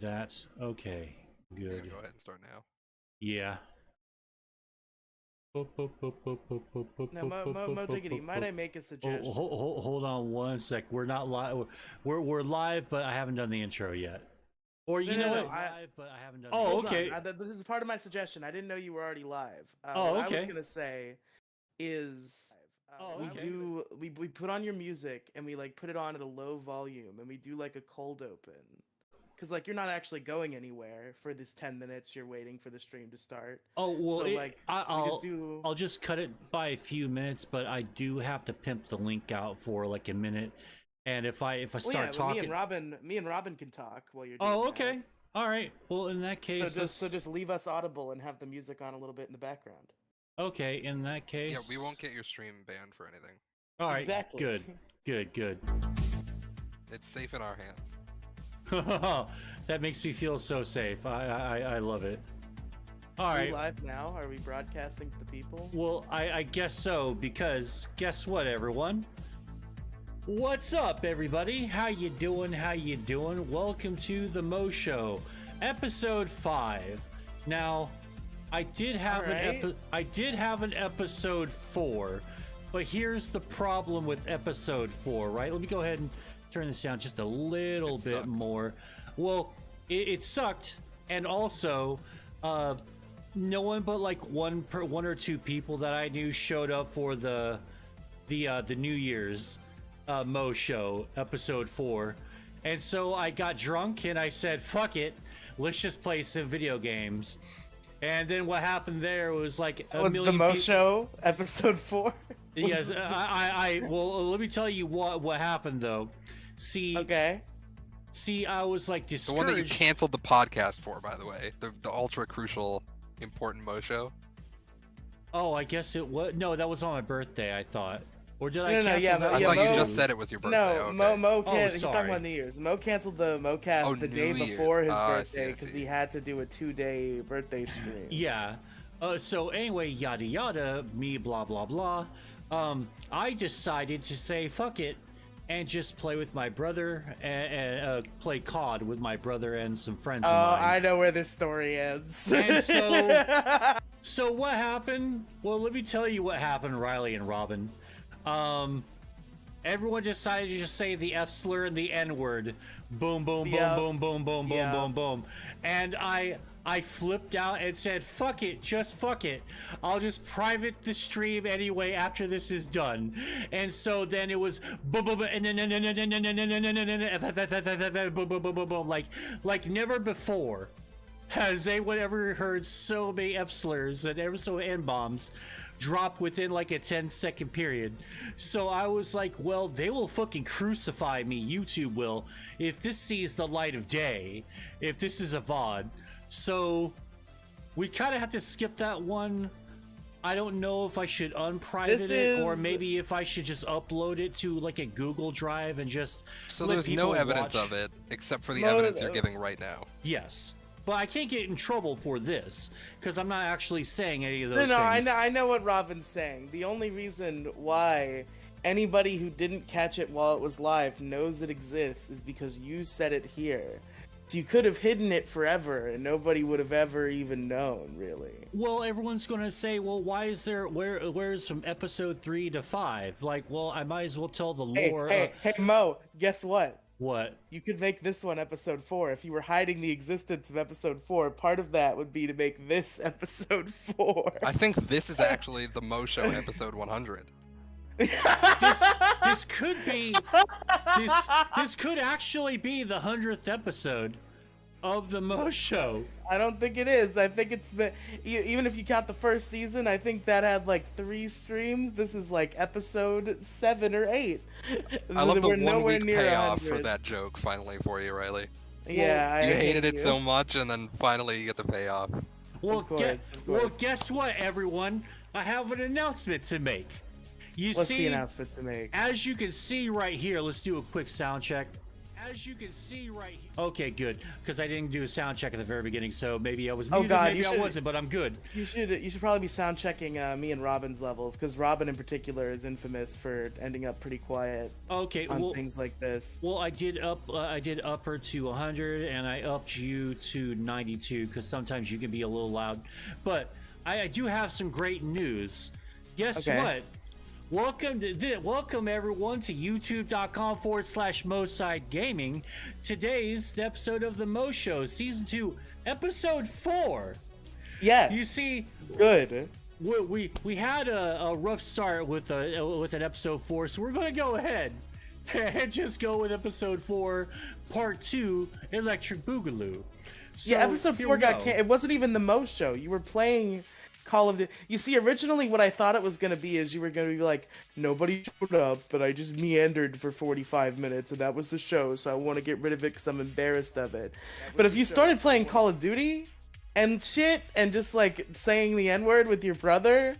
that. Okay, You good. can go ahead and start now. Yeah. Now, Mo Diggity, might I make a suggestion? Hold on one sec. We're not live. We're live, but I haven't done the intro yet. Or you know what? Live, but I haven't done. Oh, okay. This is part of my suggestion. I didn't know you were already live. Oh, what okay. I was gonna say is, we put on your music and we like put it on at a low volume and we do like a cold open. Because like you're not actually going anywhere for this 10 minutes you're waiting for the stream to start. Oh well, so, I'll just cut it by a few minutes, but I do have to pimp the link out for like a minute. And if I start talking, me and Robin can talk while you're doing Oh, okay. All right. Well, in that case, so just leave us audible and have the music on a little bit in the background. Okay, in that case. Yeah, we won't get your stream banned for anything. All right. Exactly. Good. It's safe in our hands. That makes me feel so safe. I love it. All right. Are we live now? Are we broadcasting to the people? Well, I guess so, because guess what, everyone? What's up, everybody? How you doing? Welcome to the Moe Show, episode 5. Now, I did have an episode 4, but here's the problem with episode 4, right? Let me go ahead and turn this down just a little bit more. Well, it sucked, and also, no one but like one or two people that I knew showed up for the New Year's Moe Show episode 4, and so I got drunk and I said, "Fuck it, let's just play some video games." And then what happened there was like the Moe Show episode 4. Yes, well, let me tell you what happened though. See, I was like discouraged. The one that you canceled the podcast for, by the way, the ultra crucial, important Moe Show. Oh, I guess it was. No, that was on my birthday, I thought. Or did I cancel I thought you just said it was your birthday. No, Mo he's talking about New Year's. Mo canceled the MoCast the day before his birthday because he had to do a 2-day birthday stream. Yeah. So anyway, yada yada, me blah blah blah. I decided to say fuck it and just play with my brother and play COD with my brother and some friends of mine. I know where this story ends. And so what happened? Well, let me tell you what happened, Riley and Robin. Everyone decided to just say the F slur and the N word. Boom, boom, boom, boom, boom, boom, boom, boom, boom. And I flipped out and said, fuck it, just fuck it. I'll just private the stream anyway after this is done. And so then it was boom, boom, and then boom, boom, boom, boom, boom, like never before has anyone ever heard so many F slurs and ever so many N bombs drop within like a 10-second period. So I was like, well, they will fucking crucify me, YouTube will, if this sees the light of day, if this is a VOD. So we kind of have to skip that one. I don't know if I should unprivate it or maybe if I should just upload it to like a Google Drive and just so there's no evidence of it except for the evidence you're giving right now. Yes. But I can't get in trouble for this because I'm not actually saying any of those things. I know what Robin's saying. The only reason why anybody who didn't catch it while it was live knows it exists is because you said it here. So you could have hidden it forever and nobody would have ever even known, really. Well, everyone's going to say, well, why is there, where's from episode 3 to 5? Like, well, I might as well tell the lore. Hey, Mo, guess what? What? You could make this one episode 4. If you were hiding the existence of episode 4, part of that would be to make this episode 4. I think this is actually the Moe Show episode 100. This could be this could actually be the 100th episode of the Moe Show. I don't think it is. I think it's been, even if you count the first season, I think that had like 3 streams. This is like episode 7 or 8. I love the 1 week payoff for that joke finally for you, Riley. Yeah, you hated it so much, and then finally you get the payoff. Well, of course. Guess what, everyone? I have an announcement to make. What's the announcement to make? As you can see right here, let's do a quick sound check. as you can see right here. Okay, good, because I didn't do a sound check at the very beginning, so maybe I was Oh, muted, God, maybe I wasn't, but I'm good. You should probably be sound checking me and Robin's levels, because Robin in particular is infamous for ending up pretty quiet. Okay, on things like this. Well, I did up her to 100, and I upped you to 92, because sometimes you can be a little loud. But I do have some great news. Guess what? Welcome everyone to youtube.com/Moe Gaming. Today's episode of the Moe Show, season 2, episode 4. Yes. You see, good. We had a rough start with an episode 4, so we're going to go ahead and just go with episode 4, part 2, Electric Boogaloo. So, yeah, episode 4 it wasn't even the Moe Show. You were playing Call of Duty. You see, originally what I thought it was going to be is you were going to be like, nobody showed up, but I just meandered for 45 minutes, and that was the show, so I want to get rid of it because I'm embarrassed of it. But if you started playing Call of Duty and shit, and just like saying the N-word with your brother,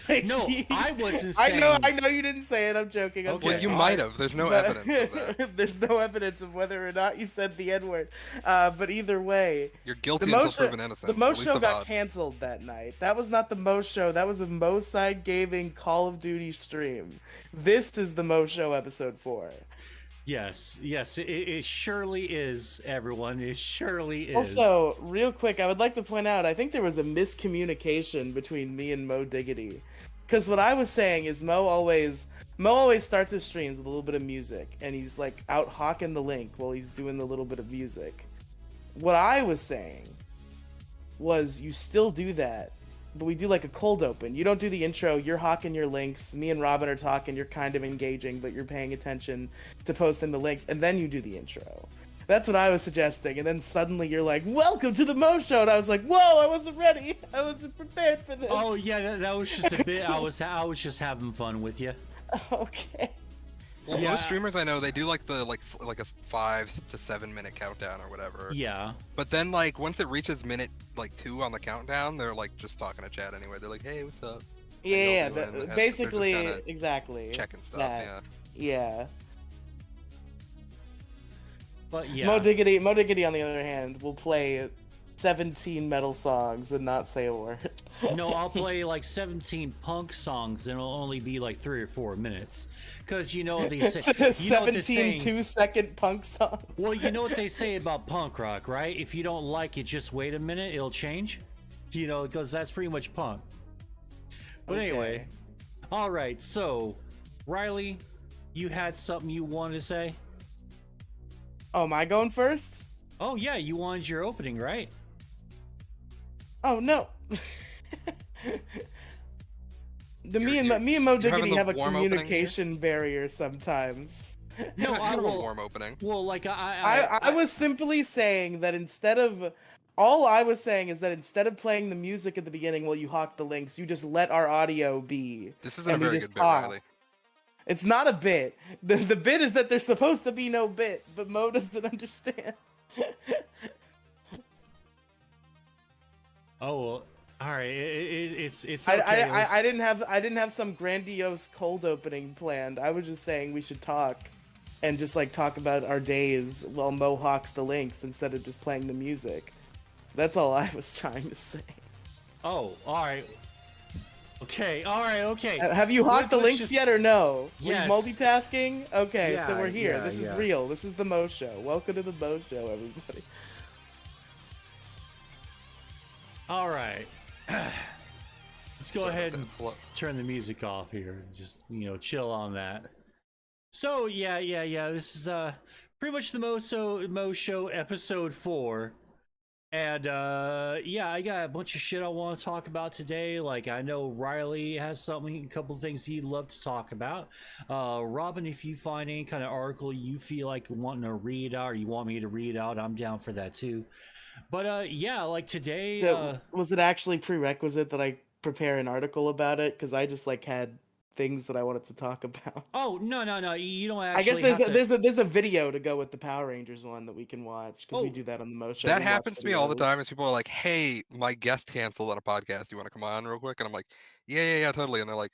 like, no, I wasn't saying. I know you didn't say it. I'm joking. Well, you might have. There's no evidence of that. There's no evidence of whether or not you said the N-word. But either way, you're guilty until proven innocent. The Moe Show got canceled that night. That was not the Moe Show. That was a Moe Side Gaming Call of Duty stream. This is the Moe Show episode 4. Yes, it surely is, everyone. It surely is. Also, real quick, I would like to point out, I think there was a miscommunication between me and Mo Diggity. Because what I was saying is Mo always starts his streams with a little bit of music, and he's like out hawking the link while he's doing the little bit of music. What I was saying was you still do that, but we do like a cold open. You don't do the intro, you're hawking your links, me and Robin are talking, you're kind of engaging, but you're paying attention to posting the links, and then you do the intro. That's what I was suggesting, and then suddenly you're like, welcome to the Moe Show, and I was like, whoa, I wasn't ready. I wasn't prepared for this. Oh yeah, that was just a bit, I was just having fun with you. Okay. Well, most streamers I know, they do like a 5 to 7 minute countdown or whatever. Yeah. But then like once it reaches minute 2 on the countdown, they're like just talking to chat anyway. They're like, "Hey, what's up?" Yeah, basically, exactly. Checking stuff. Yeah. But yeah. Mo Diggity, on the other hand, will play 17 metal songs and not say a word. No, I'll play like 17 punk songs and it'll only be like 3 or 4 minutes. Because you know they say 17 2-second punk songs. Well, you know what they say about punk rock, right? If you don't like it, just wait a minute, it'll change. You know, because that's pretty much punk. But anyway, all right. So, Riley, you had something you wanted to say? Oh, am I going first? Oh yeah, you wanted your opening, right? Oh no. Me and Mo Diggity have a communication barrier sometimes. No, I have a warm opening. Well, like I was simply saying that all I was saying is that instead of playing the music at the beginning while you hawk the links, you just let our audio be. This isn't a very good bit, Riley. It's not a bit. The bit is that there's supposed to be no bit, but Mo doesn't understand. Oh well, all right. It's okay. I didn't have some grandiose cold opening planned. I was just saying we should talk, and just like talk about our days while Mo hawks the links instead of just playing the music. That's all I was trying to say. Oh, all right. Okay, all right, okay. Have you hawked the links yet or no? Yes. Were you multitasking? Okay, yeah, so we're here. Yeah, this is real. This is the Mo Show. Welcome to the Mo Show, everybody. All right. Let's go ahead and turn the music off here. Just, chill on that. So, yeah. This is pretty much the Mo Show episode 4. And I got a bunch of shit I want to talk about today. Like, I know Riley has a couple of things he'd love to talk about. Robin, if you find any kind of article you feel like wanting to read out, or you want me to read out, I'm down for that too. But like today, was it actually prerequisite that I prepare an article about it? Because I just had things that I wanted to talk about. Oh no, you don't actually. I guess there's a video to go with the Power Rangers one that we can watch, because we do that on the Mo Show. That happens to me all the time. Is people are like, "Hey, my guest canceled on a podcast. You want to come on real quick?" And I'm like, "Yeah, totally." And they're like,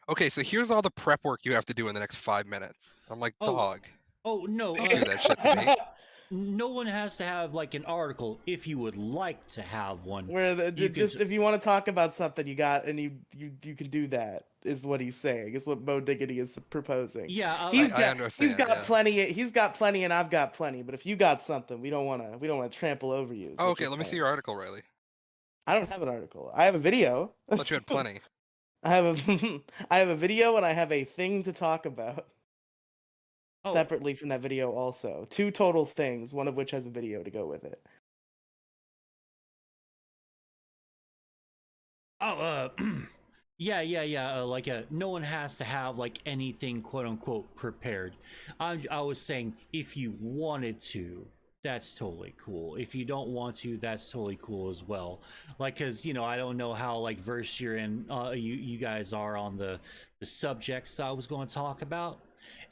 "Okay, so here's all the prep work you have to do in the next 5 minutes." I'm like, "Dog." Oh no, Don't do that shit to me. no one has to have like an article. If you would like to have one, Where you can just if you want to talk about something, you got and you can do that. Is what he's saying. Is what Mo Diggity is proposing. yeah, He's I got understand, he's got yeah. plenty. He's got plenty, and I've got plenty. But if you got something, we don't want to trample over you. Is Oh, what okay, you're let me see saying. your article, Riley. I don't have an article. I have a video. I thought you had plenty. I have a I have a video and I have a thing to talk about Oh, separately from that video also. Two total things, one of which has a video to go with it. oh, yeah. Like, no one has to have like anything quote unquote prepared. I was saying if you wanted to, that's totally cool. If you don't want to, that's totally cool as well. Like, cause I don't know how like versed you're in, you guys are on the subjects I was going to talk about,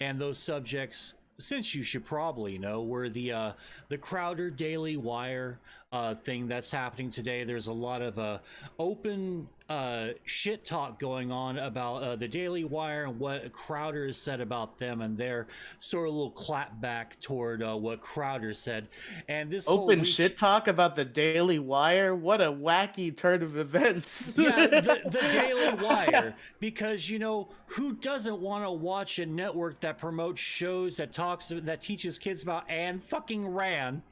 and those subjects, since you should probably know, were the Crowder Daily Wire thing that's happening today. There's a lot of open shit talk going on about the Daily Wire and what Crowder has said about them, and their sort of little clap back toward what Crowder said. And this whole Open week, shit talk about the Daily Wire. What a wacky turn of events. yeah, the Daily Wire, because who doesn't want to watch a network that promotes shows that teaches kids about Anne fucking Rand?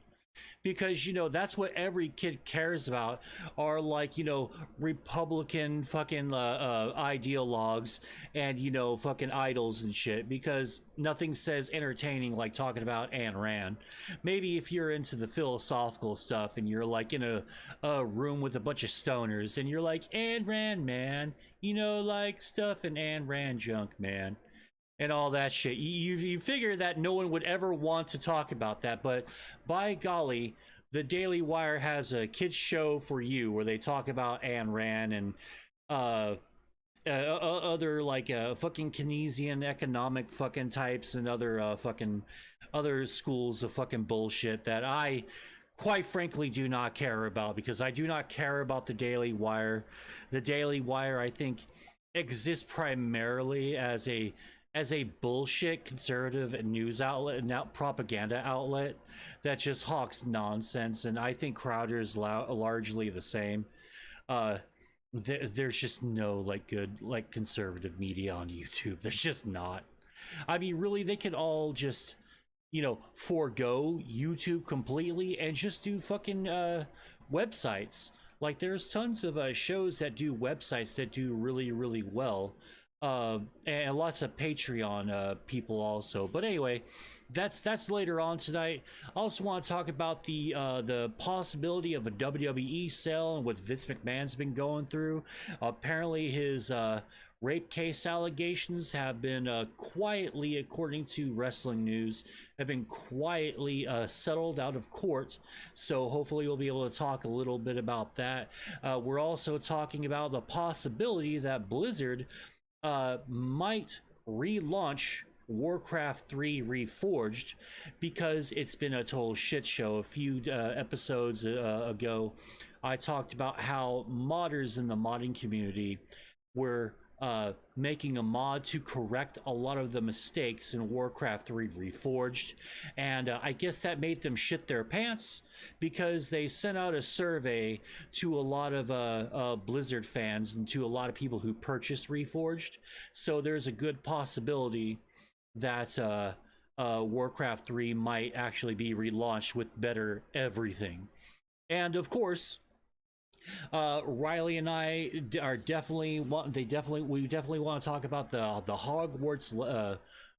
Because that's what every kid cares about, are like Republican fucking ideologues and fucking idols and shit, because nothing says entertaining like talking about Ayn Rand. Maybe if you're into the philosophical stuff and you're like in a room with a bunch of stoners and you're like, Ayn Rand, man, like stuff and Ayn Rand junk, man, and all that shit. You figure that no one would ever want to talk about that, but by golly, the Daily Wire has a kids show for you where they talk about Ayn Rand and other like fucking Keynesian economic fucking types and other fucking other schools of fucking bullshit that I quite frankly do not care about, because I do not care about the Daily Wire. The Daily Wire, I think, exists primarily as a bullshit conservative news outlet and propaganda outlet that just hawks nonsense. And I think Crowder is largely the same. There's just no like good like conservative media on YouTube. There's just not. I mean, really, they could all just forego YouTube completely and just do fucking websites. Like, there's tons of shows that do websites that do really, really well. And lots of Patreon people also. But anyway, that's later on tonight. I also want to talk about the possibility of a WWE sale and what Vince McMahon's been going through. Apparently, his rape case allegations have been quietly, according to Wrestling News, have been quietly settled out of court. So hopefully we'll be able to talk a little bit about that. We're also talking about the possibility that Blizzard might relaunch Warcraft 3 Reforged, because it's been a total shit show. A few episodes ago, I talked about how modders in the modding community were making a mod to correct a lot of the mistakes in Warcraft 3 Reforged, and I guess that made them shit their pants, because they sent out a survey to a lot of Blizzard fans and to a lot of people who purchased Reforged. So there's a good possibility that Warcraft 3 might actually be relaunched with better everything. And of course, Riley and I are definitely want to talk about the Hogwarts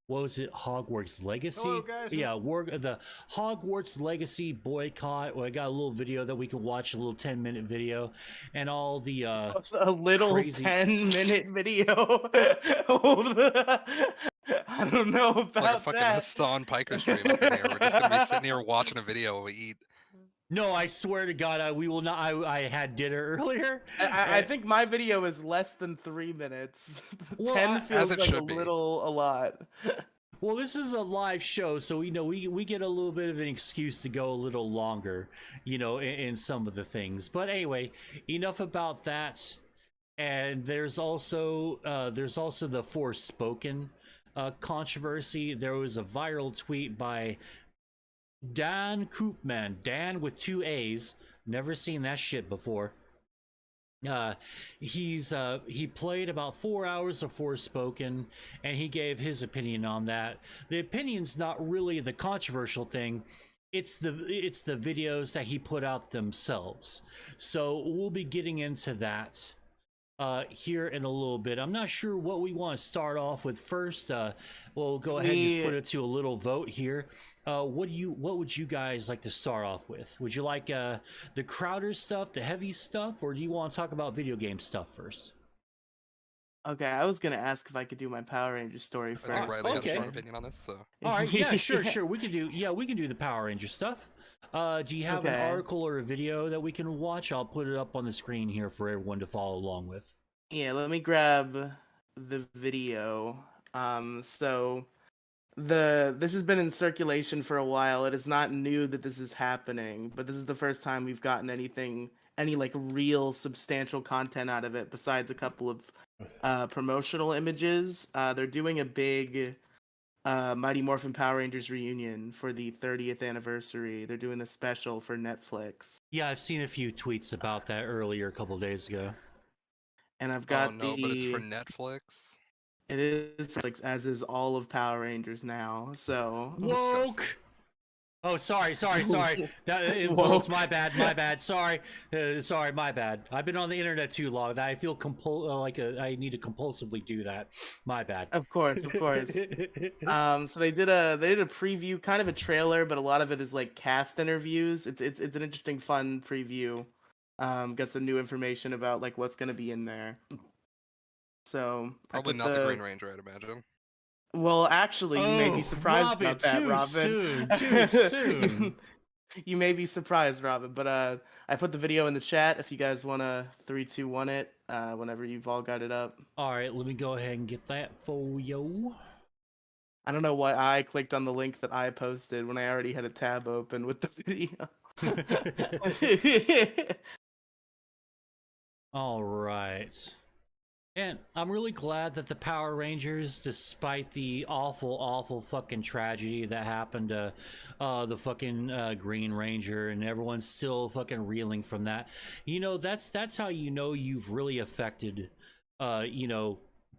what was it, Hogwarts Legacy? Hello, guys. Yeah, the Hogwarts Legacy boycott. Well, I got a little video that we can watch, a little 10-minute video, and all the a little crazy 10-minute video. I don't know about It's like a fucking that. Thon Piker stream up in here. We're just gonna be sitting here watching a video while we eat. No, I swear to God, we will not. I had dinner earlier. I think my video is less than 3 minutes. Well, 10 feels it like a should be. a lot. Well, this is a live show, so we get a little bit of an excuse to go a little longer, in some of the things. But anyway, enough about that. And there's also the Forspoken controversy. There was a viral tweet by Dan Koopman, Dan with 2 A's. Never seen that shit before. He played about 4 hours of Forspoken, and he gave his opinion on that. The opinion's not really the controversial thing. It's the videos that he put out themselves. So we'll be getting into that here in a little bit. I'm not sure what we want to start off with first. We'll go ahead and just put it to a little vote here. What would you guys like to start off with? Would you like the Crowder stuff, the heavy stuff, or do you want to talk about video game stuff first? Okay, I was gonna ask if I could do my Power Ranger story I first. think Riley has a Okay. strong opinion on this, so. All right, yeah, sure. We can do the Power Ranger stuff. Do you have an Okay. article or a video that we can watch? I'll put it up on the screen here for everyone to follow along with. Yeah, let me grab the video. So this has been in circulation for a while. It is not new that this is happening, but this is the first time we've gotten any like real substantial content out of it besides a couple of promotional images. They're doing a big Mighty Morphin Power Rangers reunion for the 30th anniversary. They're doing a special for Netflix. Yeah, I've seen a few tweets about that earlier, a couple of days ago. And I've got Oh no, but it's for Netflix. It is Netflix, as is all of Power Rangers now. So Woke. Oh, sorry. That Woke. it's my bad. Sorry, my bad. I've been on the internet too long. That I feel I need to compulsively do that. My bad. Of course. So they did a preview, kind of a trailer, but a lot of it is like cast interviews. It's an interesting, fun preview. Got some new information about like what's gonna be in there. So Probably not the Green Ranger, I'd imagine. Well, actually, you may be surprised Robin, about that, too Robin. Too soon. You may be surprised, Robin. But I put the video in the chat if you guys wanna 3, 2, 1 it. Whenever you've all got it up. All right, let me go ahead and get that for you. I don't know why I clicked on the link that I posted when I already had a tab open with the video. All right. And I'm really glad that the Power Rangers, despite the awful fucking tragedy that happened to the fucking Green Ranger, and everyone's still fucking reeling from that. You know, that's how you know you've really affected,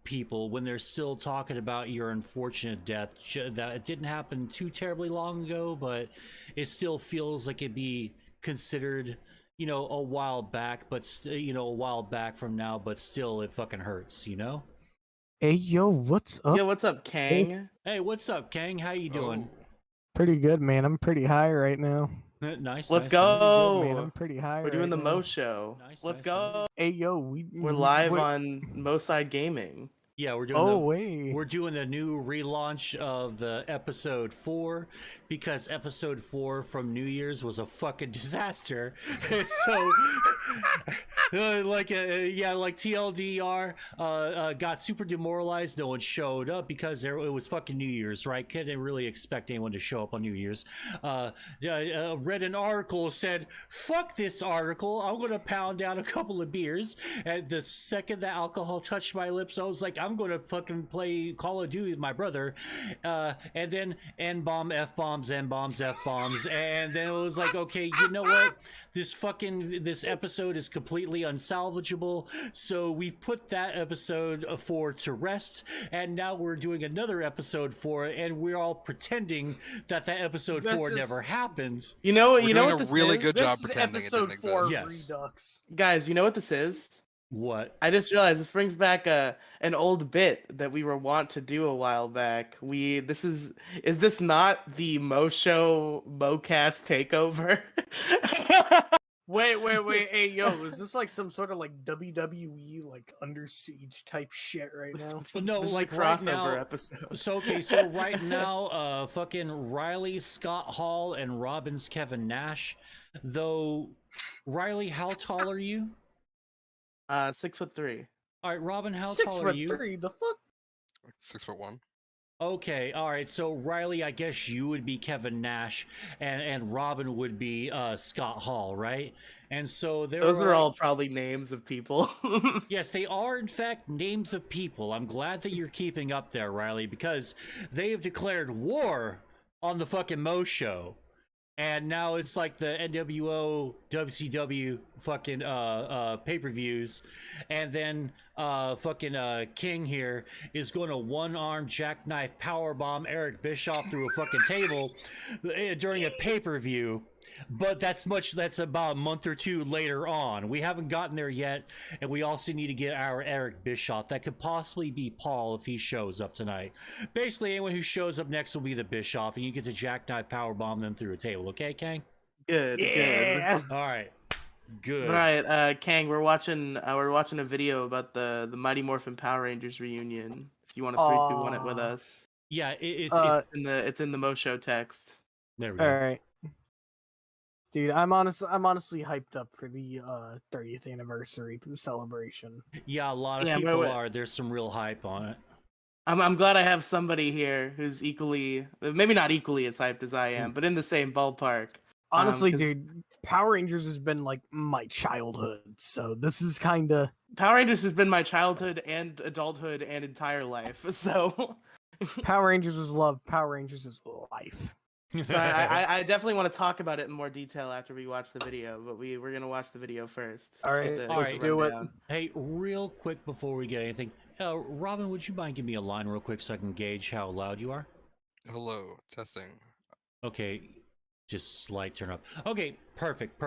people when they're still talking about your unfortunate death. That it didn't happen too terribly long ago, but it still feels like it'd be considered, a while back, but a while back from now, but still it fucking hurts, Hey, yo, what's up? Yo, what's up, Kang? Hey, what's up, Kang? How you doing? Pretty good, man. I'm pretty high right now. Nice. Let's nice, go. Good, man. I'm pretty high. We're doing right the now. Moe Show. Nice, Let's nice, go. Hey, yo, We're live on Mo Side Gaming. Yeah, we're doing. Oh, wait. We're doing the new relaunch of the episode 4 because episode 4 from New Year's was a fucking disaster. And so, like TLDR, got super demoralized. No one showed up because it was fucking New Year's, right? Couldn't really expect anyone to show up on New Year's. Read an article, said, "Fuck this article. I'm gonna pound down a couple of beers." And the second the alcohol touched my lips, I was like, I'm gonna fucking play Call of Duty with my brother, and then N-bomb, F-bombs, N-bombs, F-bombs, and then it was like, okay, you know what? This episode is completely unsalvageable, so we've put that episode 4 to rest, and now we're doing another episode 4, and we're all pretending that episode 4 never happened. You know We're what doing this a really is? good job This is pretending it episode didn't 4 exist. of Yes. Redux. Guys, you know what this is? What? I just realized this brings back an old bit that we were wont to do a while back. Is this not the Mo Show MoCast takeover? Wait. Hey, yo, is this like some sort of like WWE, like Under Siege type shit right now? No, This is like a right crossover now. episode. So right now, fucking Riley, Scott Hall, and Robin's Kevin Nash. Though, Riley, how tall are you? 6'3". All right, Robin, how 6 tall are foot you? 3, the fuck? Like 6'1". Okay, all right. So Riley, I guess you would be Kevin Nash, and Robin would be Scott Hall, right? And so there Those are are all probably names of people. yes, they are in fact names of people. I'm glad that you're keeping up there, Riley, because they have declared war on the fucking Moe Show. And now it's like the NWO WCW fucking pay-per-views, and then fucking King here is going to one-arm jackknife powerbomb Eric Bischoff through a fucking table during a pay-per-view. But that's about a month or two later on. We haven't gotten there yet, and we also need to get our Eric Bischoff. That could possibly be Paul if he shows up tonight. Basically, anyone who shows up next will be the Bischoff, and you get to jackknife powerbomb them through a table. Okay, Kang? Good, Yeah. good. All right. Good. Right, Kang, we're watching a video about the Mighty Morphin Power Rangers reunion. If you want to 3-2-1 it with Aw. us, Yeah, it's in the Moe Show text. there we All go. right. Dude, I'm honestly hyped up for the 30th anniversary celebration. Yeah, a lot of Yeah, people but- are. There's some real hype on it. I'm glad I have somebody here who's equally, maybe not equally as hyped as I am, but in the same ballpark. Honestly, 'cause dude, Power Rangers has been like my childhood, so this is kind of Power Rangers has been my childhood and adulthood and entire life. So, Power Rangers is love, Power Rangers is life. so I definitely want to talk about it in more detail after we watch the video. But we're gonna watch the video first. All right, Get let's get do it. rundown. Hey, real quick before we get anything, Robin, would you mind giving me a line real quick so I can gauge how loud you are? Hello, testing. Okay, just slight turn up. Okay, perfect.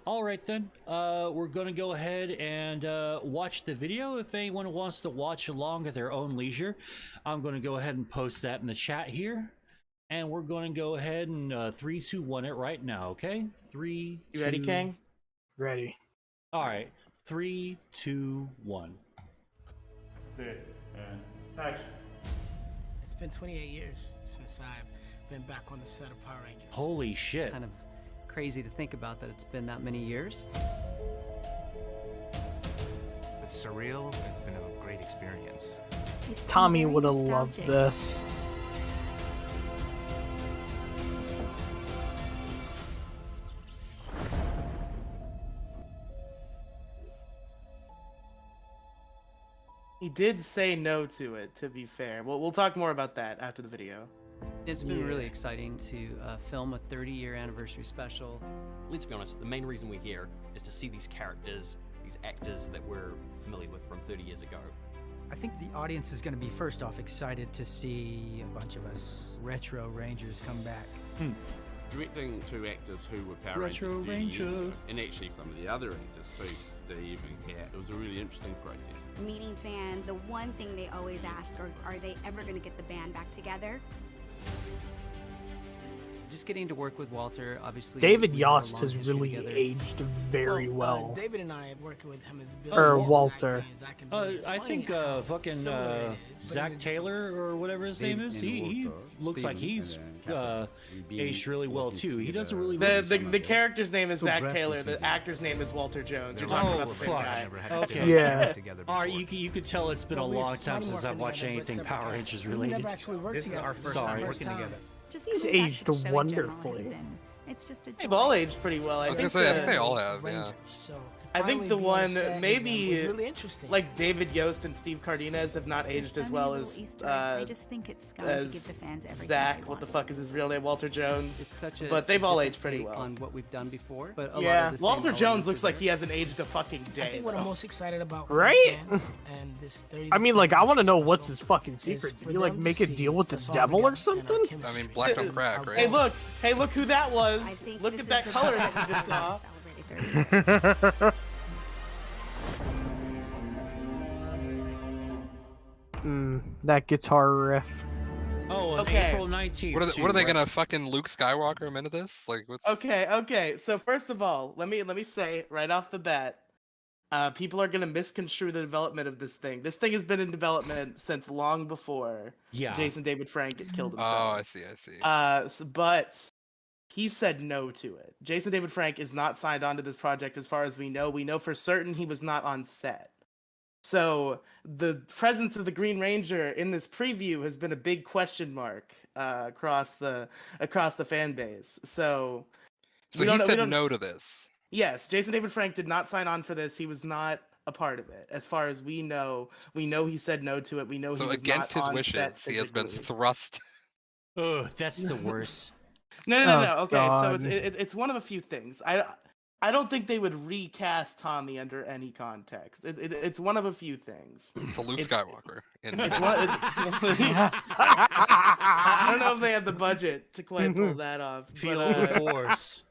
All right then, we're gonna go ahead and watch the video. If anyone wants to watch along at their own leisure, I'm gonna go ahead and post that in the chat here. And we're going to go ahead and 3, 2, 1 it right now, okay? 3, You ready, 2 Kang? Ready. All right, 3, 2, 1. Sit and action. It's been 28 years since I've been back on the set of Power Rangers. Holy shit. Kind of crazy to think about that it's been that many years. It's surreal. It's been a great experience. Tommy would have loved this. He did say no to it. To be fair, we'll talk more about that after the video. It's been really Yeah. exciting to film a 30-year anniversary special. Let's be honest, the main reason we're here is to see these characters, these actors that we're familiar with from 30 years ago. I think the audience is going to be, first off, excited to see a bunch of us retro Rangers come back. Directing two actors who were Power Retro Rangers 30 years Ranger. ago, and actually some of the other actors too, Steve and Kat, it was a really interesting process. Meeting fans, the one thing they always ask are they ever going to get the band back together? Just getting to work with Walter, obviously. David we have a Yost long has history really together. aged very well. David and I working with him as Or Walter. I think fucking Zach Taylor or whatever his name is. He looks like he's aged really well too. He doesn't really. The character's name is So Zach breathless Taylor. is The it? actor's name is Walter Jones. You're They're talking Oh, about the same fuck. guy. Never had Okay. to Yeah. together All right, before. you could tell it's been a long time since I've watched anything Power Rangers We related. never actually worked This is together. our first Sorry. time working together. Just He's coming back aged to the show in general has wonderfully. been- It's just a They've joy. all aged pretty well. I was gonna say, I think they all have, yeah. Rangers, so to I think finally the be on one set with maybe them was really interesting. like David Yost and Steve Cardenas have not aged as Some well little as Easter eggs, I just think it's scum to give as the fans everything Zach. they What the want. fuck is his real name? Walter Jones. It's such a But they've all different aged pretty take well. on what we've done before. But a Yeah. lot of the Walter same Jones elements looks are like there. he hasn't aged a fucking I day. think what I'm though. most excited about Right? for the fans and this 30th I mean, like, I want to know anniversary what's his special fucking is secret. for Did you, like, them to make a see deal with the us all devil or together and our something? I mean, chemistry. black don't crack, right? Hey, look who that I was. think Look this at is that the color best that you just time saw. to celebrate 30 years. That guitar riff. Oh, on Okay. April 19th. What are they, too, what are they right? gonna fucking Luke Skywalker him into this? Like, what's Okay. So first of all, let me say right off the bat, people are gonna misconstrue the development of this thing. This thing has been in development since long before Yeah. Jason David Frank killed Oh, himself. I see. But he said no to it. Jason David Frank is not signed on to this project as far as we know. We know for certain he was not on set. So the presence of the Green Ranger in this preview has been a big question mark across the fan base. So So he said no to this. Yes, Jason David Frank did not sign on for this. He was not a part of it. As far as we know he said no to it. We know So he was against not his on wishes, set he has been physically. thrust. Ugh, that's the worst. No. Okay, God. so it's one of a few things. I don't think they would recast Tommy under any context. It's one of a few things. It's a Luke Skywalker. It's one. I don't know if they had the budget to quite pull that off. Feel but, the force.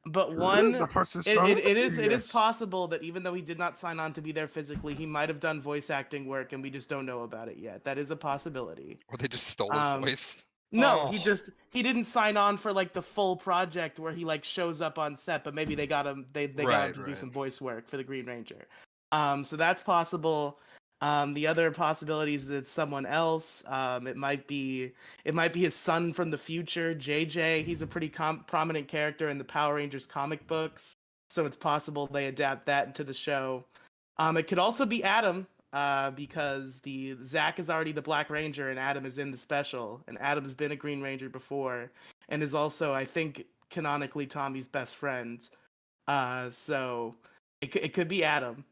But one, The force is it strong. is Yes. possible that even though he did not sign on to be there physically, he might have done voice acting work, and we just don't know about it yet. That is a possibility. Or they just stole his voice. No, Oh. he didn't sign on for like the full project where he like shows up on set, but maybe they got him got him to do some voice work for the Green Ranger. So that's possible. The other possibilities is it's someone else. It might be his son from the future, JJ. He's a pretty prominent character in the Power Rangers comic books, so it's possible they adapt that into the show. It could also be Adam, because Zach is already the Black Ranger and Adam is in the special, and Adam's been a Green Ranger before, and is also, I think, canonically Tommy's best friend. So it could be Adam.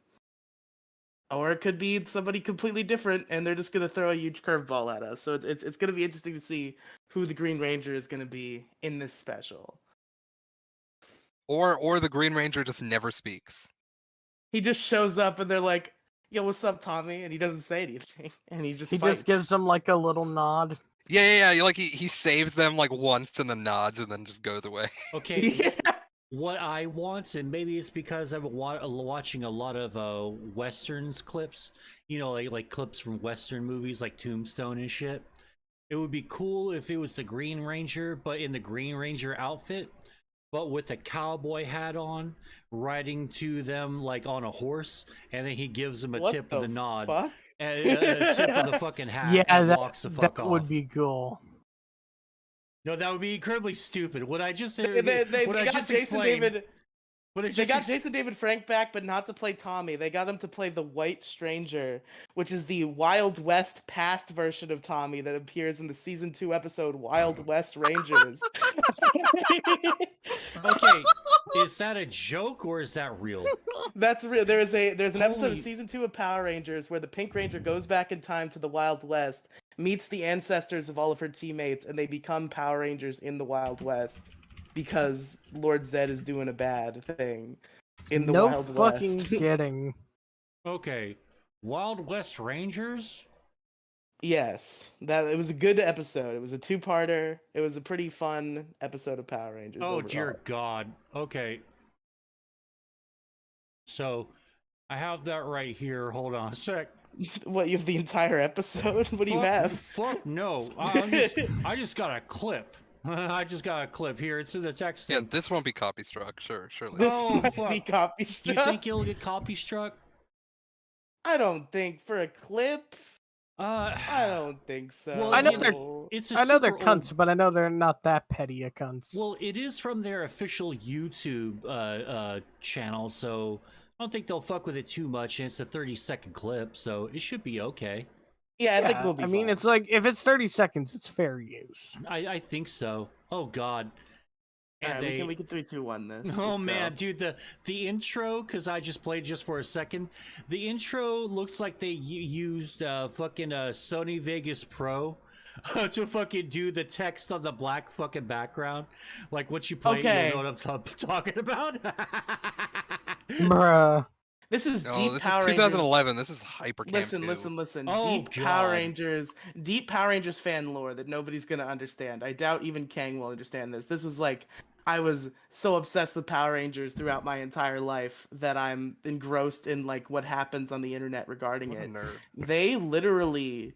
Or it could be somebody completely different, and they're just gonna throw a huge curveball at us. So it's gonna be interesting to see who the Green Ranger is gonna be in this special. Or the Green Ranger just never speaks. He just shows up, and they're like, "Yo, what's up, Tommy?" And he doesn't say anything, and he just He fights. just gives them like a little nod. Yeah. Like he saves them like once and then nods and then just goes away. Okay. What I want, and maybe it's because I'm watching a lot of westerns clips, you know, like clips from western movies like Tombstone and shit. It would be cool if it was the Green Ranger, but in the Green Ranger outfit, but with a cowboy hat on, riding to them like on a horse, and then he gives them a What tip the of the nod, fuck? and a tip of the fucking hat, Yeah, and walks the fuck that off. would be cool. No, that would be incredibly stupid. What I just said, They what I got just Jason explained. David. What I They just got Jason David Frank back, but not to play Tommy. They got him to play the White Stranger, which is the Wild West past version of Tommy that appears in the season 2 episode Wild West Rangers. Okay, is that a joke or is that real? That's real. There's an episode Holy- of season 2 of Power Rangers where the Pink Ranger goes back in time to the Wild West, meets the ancestors of all of her teammates, and they become Power Rangers in the Wild West because Lord Zed is doing a bad thing in the no Wild fucking West. kidding. Okay, Wild West Rangers? Yes, it was a good episode. It was a 2-parter. It was a pretty fun episode of Power Rangers. Oh overall. dear God. Okay. So, I have that right here. Hold on a sec. What, you have the entire episode? What do you have? Fuck no. I just got a clip. I just got a clip here. It's in the text. Yeah, this won't be copy struck. Surely. This Oh, might fuck. be copy You struck. think you'll get copy struck? I don't think for a clip. I don't think so. Well, I know you they're it's I know they're super cunts, old- but I know they're not that petty a cunts. Well, it is from their official YouTube channel, so I don't think they'll fuck with it too much. And it's a 30-second clip, so it should be okay. Yeah, I think we'll be I mean, fine. it's like if it's 30 seconds, it's fair use. I think so. Oh God. And Alright, we can 3, 2, 1 this. Oh Let's man, go. dude, the intro, because I just played just for a second. The intro looks like they used fucking Sony Vegas Pro to fucking do the text on the black fucking background, like what you play. Okay. You know what I'm talking about? Bruh. This is No, Deep this Power is Rangers. 2011. This is Hypercam Listen. 2. Oh, Deep Power God. Rangers, fan lore that nobody's gonna understand. I doubt even Kang will understand this. This was like, I was so obsessed with Power Rangers throughout my entire life that I'm engrossed in like what happens on the internet regarding What a it. nerd. They literally,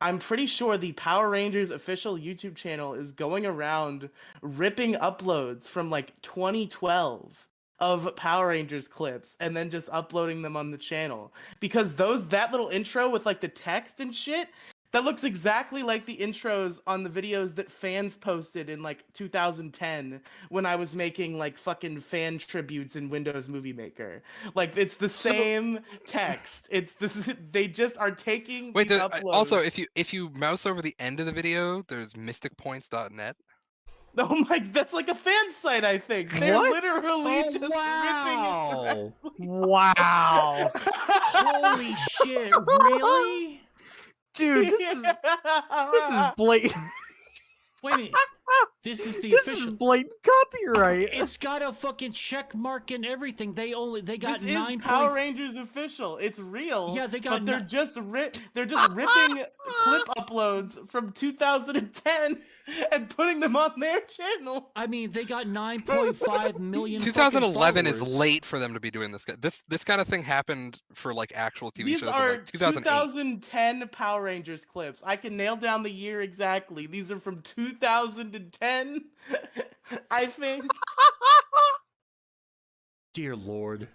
I'm pretty sure the Power Rangers official YouTube channel is going around ripping uploads from like 2012 of Power Rangers clips and then just uploading them on the channel, because that little intro with like the text and shit, That looks exactly like the intros on the videos that fans posted in like 2010 when I was making like fucking fan tributes in Windows Movie Maker. Like it's the same text. It's this. They just are taking Wait, these uploads. also if you mouse over the end of the video, there's mysticpoints.net. Oh my, that's like a fan site, I think. They're What? literally just wow. ripping it. Wow. Holy shit! Really? Dude, this is blatant. Wait a minute. This is the This official. is blatant copyright. It's got a fucking check mark and everything. They got This 9. is Power Rangers official. It's real. Yeah, they got but they're just ripping clip uploads from 2010 and putting them on their channel. I mean, they got 9.5 million. 2011 is followers. late for them to be doing this. This kind of thing happened for like actual TV These shows. are in, like, 2008. 2010 Power Rangers clips. I can nail down the year exactly. These are from 2010, I think. Dear Lord.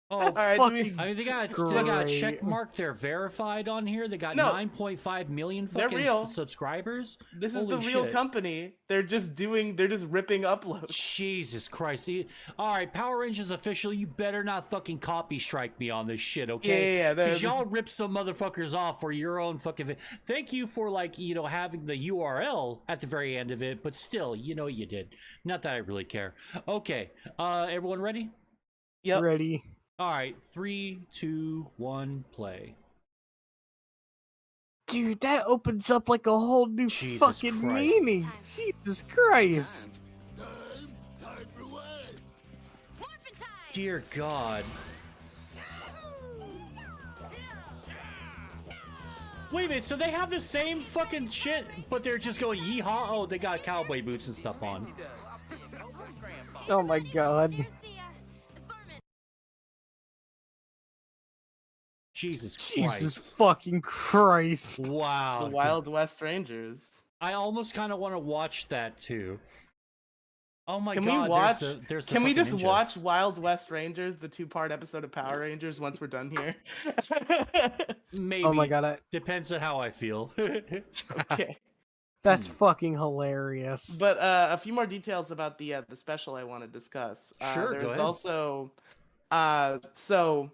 Oh, That's all right, fucking I mean, they got a great. check mark. They're verified on here. They got No. 9.5 million They're fucking real. subscribers. This is the Holy real shit. company. They're just ripping uploads. Jesus Christ. All right, Power Rangers official, you better not fucking copy strike me on this shit, okay? Yeah. Because y'all rip some motherfuckers off for your own fucking... Thank you for, like, having the URL at the very end of it, but still, you did. Not that I really care. Okay, everyone ready? Yep. Ready. All right, 3, 2, 1, play. Dude, that opens up like a whole new Jesus fucking Christ. meaning. Jesus Christ. Dear God. Wait a minute, so they have the same fucking shit, but they're just going yeehaw? Oh, they got cowboy boots and stuff on. Oh my god. Jesus Christ. Jesus fucking Christ. Wow. The Wild West Rangers. I almost kind of want to watch that too. Oh my Can God. we watch? There's the Can we fucking just ninja. watch Wild West Rangers, the 2-part episode of Power Rangers, once we're done here? Maybe. Oh my god. Depends on how I feel. Okay. That's fucking hilarious. But a few more details about the special I want to discuss. Sure, go There's ahead. also so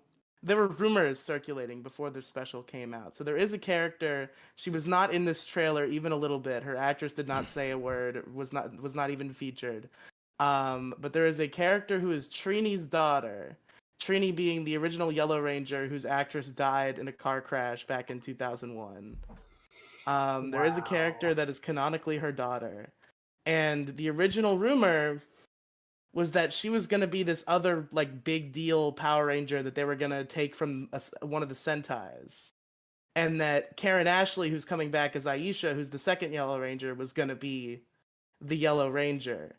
there were rumors circulating before the special came out. So there is a character. She was not in this trailer even a little bit. Her actress did not say a word. Was not even featured. But there is a character who is Trini's daughter. Trini being the original Yellow Ranger, whose actress died in a car crash back in 2001. There is a character that is canonically her daughter. And the original rumor was that she was going to be this other like big deal Power Ranger that they were going to take from one of the Sentais. And that Karen Ashley, who's coming back as Aisha, who's the second Yellow Ranger, was going to be the Yellow Ranger.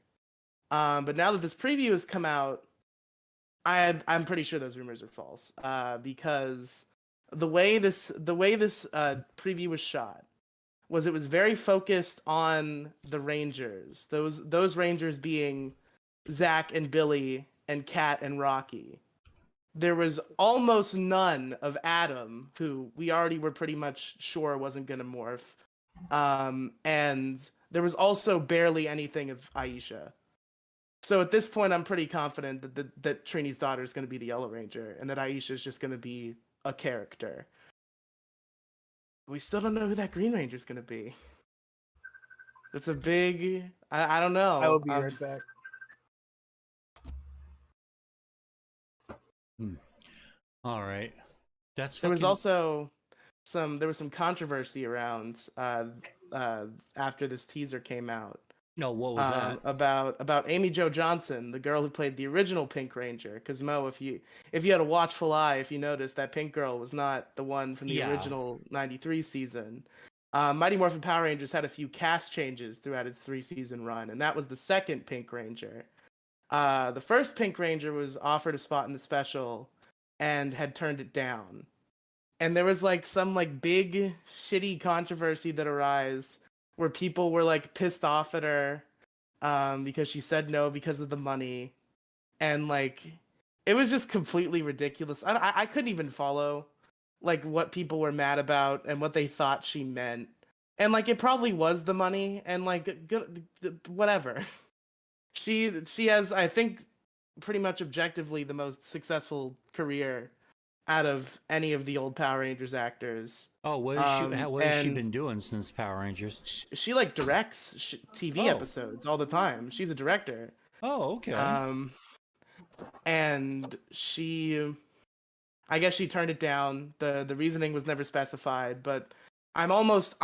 But now that this preview has come out, I'm pretty sure those rumors are false. Because the way this preview was shot was it was very focused on the Rangers. Those Rangers being Zach and Billy and Kat and Rocky. There was almost none of Adam, who we already were pretty much sure wasn't going to morph. And there was also barely anything of Aisha. So at this point, I'm pretty confident that Trini's daughter is going to be the Yellow Ranger and that Aisha is just going to be a character. We still don't know who that Green Ranger is going to be. It's a big... I don't know. I will be right back. All right. That's There was fucking- also some controversy around after this teaser came out. No, what was that? About Amy Jo Johnson, the girl who played the original Pink Ranger. Because Mo, if you had a watchful eye, if you noticed that Pink girl was not the one from the original '93 season. Mighty Morphin Power Rangers had a few cast changes throughout its 3-season run, and that was the second Pink Ranger. The first Pink Ranger was offered a spot in the special and had turned it down. And there was like some like big shitty controversy that arose where people were like pissed off at her because she said no because of the money. And like it was just completely ridiculous. I couldn't even follow like what people were mad about and what they thought she meant. And like it probably was the money and like good whatever. She has, I think, pretty much objectively the most successful career out of any of the old Power Rangers actors. Oh, what has she been doing since Power Rangers? She like directs TV episodes all the time. She's a director. Oh, okay. And I guess she turned it down. The reasoning was never specified, but I'm almost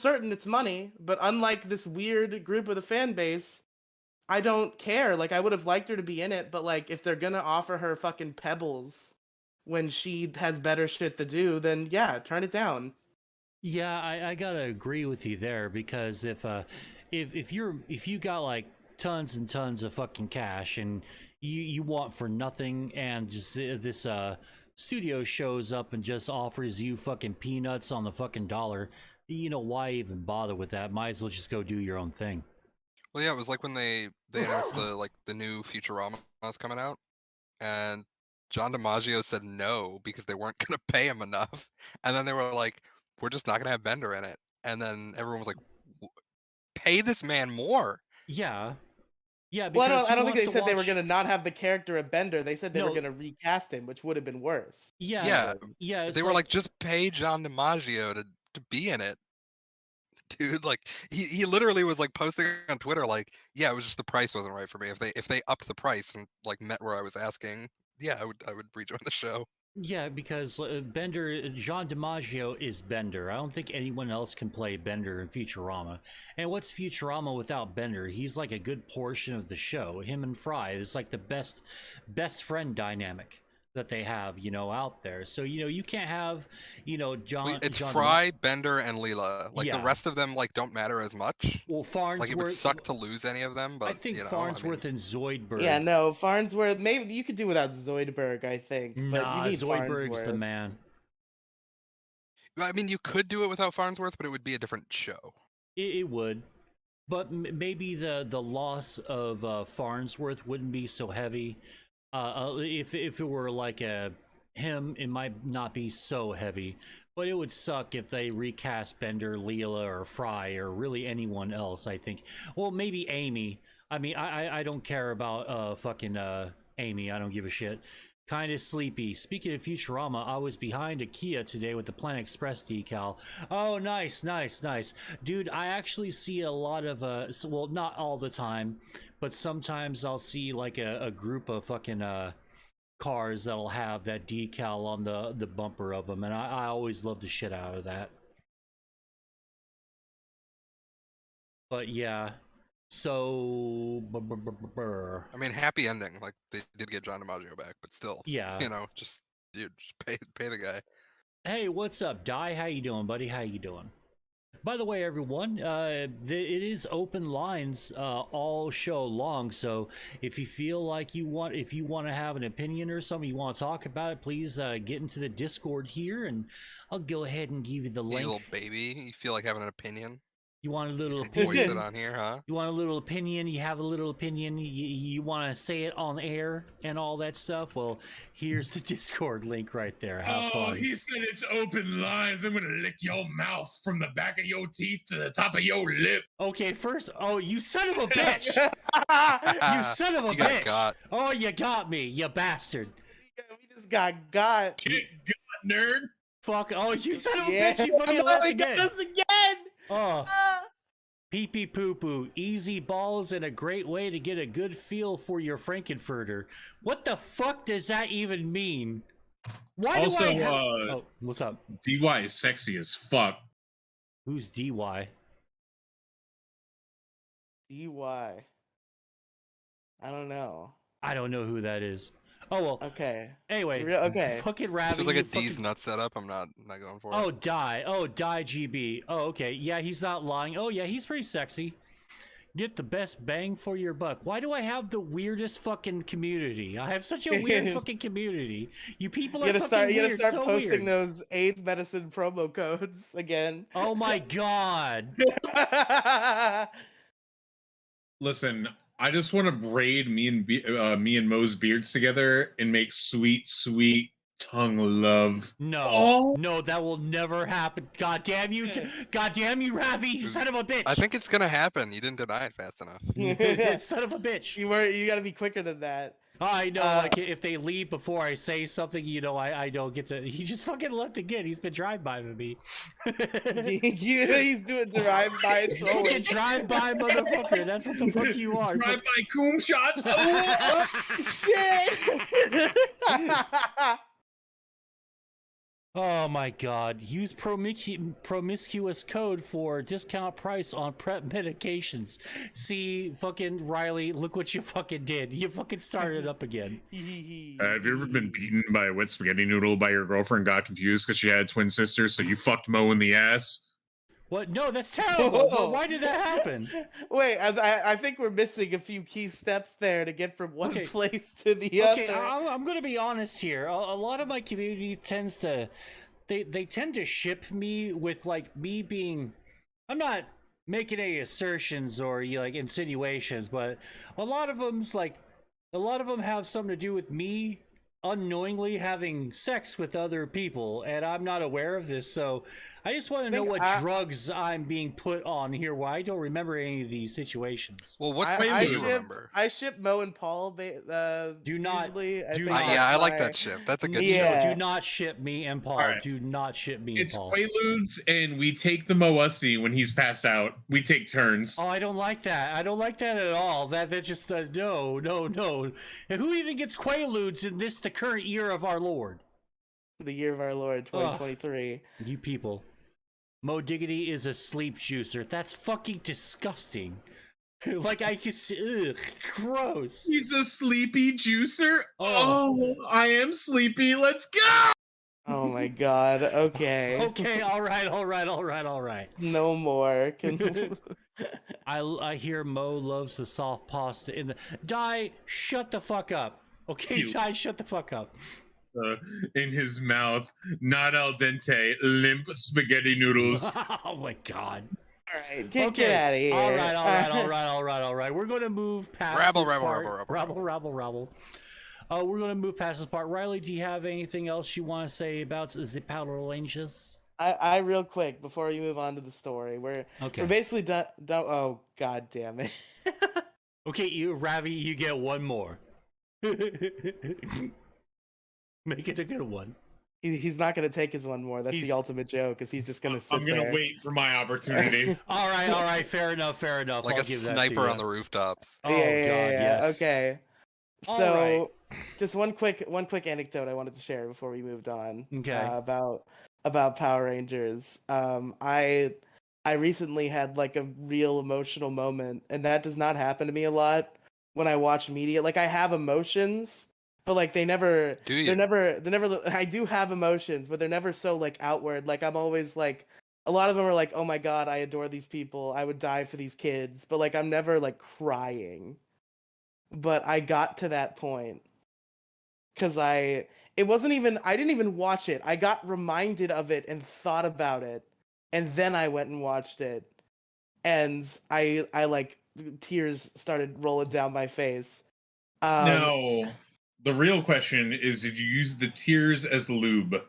certain it's money. But unlike this weird group of the fan base, I don't care. Like, I would have liked her to be in it, but like, if they're gonna offer her fucking pebbles when she has better shit to do, then yeah, turn it down. Yeah, I gotta agree with you there, because if you got like tons and tons of fucking cash and you want for nothing, and just this studio shows up and just offers you fucking peanuts on the fucking dollar, you know, why even bother with that? Might as well just go do your own thing. Well, yeah, it was like when they announced the new Futurama was coming out, and John DiMaggio said no because they weren't gonna pay him enough, and then they were like, "We're just not gonna have Bender in it," and then everyone was like, "Pay this man more." Yeah. Yeah, well, I don't think they said they were gonna not have the character of Bender. They said they were gonna recast him, which would have been worse. Yeah. They were like, just pay John DiMaggio to be in it, dude. Like he literally was like posting on Twitter, like, yeah, it was just the price wasn't right for me. If they upped the price and like met where I was asking, yeah, I would rejoin the show. Yeah, because Bender, John DiMaggio is Bender. I don't think anyone else can play Bender in Futurama. And what's Futurama without Bender? He's like a good portion of the show. Him and Fry is like the best friend dynamic that they have, you know, out there. So, you know, you can't have, you know, It's Fry, Bender, and Leela. Like, the rest of them, like, don't matter as much. Well, Farnsworth... Like, it would suck to lose any of them, but, I think Farnsworth and Zoidberg... Yeah, no, Farnsworth... Maybe you could do without Zoidberg, I think. But nah, you need Zoidberg's the man. I mean, you could do it without Farnsworth, but it would be a different show. It would. But maybe the loss of Farnsworth wouldn't be so heavy. If it were like him, it might not be so heavy, but it would suck if they recast Bender, Leela, or Fry, or really anyone else. I think. Well, maybe Amy. I mean, I don't care about fucking Amy. I don't give a shit. Kind of sleepy. Speaking of Futurama, I was behind a Kia today with the Planet Express decal. Oh, nice. Dude, I actually see a lot of, well, not all the time, but sometimes I'll see like a group of fucking cars that'll have that decal on the bumper of them, and I always love the shit out of that. But yeah. So, I mean, happy ending. Like, they did get John DiMaggio back, but still, yeah, you know, just pay the guy. Hey, what's up, Di? How you doing, buddy? How you doing? By the way, everyone, it is open lines all show long. So if you feel like if you want to have an opinion or something, you want to talk about it, please get into the Discord here, and I'll go ahead and give you the link. Hey, little baby, you feel like having an opinion? You want a little opinion? Voice it on here, huh? You want a little opinion? You have a little opinion? You want to say it on air and all that stuff? Well, here's the Discord link right there. Have fun. He said it's open lines. I'm gonna lick your mouth from the back of your teeth to the top of your lip. Okay, first, oh, you son of a bitch! You son of a bitch! Got. Oh, you got me, you bastard! We just got. Get got, nerd. Fuck! Oh, you son of a bitch! You fucking left again. Us again. Oh. Pee pee poo poo, easy balls, and a great way to get a good feel for your Frankenfurter. What the fuck does that even mean? Why also, do I have... oh, what's up? DY is sexy as fuck. Who's DY? DY. I don't know. I don't know who that is. Oh well. Okay. Anyway. Okay. Fucking Ravi. Feels like a D's nut setup. I'm not going for it. Oh, Die. Oh, Die GB. Oh, okay. Yeah, he's not lying. Oh, yeah, he's pretty sexy. Get the best bang for your buck. Why do I have the weirdest fucking community? I have such a weird fucking community. You people are fucking weird. You gotta start posting those AIDS medicine promo codes again. Oh my god. Listen, I just want to braid me and Moe's beards together and make sweet tongue love. No, Oh. no, that will never happen. God damn you, Ravi, you son of a bitch! I think it's gonna happen. You didn't deny it fast enough. Son of a bitch. You gotta be quicker than that. I know, like if they leave before I say something, I don't get to. He just fucking left again. He's been drive-by with me. He's doing drive-by. Fucking drive-by, motherfucker. That's what the fuck you are. Drive-by coom shots. Oh, shit! Oh my god. Use promiscuous code for discount price on PrEP medications. See, fucking Riley, look what you fucking did. You fucking started it up again. Have you ever been beaten by a wet spaghetti noodle by your girlfriend, got confused because she had twin sisters, so you fucked Moe in the ass? What? No, that's terrible. Why did that happen? Wait, I think we're missing a few key steps there to get from one place to the other. Okay, I'm gonna be honest here. A lot of my community tends to, they tend to ship me with like me being. I'm not making any assertions or like insinuations, but a lot of them have something to do with me unknowingly having sex with other people, and I'm not aware of this, so I just want to know what drugs I'm being put on here. Why I don't remember any of these situations. Well, what's the I you ship, remember? I ship Moe and Paul. Do not. Yeah, I like that ship. That's a good Yeah. Do not ship me and Paul. Right. Do not ship me and Paul. It's Quaaludes, and we take the Moussi when he's passed out. We take turns. Oh, I don't like that. I don't like that at all. That just no. And who even gets Quaaludes in the current year of our Lord? The year of our Lord, 2023. You people. Mo Diggity is a sleep juicer. That's fucking disgusting. Like I could see, ugh, gross. He's a sleepy juicer. Oh, I am sleepy. Let's go. Oh my god. Okay. Okay. All right. No more. I hear Mo loves the soft pasta in the. Die. Shut the fuck up. Okay, Cute. Die. Shut the fuck up. In his mouth, not al dente, limp spaghetti noodles. Oh my god. All right, get out of here. All right. We're going to move past Rabble. We're going to move past this part. Riley, do you have anything else you want to say about the Power Rangers? I real quick before you move on to the story, we're basically done. Oh god damn it. Okay, Ravi, you get one more. Make it a good one. He's not going to take his one more. That's the ultimate joke, because he's just going to sit I'm going to wait for my opportunity. All right. Fair enough. Like I'll a give that sniper to on the rooftops. Oh, God, yes. Okay. All So, just one quick anecdote I wanted to share before we moved on. Okay. About Power Rangers. I recently had like a real emotional moment, and that does not happen to me a lot when I watch media. Like I have emotions, but like they never. Do you? They're never. I do have emotions, but they're never so like outward. Like I'm always like. A lot of them are like, oh my god, I adore these people. I would die for these kids. But like I'm never like crying. But I got to that point because I didn't even watch it. I got reminded of it and thought about it, and then I went and watched it, and I like tears started rolling down my face. No, the real question is: did you use the tears as lube?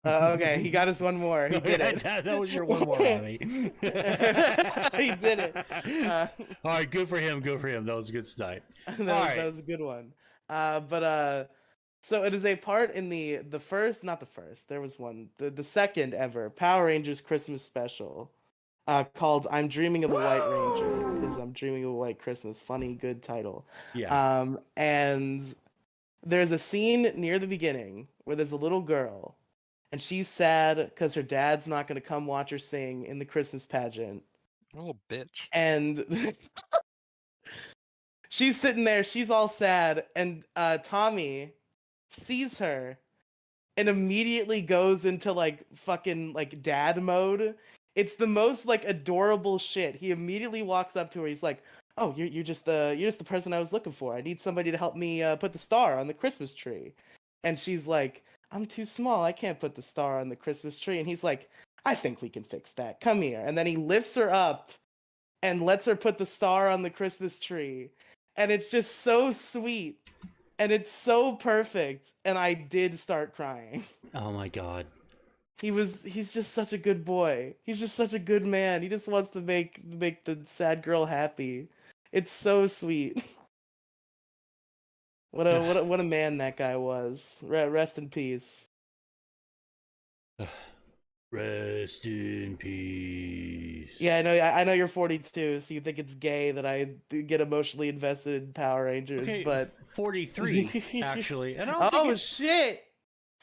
Okay, he got us one more. He did it. That was your one more, Abby. He did it. All right, good for him. That was a good snipe. That was a good one. So it is a part in the second ever Power Rangers Christmas special, called "I'm Dreaming of a White Ranger" because I'm dreaming of a white Christmas. Funny, good title. Yeah. And there's a scene near the beginning where there's a little girl. And she's sad because her dad's not going to come watch her sing in the Christmas pageant. Oh, bitch. And she's sitting there, she's all sad, and Tommy sees her and immediately goes into like fucking like dad mode. It's the most like adorable shit. He immediately walks up to her. He's like, "Oh, you're just the person I was looking for. I need somebody to help me put the star on the Christmas tree." And she's like, "I'm too small. I can't put the star on the Christmas tree." And he's like, "I think we can fix that. Come here." And then he lifts her up and lets her put the star on the Christmas tree. And it's just so sweet. and it's so perfect, and I did start crying. Oh my god. He's just such a good boy. He's just such a good man. He just wants to make the sad girl happy. It's so sweet. What a man that guy was. Rest in peace. Rest in peace. Yeah, I know you're 42, so you think it's gay that I get emotionally invested in Power Rangers, Okay, but 43 actually. And I don't oh think it's... shit!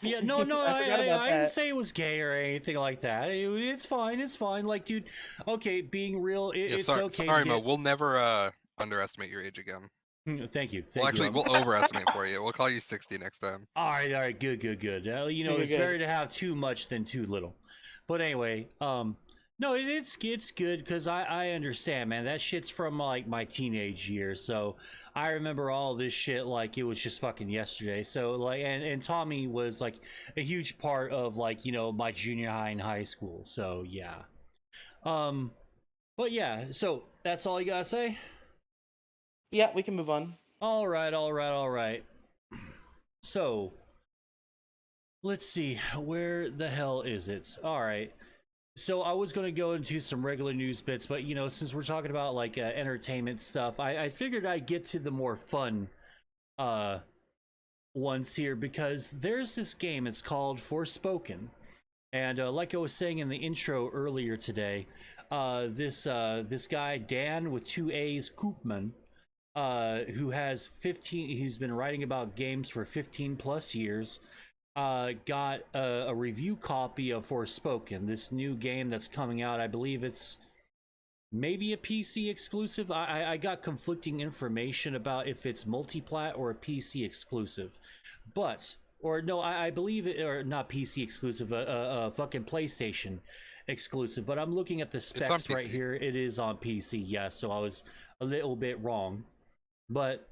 Yeah, no, I forgot about I didn't that. say it was gay or anything like that. It's fine, it's fine. Like, dude, okay, being real, it's sorry, okay. Sorry, to Mo. get... We'll never underestimate your age again. Thank you. Well, Thank you. actually, we'll overestimate for you. We'll call you 60 next time. All right, good. You know, Good, it's good. better to have too much than too little. But anyway, no, it's good because I understand, man. That shit's from like my teenage years, so I remember all this shit like it was just fucking yesterday. So like, and Tommy was like a huge part of like, you know, my junior high and high school. So yeah, but yeah, so that's all you gotta say. Yeah, we can move on. All right. So let's see, where the hell is it? All right. So I was going to go into some regular news bits, but you know, since we're talking about like entertainment stuff, I figured I'd get to the more fun ones here because there's this game. It's called Forspoken, and like I was saying in the intro earlier today, this guy Dan with 2 A's Koopman, who has 15. He's been writing about games for 15 plus years. Got a review copy of Forspoken, this new game that's coming out. I believe it's maybe a PC exclusive. I got conflicting information about if it's multiplat or a PC exclusive, but or no, I believe it, or not PC exclusive, a fucking PlayStation exclusive. But I'm looking at the specs right here. It is on PC, yes. So I was a little bit wrong, but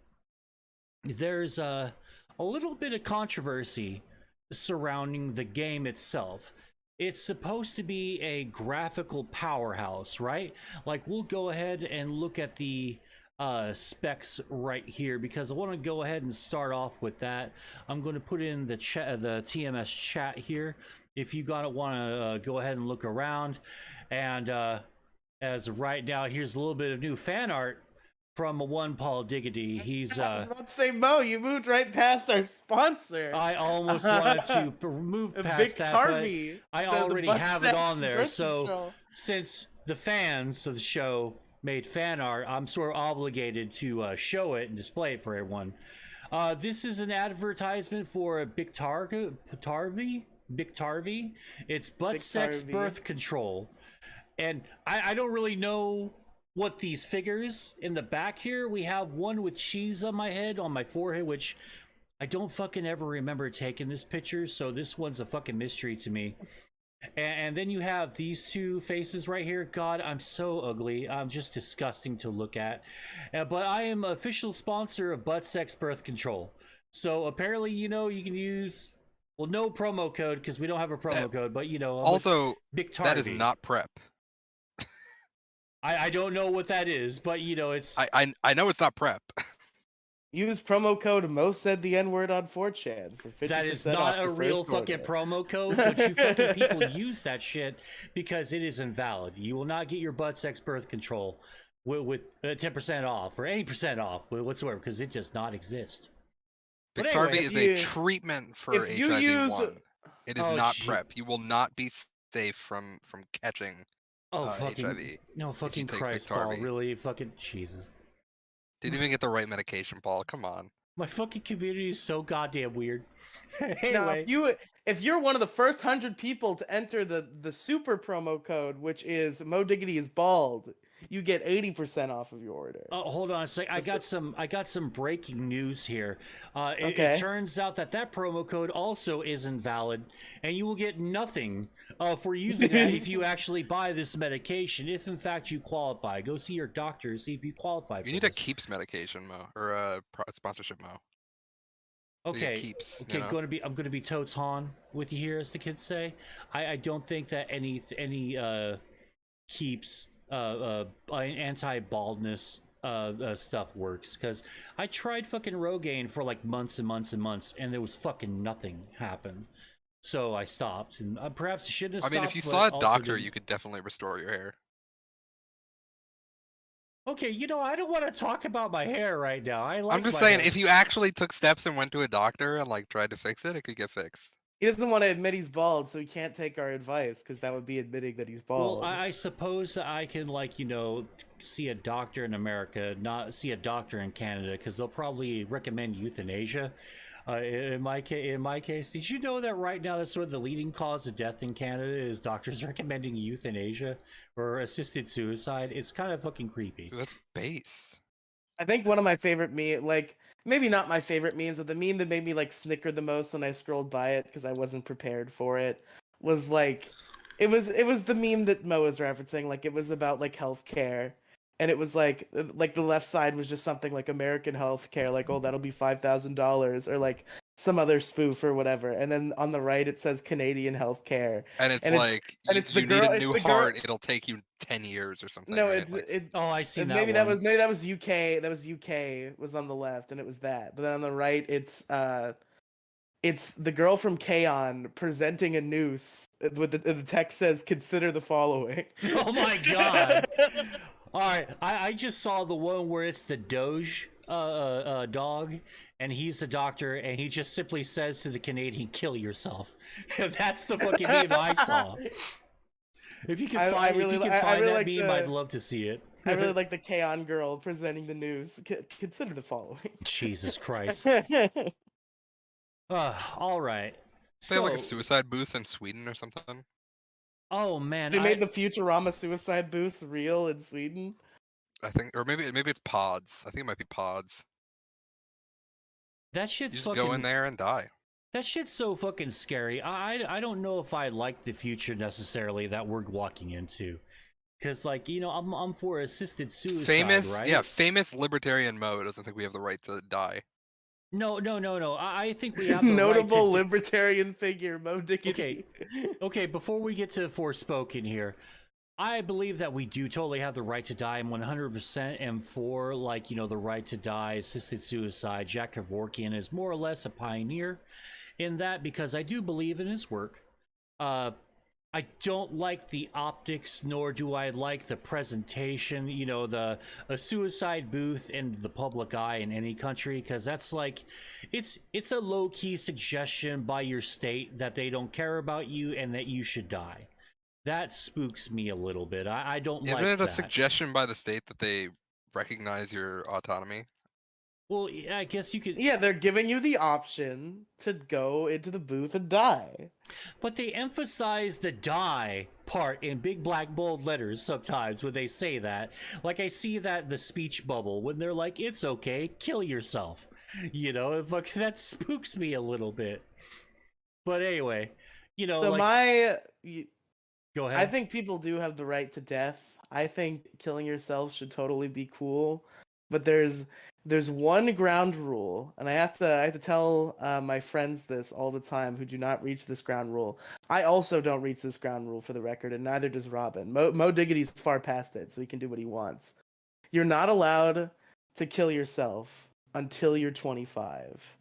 there's a little bit of controversy surrounding the game itself. It's supposed to be a graphical powerhouse, right? Like, we'll go ahead and look at the specs right here because I want to go ahead and start off with that. I'm going to put in the chat, the TMS chat here, if you want to go ahead and look around. And as of right now, here's a little bit of new fan art from one Paul Diggity. He's I was about to say, Mo, you moved right past our sponsor. I almost wanted to move past Vic that, Tarvey, but I already have it on there. So since the fans of the show made fan art, I'm sort of obligated to show it and display it for everyone. This is an advertisement for Bic Tarvey. It's butt sex birth control. And I don't really know what these figures in the back here. We have one with cheese on my head, on my forehead, which I don't fucking ever remember taking this picture, so this one's a fucking mystery to me. And then you have these two faces right here. God, I'm so ugly. I'm just disgusting to look at. But I am official sponsor of Butt Sex Birth Control. So apparently, you know, you can use, well, no promo code because we don't have a promo code, but you know, also Bic that is not prep. I don't know what that is, but you know, it's I know it's not prep. Use promo code Mo said the N-word on 4chan for 50% that is off not the a real first fucking order. promo code, but you fucking people use that shit because it is invalid. You will not get your butt sex birth control with 10% off or any percent off whatsoever because it does not exist. Bic But anyway, Tarvey is a treatment for HIV-1. It is not prep. You will not be safe from catching fucking HIV. No fucking Christ, Paul, really fucking Jesus. Didn't even get the right medication, Paul. Come on. My fucking community is so goddamn weird. Now, Anyway, if you're one of the first 100 people to enter the super promo code, which is Mo Diggity is bald, you get 80% off of your order. oh, hold on a sec. I got some breaking news here. It Okay. turns out that promo code also is invalid, and you will get nothing for using that if you actually buy this medication. If in fact you qualify, go see your doctor, see if you qualify. You need a Keeps medication, Mo, or a sponsorship, Mo. Okay. Keeps, okay. you know? I'm gonna be totes Han with you here, as the kids say. I don't think that any Keeps anti-baldness stuff works, because I tried fucking Rogaine for like months and months and months, and there was fucking nothing happen. So I stopped, and perhaps I shouldn't have I stopped. mean, if you but saw a also doctor, didn't. you could definitely restore your hair. Okay, I don't want to talk about my hair right now. I like. I'm just my saying, hair. if you actually took steps and went to a doctor and like tried to fix it, it could get fixed. He doesn't want to admit he's bald, so he can't take our advice because that would be admitting that he's bald. Well, I suppose I can, like, see a doctor in America, not see a doctor in Canada, because they'll probably recommend euthanasia. In my case, did you know that right now that's sort of the leading cause of death in Canada is doctors recommending euthanasia or assisted suicide? It's kind of fucking creepy. Dude, that's base. I think one of my favorite maybe not my favorite memes, but the meme that made me like snicker the most when I scrolled by it because I wasn't prepared for it was like, it was the meme that Mo was referencing. Like, it was about like healthcare, and it was like the left side was just something like American healthcare, like, oh, that'll be $5,000, or like some other spoof or whatever, and then on the right it says Canadian healthcare, And it's and like, it's the you girl, need a it's new the girl. heart, it'll take you 10 years or something. No, right? it's Like, Oh, I seen that maybe one. that was UK. That was UK was on the left, and it was that. But then on the right, it's the girl from K-On! Presenting a noose with the text says, "Consider the following." Oh my god! All right, I just saw the one where it's the Doge dog, and he's the doctor, and he just simply says to the Canadian, "Kill yourself." That's the fucking meme I saw. If you can find, that meme, I'd love to see it. I really like the K-On! Girl presenting the news. Consider the following. Jesus Christ. All right. they have like a suicide booth in Sweden or something. Oh man, They made the Futurama suicide booths real in Sweden. I think, or maybe it's pods. I think it might be pods. That shit's You just fucking. go in there and die. That shit's so fucking scary. I don't know if I like the future necessarily that we're walking into, because like I'm for assisted suicide, right? Famous libertarian Mo doesn't think we have the right to die. No. I think we have the Notable right to libertarian figure, Mo Diggity. Okay. Before we get to Forspoken here, I believe that we do totally have the right to die. I'm 100% am for the right to die, assisted suicide. Jack Kevorkian is more or less a pioneer in that, because I do believe in his work. I don't like the optics, nor do I like the presentation, a suicide booth in the public eye in any country, because that's like, it's a low-key suggestion by your state that they don't care about you and that you should die. That spooks me a little bit. I don't like that. Isn't it a suggestion by the state that they recognize your autonomy? Well, I guess you could... Yeah, they're giving you the option to go into the booth and die. But they emphasize the die part in big black bold letters sometimes when they say that. Like, I see that in the speech bubble when they're like, it's okay, kill yourself. That spooks me a little bit. But anyway, So go ahead. I think people do have the right to death. I think killing yourself should totally be cool. But there's one ground rule, and I have to tell my friends this all the time who do not reach this ground rule. I also don't reach this ground rule, for the record, and neither does Robin. Mo Diggity's far past it, so he can do what he wants. You're not allowed to kill yourself until you're 25.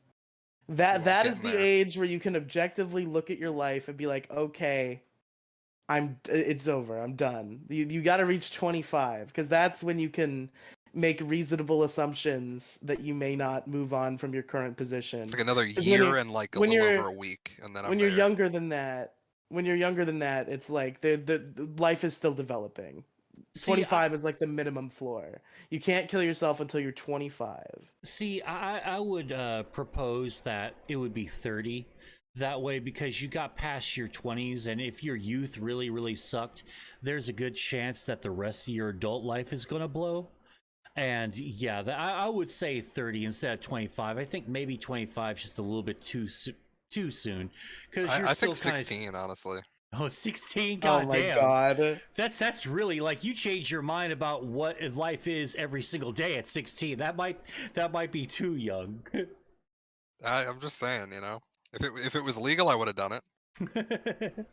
That is the age where you can objectively look at your life and be like, okay, it's over. I'm done. You got to reach 25, because that's when you can make reasonable assumptions that you may not move on from your current position. It's like another year and like a little over a week, and then when you're younger than that, it's like the life is still developing. 25 is like the minimum floor. You can't kill yourself until you're 25. See, I would propose that it would be 30. That way, because you got past your 20s, and if your youth really, really sucked, there's a good chance that the rest of your adult life is going to blow. And yeah, I would say 30 instead of 25. I think maybe 25 is just a little bit too soon. Because I think 16, honestly. Oh, 16? God damn. Oh my god. That's really, like, you change your mind about what life is every single day at 16. That might be too young. I'm just saying, If it was legal, I would have done it.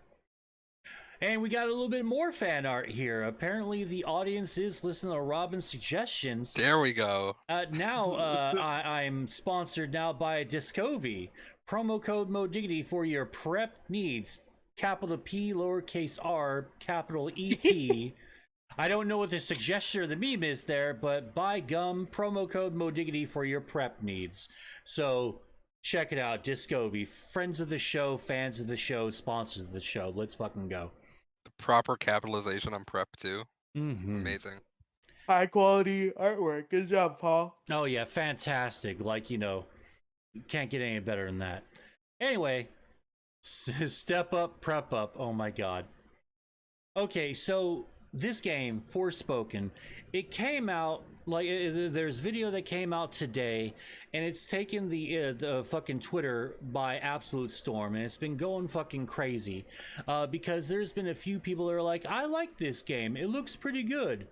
And we got a little bit more fan art here. Apparently, the audience is listening to Robin's suggestions. There we go. Now, I'm sponsored now by Discovery. Promo code MoDiggity for your prep needs. Capital P, lowercase r, capital EP. I don't know what the suggestion or the meme is there, but by gum, promo code MoDiggity for your prep needs. So check it out, Discovery. Friends of the show, fans of the show, sponsors of the show. Let's fucking go. The proper capitalization on prep too. Mm-hmm. Amazing. High quality artwork. Good job, Paul. Oh yeah, fantastic. Like, you know, can't get any better than that. Anyway, step up, prep up. Oh my god. Okay, so this game, Forspoken, it came out, like, there's video that came out today, and it's taken the fucking Twitter by absolute storm, and it's been going fucking crazy, because there's been a few people that are like, I like this game, it looks pretty good,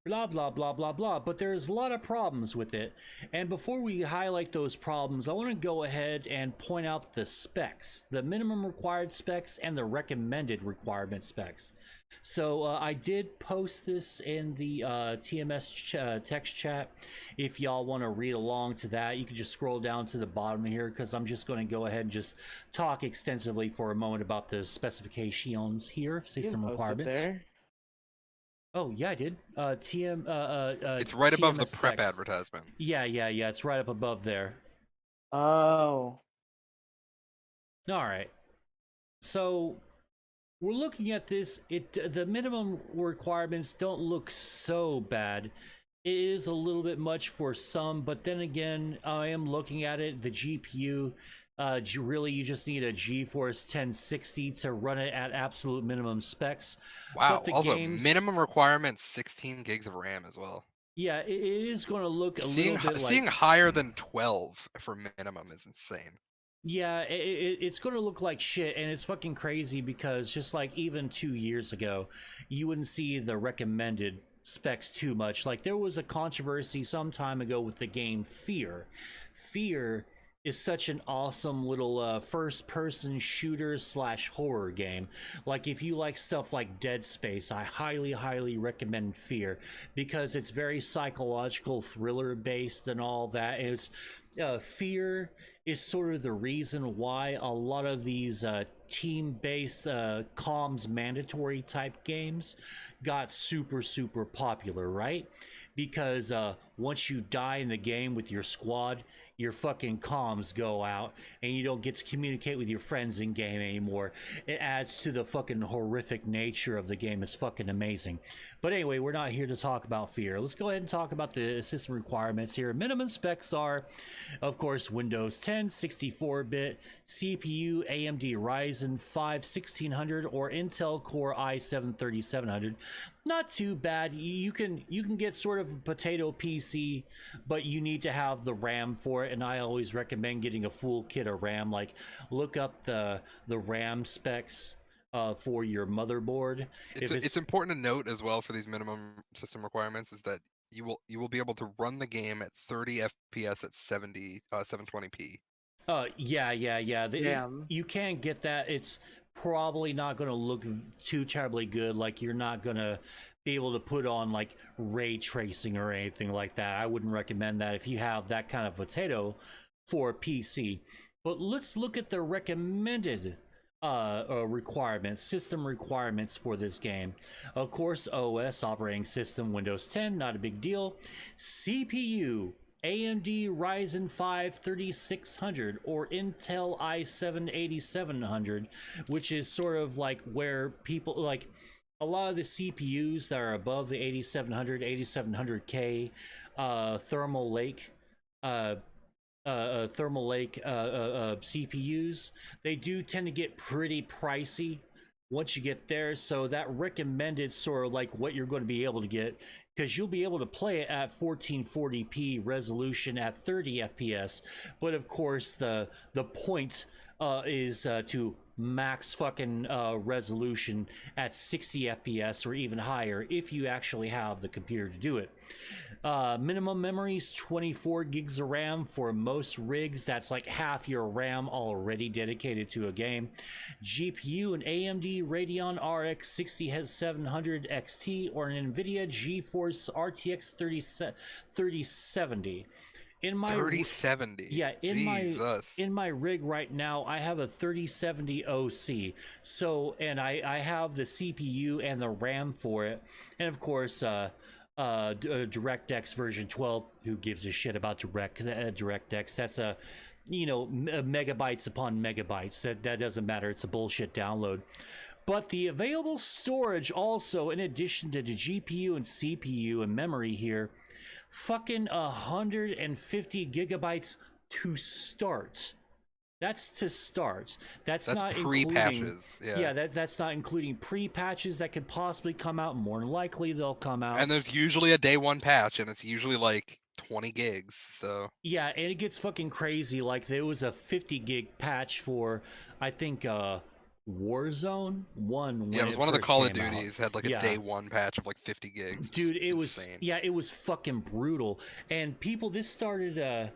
blah blah blah blah blah, but there's a lot of problems with it. And before we highlight those problems, I want to go ahead and point out the specs, the minimum required specs and the recommended requirement specs. So I did post this in the TMS text chat. If y'all want to read along to that, you can just scroll down to the bottom here, because I'm just going to go ahead and just talk extensively for a moment about the specifications here, system requirements. There. Oh yeah, I did. It's right above the prep advertisement. Yeah. It's right up above there. Oh. All right. So we're looking at this. The minimum requirements don't look so bad. It is a little bit much for some, but then again, I am looking at it. The GPU, really, you just need a GeForce 1060 to run it at absolute minimum specs. Wow. Also, minimum requirements 16 gigs of RAM as well. Yeah, it is going to look a little bit like... Seeing higher than 12 for minimum is insane. Yeah, it's going to look like shit, and it's fucking crazy because just like even 2 years ago, you wouldn't see the recommended specs too much. Like, there was a controversy some time ago with the game Fear. Fear is such an awesome little first-person shooter / horror game. Like, if you like stuff like Dead Space, I highly recommend Fear, because it's very psychological, thriller-based and all that. It's Fear is sort of the reason why a lot of these team-based comms mandatory type games got super popular, right? Because once you die in the game with your squad, your fucking comms go out and you don't get to communicate with your friends in game anymore. It adds to the fucking horrific nature of the game. It's fucking amazing. But anyway, we're not here to talk about Fear. Let's go ahead and talk about the system requirements here. Minimum specs are, of course, Windows 10 64-bit, CPU AMD Ryzen 5 1600 or Intel Core i7 3700. Not too bad. You can get sort of a potato PC, but you need to have the RAM for it, and I always recommend getting a full kit of RAM. Like, look up the RAM specs for your motherboard. It's important to note as well for these minimum system requirements is that you will be able to run the game at 30 FPS at 720p. Yeah. You can get that. It's probably not going to look too terribly good. Like, you're not going to be able to put on like ray tracing or anything like that. I wouldn't recommend that if you have that kind of potato for a PC. But let's look at the recommended requirements, system requirements for this game. Of course, OS, operating system, Windows 10, not a big deal. CPU, AMD Ryzen 5 3600 or Intel i7 8700, which is sort of like where people like a lot of the CPUs that are above the 8700, 8700K, Thermal Lake CPUs, they do tend to get pretty pricey once you get there. So that recommended sort of like what you're going to be able to get, because you'll be able to play it at 1440p resolution at 30 FPS. But of course, the point is to max fucking resolution at 60 FPS or even higher if you actually have the computer to do it. Minimum memory is 24 gigs of RAM for most rigs. That's like half your RAM already dedicated to a game. GPU, an AMD Radeon RX 6700 XT or an NVIDIA GeForce RTX 3070. In my 3070. Yeah, in my rig right now, I have a 3070 OC. So, and I have the CPU and the RAM for it, and of course, DirectX version 12. Who gives a shit about DirectX? That's megabytes upon megabytes. That doesn't matter. It's a bullshit download. But the available storage also, in addition to the GPU and CPU and memory here, fucking 150 gigabytes to start. That's to start. That's not pre-patches. That's not including pre-patches that could possibly come out. More than likely, they'll come out. And there's usually a day one patch, and it's usually like 20 gigs. So yeah, and it gets fucking crazy. Like there was a 50 gig patch for, I think, Warzone 1. Yeah, it was one of the Call of Duties had like a day one patch of like 50 gigs. Dude, it was insane. Yeah, it was fucking brutal. And people, this started back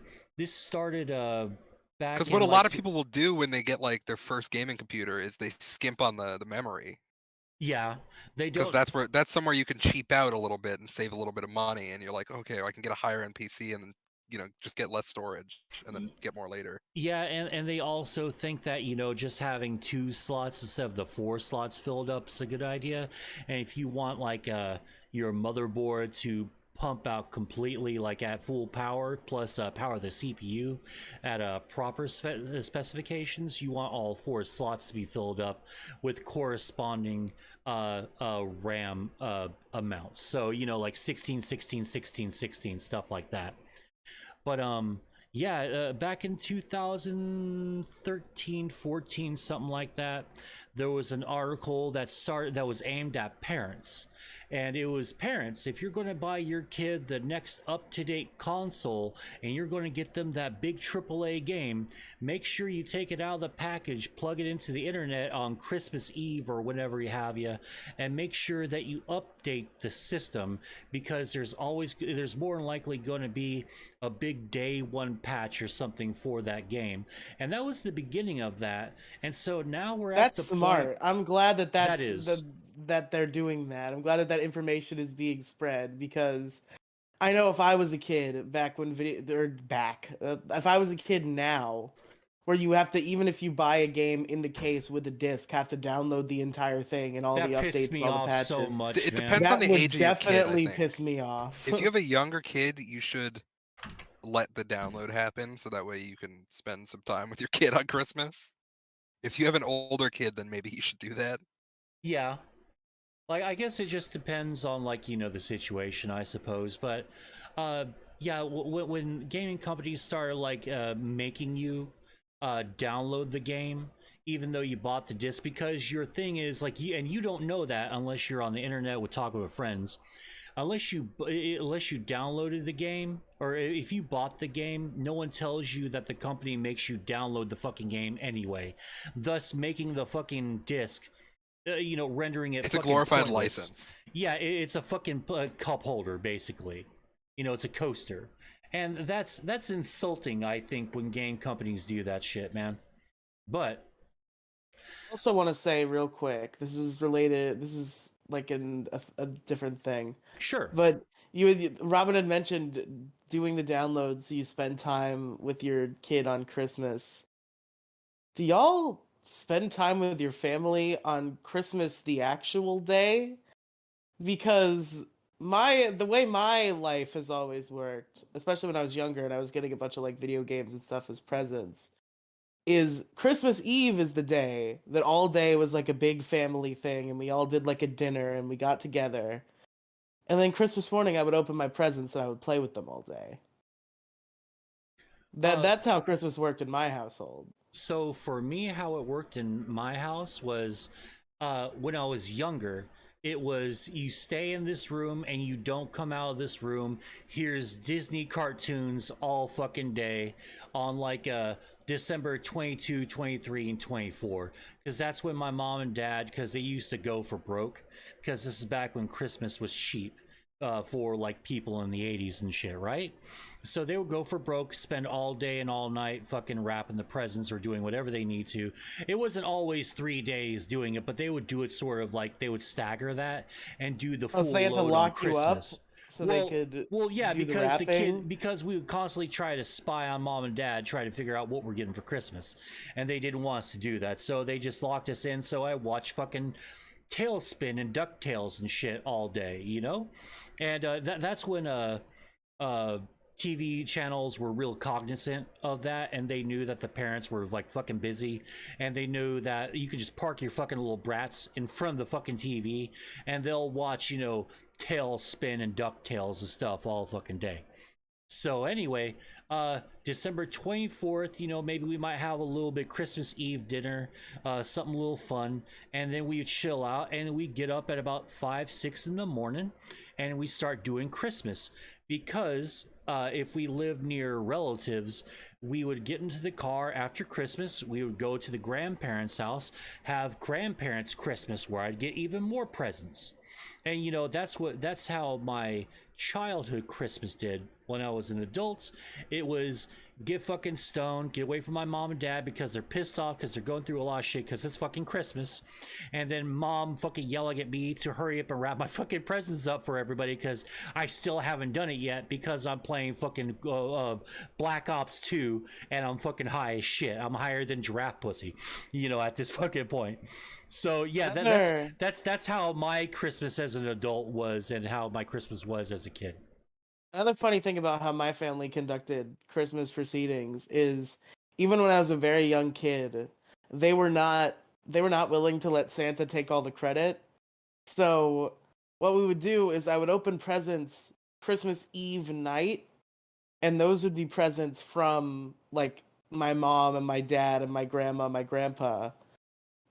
because what a lot of people will do when they get like their first gaming computer is they skimp on the memory. Yeah, they don't. Because that's somewhere you can cheap out a little bit and save a little bit of money, and you're like, okay, I can get a higher end PC and then just get less storage and then get more later. Yeah, and they also think that just having 2 slots instead of the 4 slots filled up is a good idea. And if you want like your motherboard to pump out completely like at full power plus power the CPU at proper specifications, you want all 4 slots to be filled up with corresponding RAM amounts. So like 16 16 16 16 stuff like that. But back in 2013 14 something like that, there was an article that was aimed at parents. And it was, parents, if you're going to buy your kid the next up-to-date console and you're going to get them that big AAA game, make sure you take it out of the package, plug it into the internet on Christmas Eve or whenever you have you, and make sure that you update the system, because there's more than likely going to be a big day one patch or something for that game. And that was the beginning of that. And so now we're at the smart. point. I'm glad that they're doing that. I'm glad that information is being spread, because I know if I was a kid back when if I was a kid now, where you have to, even if you buy a game in the case with a disc, have to download the entire thing and all the updates and all the patches. So much, it depends on the age of your kid. Definitely piss me off. If you have a younger kid, you should let the download happen so that way you can spend some time with your kid on Christmas. If you have an older kid, then maybe you should do that. Yeah. Like, I guess it just depends on, like, the situation, I suppose. But, when gaming companies start, like, making you download the game, even though you bought the disc, because your thing is, like, you don't know that unless you're on the internet with talking with friends. Unless you downloaded the game, or if you bought the game, no one tells you that the company makes you download the fucking game anyway, thus making the fucking disc, rendering it. It's a glorified pointless. License. Yeah, it's a fucking cup holder, basically. It's a coaster, and that's insulting, I think, when game companies do that shit, man. But I also want to say real quick, this is related. This is like a different thing. Sure. But Robin had mentioned doing the downloads so you spend time with your kid on Christmas. Do y'all spend time with your family on Christmas the actual day? Because the way my life has always worked, especially when I was younger and I was getting a bunch of like video games and stuff as presents, is Christmas Eve is the day that all day was like a big family thing, and we all did like a dinner and we got together. And then Christmas morning I would open my presents and I would play with them all day. That's how Christmas worked in my household. So for me, how it worked in my house was, when I was younger, it was, you stay in this room and you don't come out of this room. Here's Disney cartoons all fucking day on like December 22, 23, and 24. Because that's when my mom and dad, because they used to go for broke. Because this is back when Christmas was cheap. for like people in the 80s and shit, right? So they would go for broke, spend all day and all night fucking wrapping the presents or doing whatever they need to. It wasn't always 3 days doing it, but they would do it sort of like they would stagger that and do the full so they had to load on lock you up Christmas. so they could yeah, do because the the kid, wrapping? because we would constantly try to spy on mom and dad, try to figure out what we're getting for Christmas, and they didn't want us to do that, so they just locked us in. So I watched fucking Tailspin and DuckTales and shit all day, you know, and that's when TV channels were real cognizant of that, and they knew that the parents were like fucking busy, and they knew that you could just park your fucking little brats in front of the fucking TV, and they'll watch, you know, Tailspin and DuckTales and stuff all fucking day. So anyway, December 24th, you know, maybe we might have a little bit Christmas Eve dinner, something a little fun, and then we would chill out, and we get up at about 5, 6 in the morning, and we start doing Christmas. Because if we lived near relatives, we would get into the car after Christmas, we would go to the grandparents' house, have grandparents' Christmas, where I'd get even more presents. And you know, that's how my childhood Christmas did. When I was an adult, it was get fucking stoned, get away from my mom and dad because they're pissed off because they're going through a lot of shit because it's fucking Christmas, and then mom fucking yelling at me to hurry up and wrap my fucking presents up for everybody because I still haven't done it yet because I'm playing fucking Black Ops 2 and I'm fucking high as shit. I'm higher than giraffe pussy, you know, at this fucking point. So yeah, that's how my Christmas as an adult was and how my Christmas was as a kid. Another funny thing about how my family conducted Christmas proceedings is even when I was a very young kid, they were not willing to let Santa take all the credit. So what we would do is I would open presents Christmas Eve night, and those would be presents from like my mom and my dad and my grandma, my grandpa.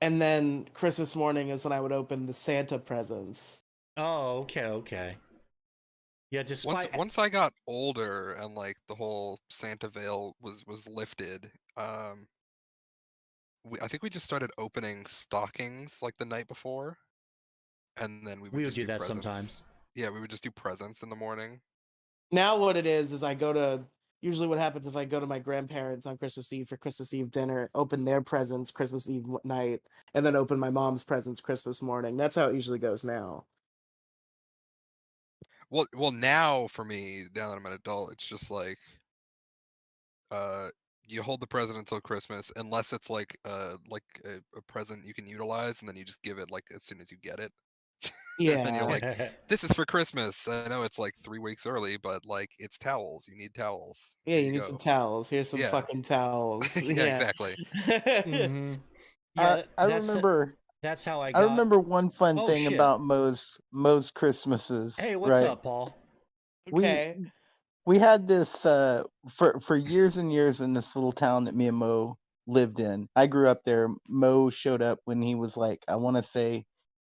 And then Christmas morning is when I would open the Santa presents. Oh, okay. Yeah, once I got older and like the whole Santa veil was lifted, I think we just started opening stockings like the night before, and then we would just do that presents. Sometimes. Yeah, we would just do presents in the morning. Now what it is usually what happens if I go to my grandparents on Christmas Eve for Christmas Eve dinner, open their presents Christmas Eve night, and then open my mom's presents Christmas morning. That's how it usually goes now. Well, now for me, now that I'm an adult, it's just like, you hold the present until Christmas, unless it's like a present you can utilize, and then you just give it like as soon as you get it. Yeah. And you're like, this is for Christmas. I know it's like 3 weeks early, but like it's towels. You need towels. Yeah, you need some towels. Here's some fucking towels. Yeah, exactly. Mm-hmm. Yeah, I remember. That's how I remember one fun thing shit. about Moe's Christmases. Hey, what's right? up, Paul? Okay. We had this for years and years in this little town that me and Moe lived in. I grew up there. Moe showed up when he was like, I want to say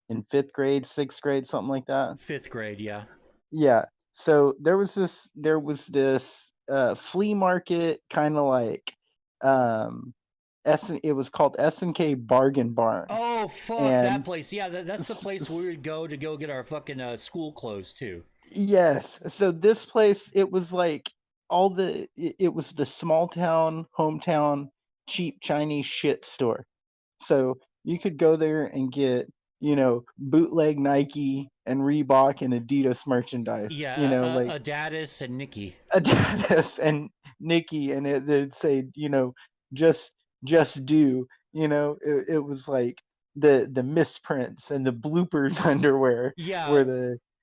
in 5th grade, 6th grade, something like that. 5th grade, yeah. Yeah. So there was this flea market, kind of like it was called S&K Bargain Barn. Oh fuck, that place. Yeah, that's the place we would go to get our fucking school clothes too. Yes. So this place, it was like it was the small town, hometown, cheap Chinese shit store. So you could go there and get, you know, bootleg Nike and Reebok and Adidas merchandise. Yeah, you know, like Adidas and Nikki. Adidas and Nikki, and it'd say, you know, just do. You know, it was like the misprints and the bloopers underwear. Yeah.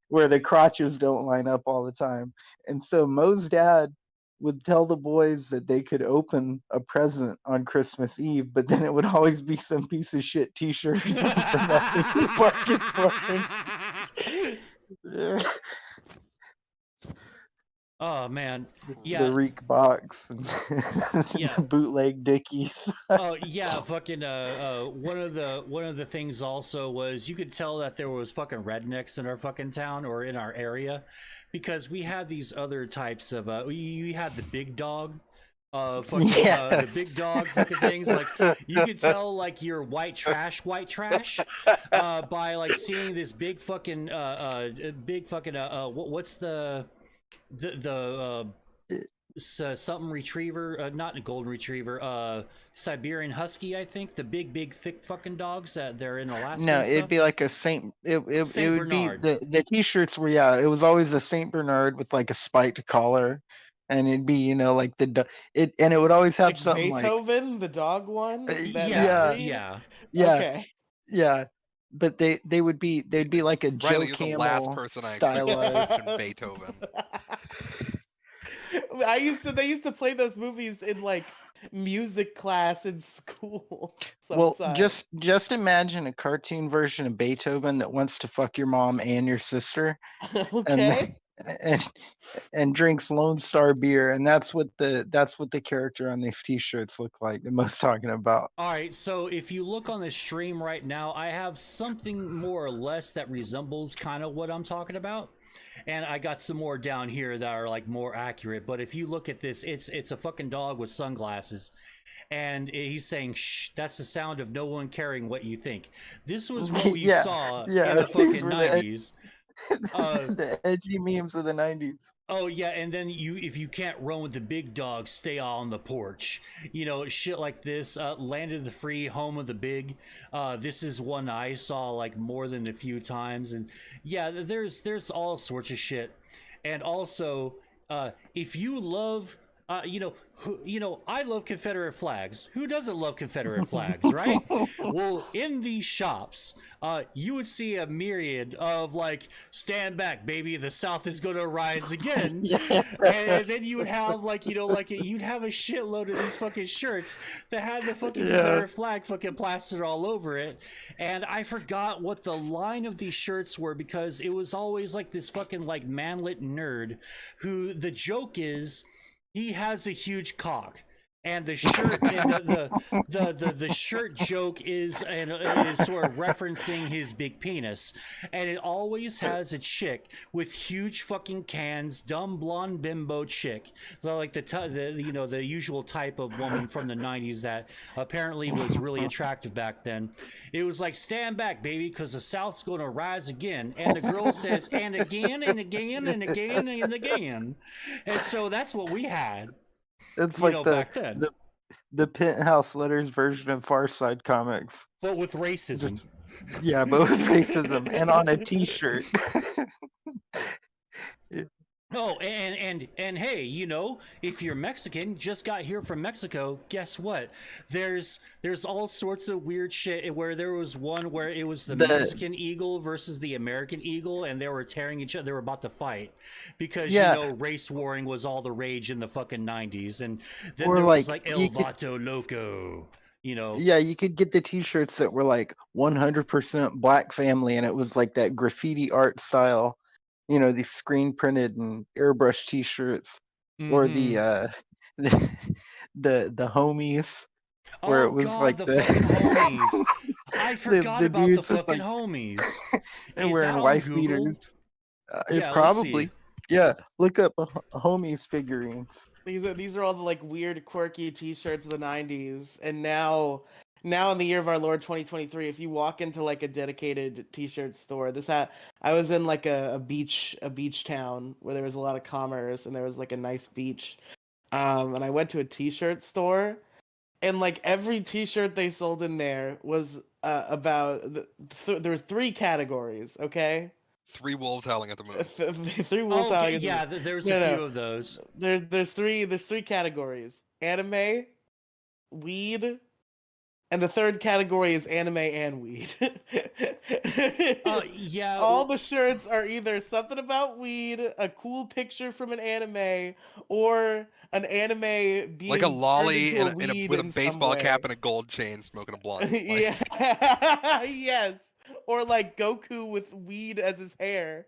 Where the crotches don't line up all the time. And so Moe's dad would tell the boys that they could open a present on Christmas Eve, but then it would always be some piece of shit t-shirt or something from that fucking Oh man, yeah. The Reek box and yeah. The bootleg Dickies. Oh yeah, fucking one of the things also was you could tell that there was fucking rednecks in our fucking town or in our area, because we had these other types of you had the big dog fucking the big Yes. dog fucking things. Like you could tell like you're white trash by like seeing this big fucking what's the something retriever, not a golden retriever, Siberian husky, I think, the big thick fucking dogs that they're in Alaska. No, and it'd stuff. be like a Saint. It Saint would be Bernard. the t-shirts were, yeah. It was always a Saint Bernard with like a spiked collar, and it'd be like and it would always have Like something like Beethoven, the dog one. yeah, breed? yeah. Okay. Yeah, but they'd be like a Joe Riley, you're the last Camel person I expected to stylized. mention Beethoven. They used to play those movies in like music class in school. Well, sometimes. just imagine a cartoon version of Beethoven that wants to fuck your mom and your sister, Okay. and drinks Lone Star beer, and that's what the character on these T-shirts look like. The most talking about. All right, so if you look on the stream right now, I have something more or less that resembles kind of what I'm talking about. And I got some more down here that are like more accurate. But if you look at this, it's a fucking dog with sunglasses. And he's saying, shh, that's the sound of no one caring what you think. This was what we saw in the these fucking were 90s. The edgy memes of the 90s. Oh yeah, and then if you can't run with the big dog, stay on the porch. Shit like this. Land of the Free, Home of the Big. This is one I saw like more than a few times, and yeah, there's all sorts of shit. And also, if you love, I love Confederate flags. Who doesn't love Confederate flags, right? Well, in these shops, you would see a myriad of like, stand back, baby, the South is going to rise again. And then you would have you'd have a shitload of these fucking shirts that had the fucking Confederate flag fucking plastered all over it. And I forgot what the line of these shirts were because it was always like this fucking like manlet nerd who the joke is, he has a huge cock, and the shirt, and the shirt joke is sort of referencing his big penis, and it always has a chick with huge fucking cans, dumb blonde bimbo chick, so like the usual type of woman from the 90s that apparently was really attractive back then. It was like, stand back, baby, because the South's going to rise again, and the girl says, and again and again and again and again, and so that's what we had. It's like back then. the Penthouse Letters version of Far Side Comics. But with racism. But with racism and on a T-shirt. Oh, and hey, if you're Mexican, just got here from Mexico, guess what? There's all sorts of weird shit where there was one where it was the Mexican eagle versus the American eagle, and they were tearing each other. They were about to fight because race warring was all the rage in the fucking 90s, and then there was like El Vato Loco. Yeah, you could get the T-shirts that were like 100% black family, and it was like that graffiti art style. These screen printed and airbrush T-shirts, or the homies, where it was like the fucking homies. I forgot about the fucking homies. And wearing wife beaters. Probably. Yeah, look up homies figurines. These are all the like weird, quirky T-shirts of the 90s, and now in the year of our Lord 2023, if you walk into like a dedicated T-shirt store, I was in like a beach town where there was a lot of commerce and there was like a nice beach, and I went to a T-shirt store, and like every T-shirt they sold in there was about there was 3 categories, okay? 3 wolves howling at the moon. 3 wolves howling at the moon. Yeah, there's a few of those. There's 3 categories: anime, weed. And the 3rd category is anime and weed. Yeah. All the shirts are either something about weed, a cool picture from an anime, or an anime being like a lolly with a baseball cap way. and a gold chain smoking a blunt. Yeah. Yes. Or like Goku with weed as his hair.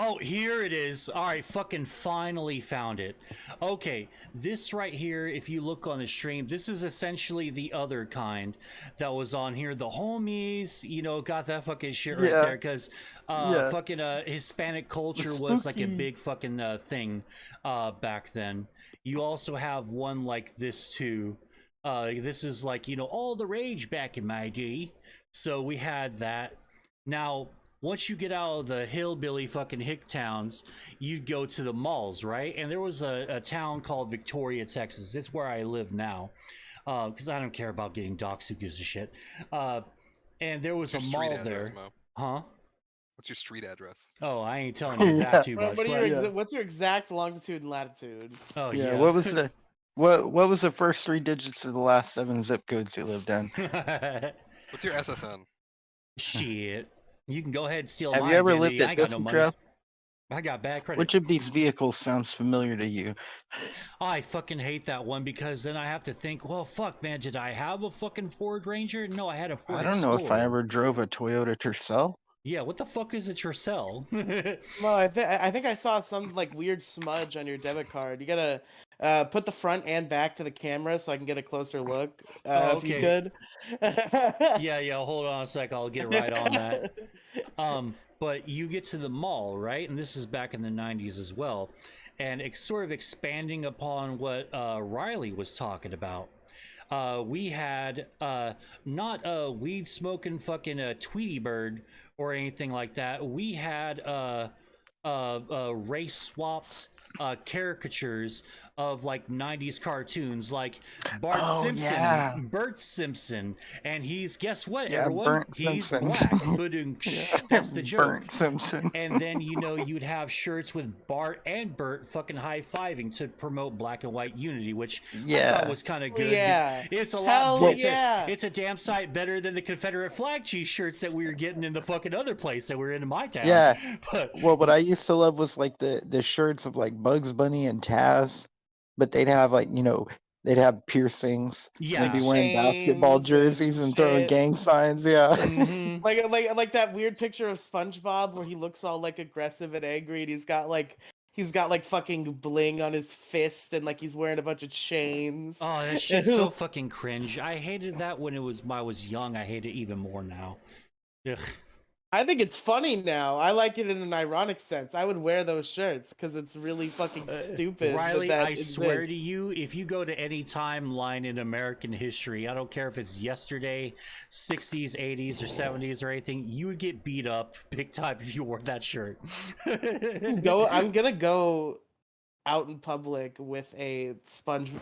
Oh, here it is. All right, fucking finally found it. Okay, this right here, if you look on the stream, this is essentially the other kind that was on here. The homies, you know, got that fucking shit right Yeah. there because Yeah. fucking Hispanic culture was like a spooky. big fucking thing back then. You also have one like this too. This is like, you know, all the rage back in my day. So we had that. Now, once you get out of the hillbilly fucking hick towns, you'd go to the malls, right? And there was a town called Victoria, Texas. It's where I live now, because I don't care about getting doxxed. Who gives a shit? And there was What's a your street mall address, there. Mo? Huh? What's your street address? Oh, I ain't telling you Yeah. that too much. What are but- your what's your exact longitude and latitude? Oh Yeah. yeah. What was the what was the first 3 digits of the last 7 zip codes you lived in? What's your SSN? Shit. You can go ahead and steal Have my you ever identity. lived I at ain't got this no money. address? I got bad credit. Which of these vehicles sounds familiar to you? I fucking hate that one because then I have to think, well, fuck, man, did I have a fucking Ford Ranger? No, I had a Ford I don't know if I Explorer. ever drove a Toyota Tercel. Yeah, what the fuck is a Tercel? Well, I think I saw some like weird smudge on your debit card. You gotta put the front and back to the camera so I can get a closer look. If you could. yeah, hold on a sec. I'll get right on that. But you get to the mall, right? And this is back in the 90s as well. And it's sort of expanding upon what Riley was talking about. We had not a weed smoking fucking Tweety Bird or anything like that. We had race swapped caricatures of like 90s cartoons like Bart Simpson, yeah. Bert Simpson, and he's, guess what, Yeah, everyone? Burnt He's Simpson. black. Badunk. That's the joke. Burnt Simpson. And then, you know, you'd have shirts with Bart and Bert fucking high-fiving to promote black and white unity, which I Yeah. thought was kind of good. Yeah. It's a Hell lot. yeah. It's a damn sight better than the Confederate flag t-shirts that we were getting in the fucking other place that we were in my town. Yeah. But Well, what I used to love was like the shirts of like Bugs Bunny and Taz, but they'd have like, you know, they'd have piercings. Yeah. They'd be wearing basketball Chains jerseys and throwing shit. gang signs. Yeah. Mhm. Like that weird picture of SpongeBob where he looks all like aggressive and angry, and he's got like fucking bling on his fist, and like he's wearing a bunch of chains. Oh, that shit's so fucking cringe. I hated that when I was young. I hate it even more now. Ugh. I think it's funny now. I like it in an ironic sense. I would wear those shirts because it's really fucking stupid. Riley, that I exists. swear to you, if you go to any timeline in American history, I don't care if it's yesterday, 60s, 80s, or 70s or anything, you would get beat up big time if you wore that shirt. I'm gonna go out in public with a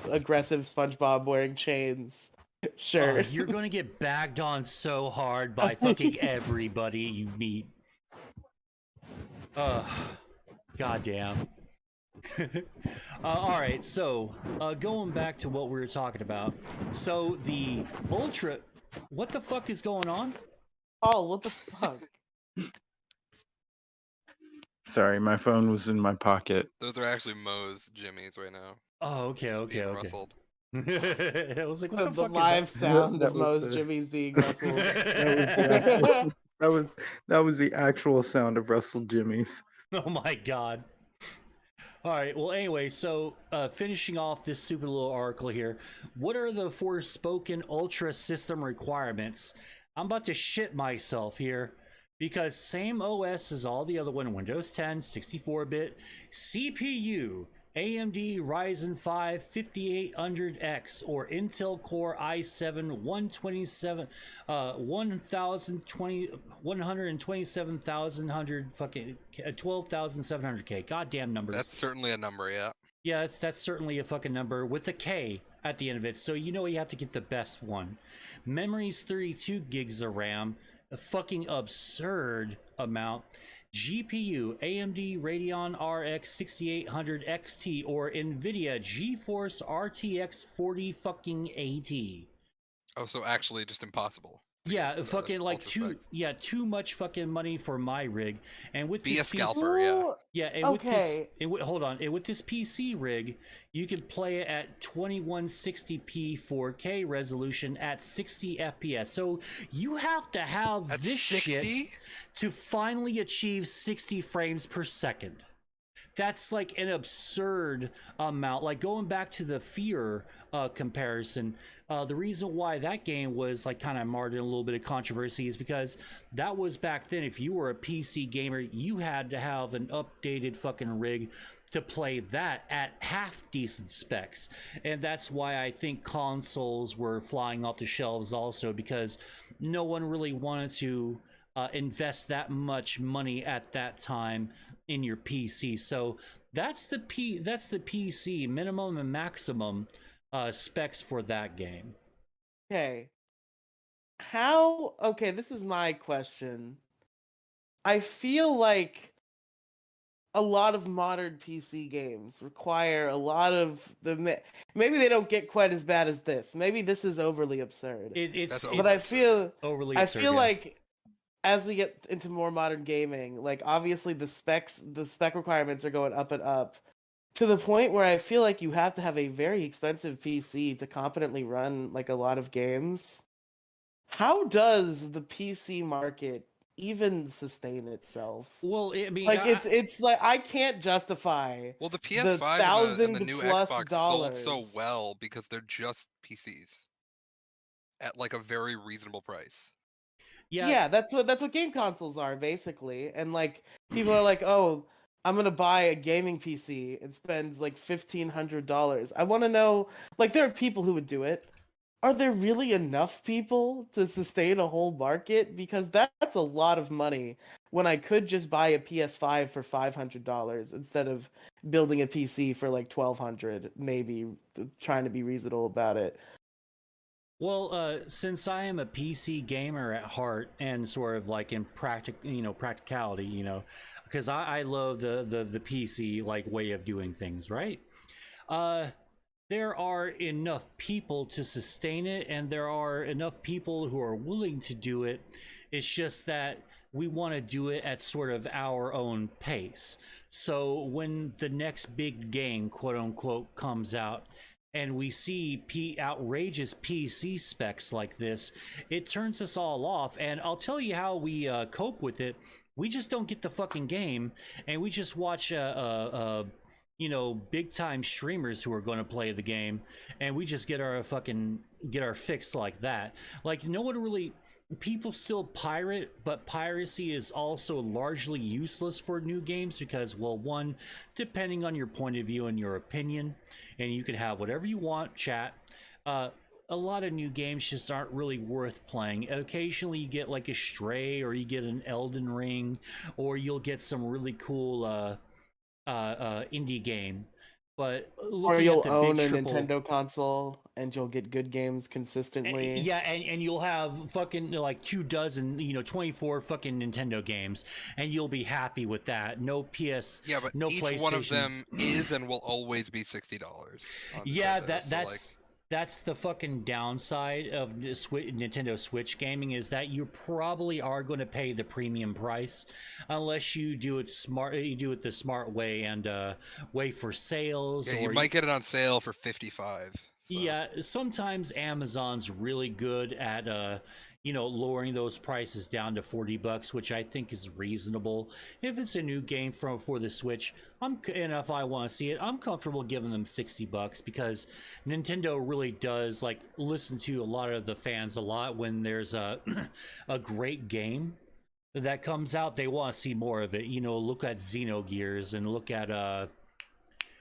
aggressive SpongeBob wearing chains shirt. Oh, you're gonna get bagged on so hard by fucking everybody you meet. Goddamn. All right, so going back to what we were talking about. So the Ultra, what the fuck is going on? Oh, what the fuck? Sorry, my phone was in my pocket. Those are actually Moe's jimmies right now. Oh, okay. Being rustled. I was like, what the The fuck live is that? sound That of was Moe's the- jimmies being rustled. That was the actual sound of Russell Jimmy's. Oh my god. All right, well, anyway, so finishing off this stupid little article here, what are the Forspoken Ultra system requirements? I'm about to shit myself here because same OS as all the other one, Windows 10, 64-bit, CPU, AMD Ryzen 5 5800X or Intel Core i7 127,100 fucking 12,700K. Goddamn numbers. That's certainly a number, yeah. Yeah, that's certainly a fucking number with a K at the end of it. So you know you have to get the best one. Memory's 32 gigs of RAM, a fucking absurd amount. GPU, AMD Radeon RX 6800 XT or NVIDIA GeForce RTX 40 fucking 80. Oh, so actually just impossible. Yeah, fucking like too much fucking money for my rig. And with Be this a scalper, yeah. Yeah, and with this, hold on, and with this PC rig, you can play it at 2160p 4K resolution at 60 FPS. So you have to have At this 60? shit to finally achieve 60 frames per second. That's like an absurd amount. Like going back to the Fear comparison, the reason why that game was like kind of marred in a little bit of controversy is because that was back then. If you were a PC gamer, you had to have an updated fucking rig to play that at half decent specs. And that's why I think consoles were flying off the shelves also, because no one really wanted to invest that much money at that time in your PC. So that's the PC minimum and maximum specs for that game. Okay. Okay, this is my question. I feel like a lot of modern PC games require a lot of maybe they don't get quite as bad as this. Maybe this is overly absurd. But I feel overly I absurd, feel yeah. like as we get into more modern gaming, like obviously the spec requirements are going up and up to the point where I feel like you have to have a very expensive PC to competently run like a lot of games. How does the PC market even sustain itself? Well, I mean, like it's like I can't justify Well, the PS5 and the new $1,000+ Xbox sold so well because they're just PCs at like a very reasonable price. Yeah, that's what game consoles are basically. And like people are like, "Oh, I'm going to buy a gaming PC and spend like $1,500." I want to know, like there are people who would do it. Are there really enough people to sustain a whole market? Because that's a lot of money when I could just buy a PS5 for $500 instead of building a PC for like $1,200, maybe, trying to be reasonable about it. Well, since I am a PC gamer at heart and sort of like in practicality, because I love the PC like way of doing things, right? There are enough people to sustain it, and there are enough people who are willing to do it. It's just that we want to do it at sort of our own pace. So when the next big game, quote unquote, comes out, and we see outrageous PC specs like this, it turns us all off. And I'll tell you how we cope with it. We just don't get the fucking game, and we just watch big time streamers who are going to play the game, and we just get our fix like that. Like no one really. People still pirate, but piracy is also largely useless for new games because, well, one, depending on your point of view and your opinion, and you can have whatever you want, chat. A lot of new games just aren't really worth playing. Occasionally you get like a Stray, or you get an Elden Ring, or you'll get some really cool indie game. But or you'll own a Nintendo console and you'll get good games consistently. And you'll have fucking like 24 24 fucking Nintendo games, and you'll be happy with that. No PS, yeah, but no each PlayStation. One of them is and will always be $60. Yeah, that's the fucking downside of the Nintendo Switch gaming, is that you probably are going to pay the premium price unless you do it smart. You do it the smart way and wait for sales. Yeah, you might get it on sale for $55. So. Yeah, sometimes Amazon's really good at lowering those prices down to $40, which I think is reasonable. If it's a new game for the Switch, and if I want to see it, I'm comfortable giving them $60 because Nintendo really does like listen to a lot of the fans a lot. When there's a great game that comes out, they want to see more of it. Look at Xenogears and look at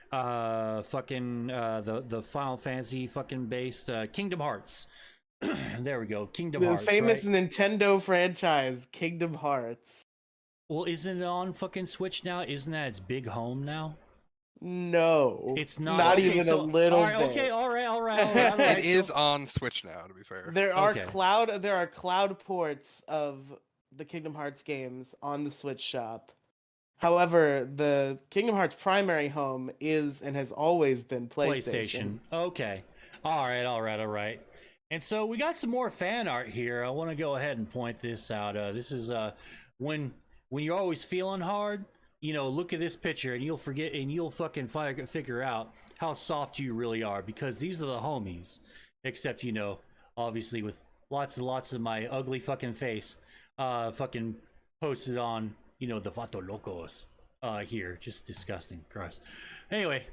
the Final Fantasy fucking based Kingdom Hearts. There we go, Kingdom Hearts. The famous right? Nintendo franchise, Kingdom Hearts. Well, isn't it on fucking Switch now? Isn't that its big home now? No, it's not. Not even a little bit. Okay, all right. It is on Switch now, to be fair. There are cloud ports of the Kingdom Hearts games on the Switch shop. However, the Kingdom Hearts primary home is and has always been PlayStation. Okay. All right. And so we got some more fan art here. I want to go ahead and point this out. This is when you're always feeling hard, you know, look at this picture and you'll forget and you'll fucking figure out how soft you really are, because these are the homies. Except, you know, obviously with lots and lots of my ugly fucking face fucking posted on, you know, the Vato Locos here. Just disgusting. Gross. Anyway,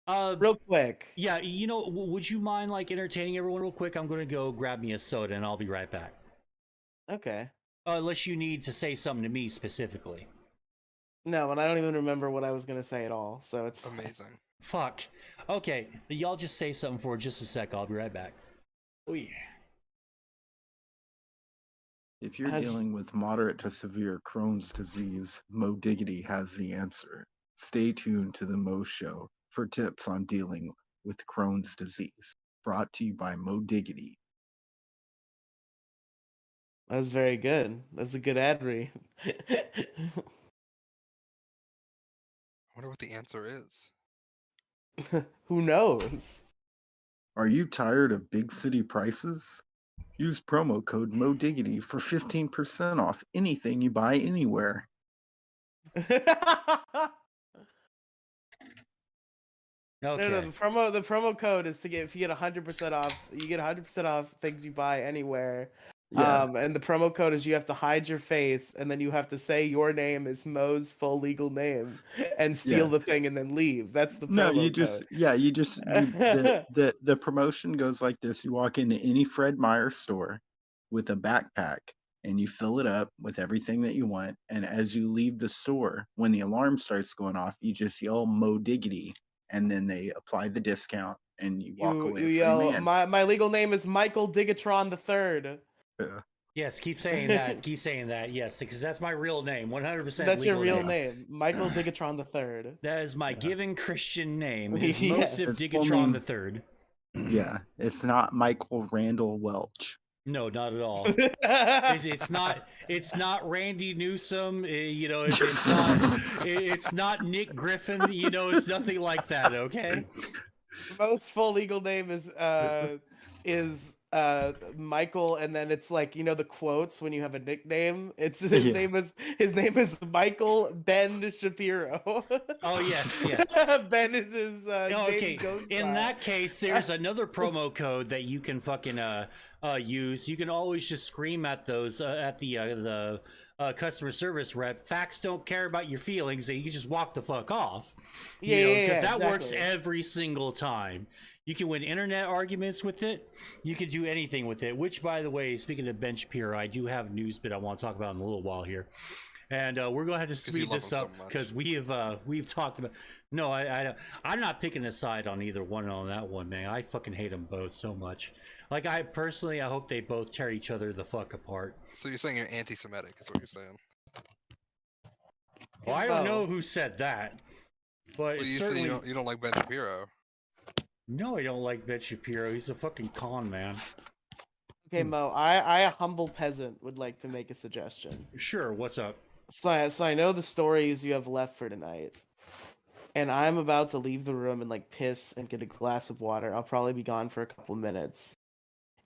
real quick. Yeah, you know, would you mind like entertaining everyone real quick? I'm gonna go grab me a soda and I'll be right back. Okay. Unless you need to say something to me specifically. No, and I don't even remember what I was gonna say at all, so it's fine. Amazing. Fuck. Okay, y'all just say something for just a sec. I'll be right back. Oh yeah. If you're dealing with moderate to severe Crohn's disease, Mo Diggity has the answer. Stay tuned to the Mo Show for tips on dealing with Crohn's disease. Brought to you by Mo Diggity. That was very good. That's a good ad read. I wonder what the answer is. Who knows? Are you tired of big city prices? Use promo code MoDiggity for 15% off anything you buy anywhere. Okay. No, the promo code is to get, if you get 100% off, you get 100% off things you buy anywhere. Yeah. And the promo code is you have to hide your face, and then you have to say your name is Mo's full legal name, and steal the thing, and then leave. That's the promo No, you code. the promotion goes like this. You walk into any Fred Meyer store with a backpack, and you fill it up with everything that you want. And as you leave the store, when the alarm starts going off, you just yell Mo Diggity, and then they apply the discount, and you walk away. You yell, my legal name is Michael Digatron III. Yeah. Yes, keep saying that. Keep saying that. Yes, because that's my real name. 100%. That's your real name, Michael Digatron III. That is my given Christian name. Is Yes. Mosif Digatron III. Yeah, it's not Michael Randall Welch. No, not at all. It's not. It's not Randy Newsom. You know, it's not. It's not Nick Griffin. You know, it's nothing like that. Okay. Most full legal name is Michael, and then it's like, you know, the quotes when you have a nickname. It's his name is Michael Ben Shapiro. Oh yes, yeah. Ben is his okay. name goes In by. that case, there's another promo code that you can fucking use. You can always just scream at those at the customer service rep. Facts don't care about your feelings, and you can just walk the fuck off. Because that works every single time. You can win internet arguments with it. You can do anything with it. Which, by the way, speaking of Ben Shapiro, I do have news bit I want to talk about in a little while here, and we're gonna have to speed this up because we've talked about. No, I'm not picking a side on either one on that one, man. I fucking hate them both so much. Like, I hope they both tear each other the fuck apart. So you're saying you're anti-Semitic, is what you're saying? Well, I don't know who said that, but well, you certainly say you don't like Ben Shapiro. No, I don't like Ben Shapiro. He's a fucking con man. Okay, Mo, I a humble peasant would like to make a suggestion. Sure, what's up? So I know the stories you have left for tonight, and I'm about to leave the room and like piss and get a glass of water. I'll probably be gone for a couple minutes.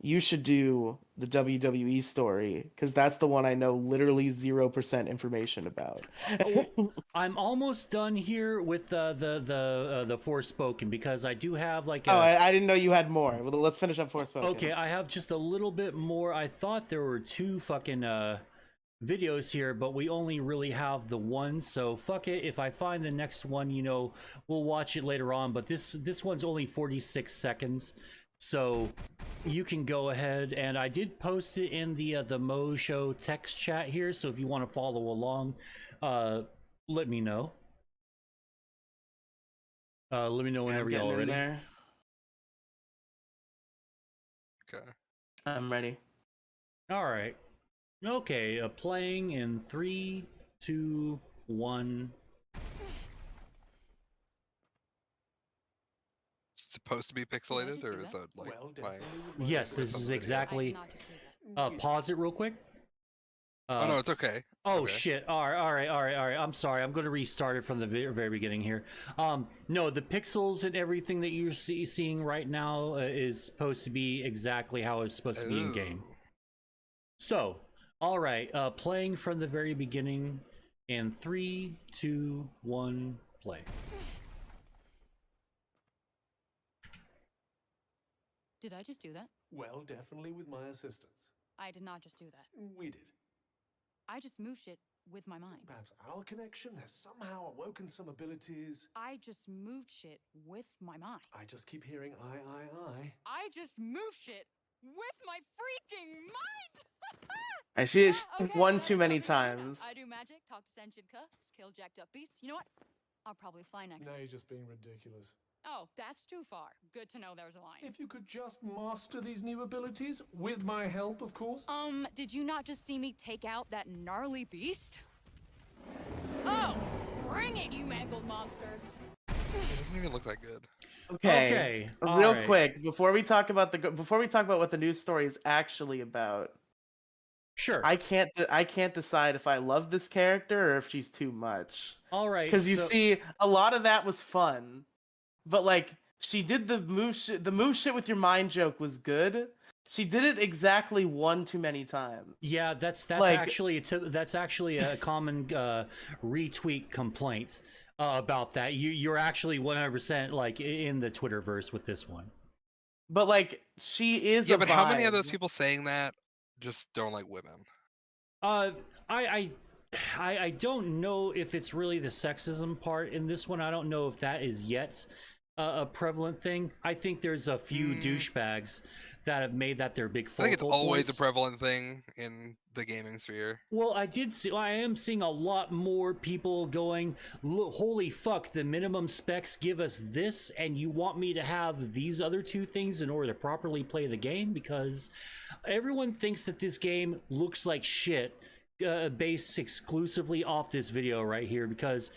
You should do the WWE story, because that's the one I know literally 0% information about. I'm almost done here with the Forspoken, because I do have like I didn't know you had more. Well, let's finish up Forspoken. Okay, I have just a little bit more. I thought there were 2 fucking videos here, but we only really have the one, so fuck it. If I find the next one, you know, we'll watch it later on, but this one's only 46 seconds. So you can go ahead, and I did post it in the Moe Show text chat here, so if you want to follow along, let me know. Let me know whenever y'all are ready. There. Okay. I'm ready. All right. Okay, playing in 3, 2, 1. Supposed to be pixelated, or is that like Yes, this is exactly. Pause it real quick. Oh no, it's okay. Oh Okay. shit! All right. I'm sorry. I'm going to restart it from the very beginning here. No, the pixels and everything that you're seeing right now is supposed to be exactly how it's supposed to be in game. So, all right. Playing from the very beginning in 3, 2, 1, play. Did I just do that? Well, definitely with my assistance. I did not just do that. We did. I just moved shit with my mind. Perhaps our connection has somehow awoken some abilities. I just moved shit with my mind. I just keep hearing I. I just moved shit with my freaking mind! I see it Okay, one that too is many something I know. times. I do magic, talk to sentient cuffs, kill jacked up beasts. You know what? I'll probably fly next. Now you're just being ridiculous. Oh, that's too far. Good to know there's a line. If you could just master these new abilities, with my help, of course. Did you not just see me take out that gnarly beast? Oh, bring it, you mangled monsters! It doesn't even look that good. Okay. all Real right. quick, before we talk about what the news story is actually about. Sure. I can't decide if I love this character or if she's too much. All right. Because you see, a lot of that was fun, but like she did the move shit with your mind joke was good. She did it exactly one too many times. Yeah, that's Like- actually a common retweet complaint about that. You're actually 100% like in the Twitterverse with this one. But like she is Yeah, a but how many of vibe. those people saying that just don't like women? I don't know if it's really the sexism part in this one. I don't know if that is yet a prevalent thing. I think there's a few douchebags that have made that their big I focal think it's always points. a prevalent thing in the gaming sphere. Well, I am seeing a lot more people going, holy fuck, the minimum specs give us this, and you want me to have these other two things in order to properly play the game? Because everyone thinks that this game looks like shit based exclusively off this video right here, because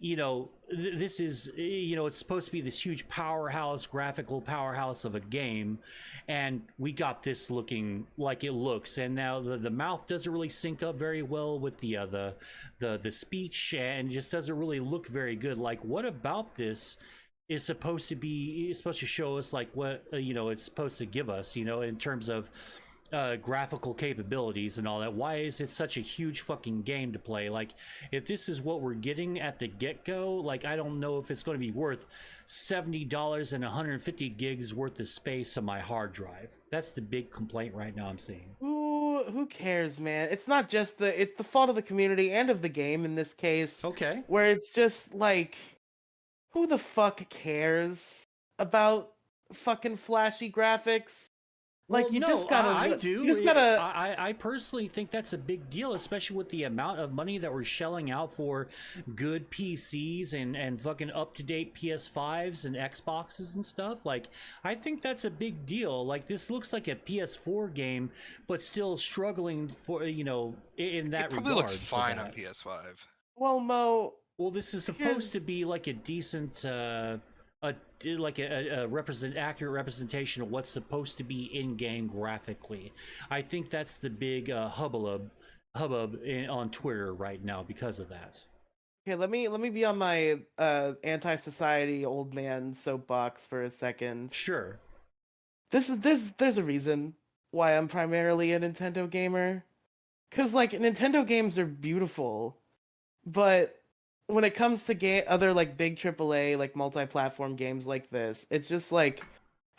you know, this is, you know, it's supposed to be this huge powerhouse, graphical powerhouse of a game, and we got this looking like it looks. And now the mouth doesn't really sync up very well with the speech, and just doesn't really look very good. Like, what about this is supposed to show us like what you know, it's supposed to give us, you know, in terms of graphical capabilities and all that? Why is it such a huge fucking game to play? Like, if this is what we're getting at the get-go, like, I don't know if it's going to be worth $70 and 150 gigs worth of space on my hard drive. That's the big complaint right now I'm seeing. Who cares, man? It's not just it's the fault of the community and of the game in this case. Okay. Where it's just like, who the fuck cares about fucking flashy graphics? Like, Well, you no, just gotta. I do. You just gotta. I personally think that's a big deal, especially with the amount of money that we're shelling out for good PCs and fucking up-to-date PS5s and Xboxes and stuff. Like, I think that's a big deal. Like, this looks like a PS4 game, but still struggling for, you know, in that regard. It probably looks for fine that. on PS5. Well, Mo. Well, this is supposed to be like a decent, accurate representation of what's supposed to be in game graphically. I think that's the big hubbub on Twitter right now because of that. Okay, let me be on my anti-society old man soapbox for a second. Sure. There's a reason why I'm primarily a Nintendo gamer, cause like Nintendo games are beautiful, but when it comes to other like big AAA like multi-platform games like this, it's just like,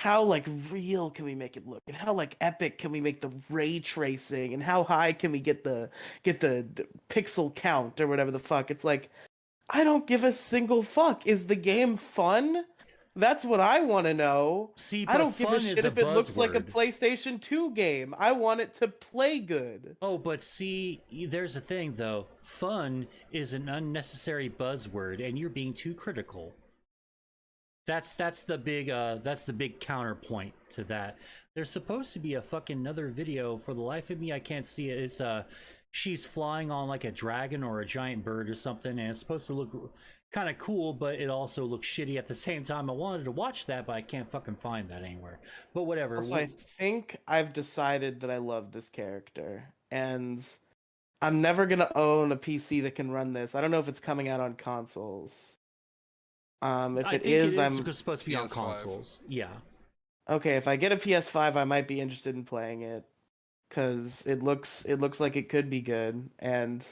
how like real can we make it look, and how like epic can we make the ray tracing, and how high can we get the pixel count or whatever the fuck. It's like, I don't give a single fuck. Is the game fun? That's what I want to know. See, I don't give a fun shit is if it looks like a buzzword. PlayStation 2 game. I want it to play good. Oh, but see, there's a thing though. Fun is an unnecessary buzzword, and you're being too critical. That's the big counterpoint to that. There's supposed to be a fucking another video. For the life of me, I can't see it. It's she's flying on like a dragon or a giant bird or something, and it's supposed to look kind of cool, but it also looks shitty at the same time. I wanted to watch that, but I can't fucking find that anywhere. But whatever. Also, I think I've decided that I love this character, and I'm never gonna own a PC that can run this. I don't know if it's coming out on consoles. If I it think is, it is I'm supposed to be on PS5. consoles. Yeah. okay. If I get a PS5, I might be interested in playing it because it looks like it could be good. And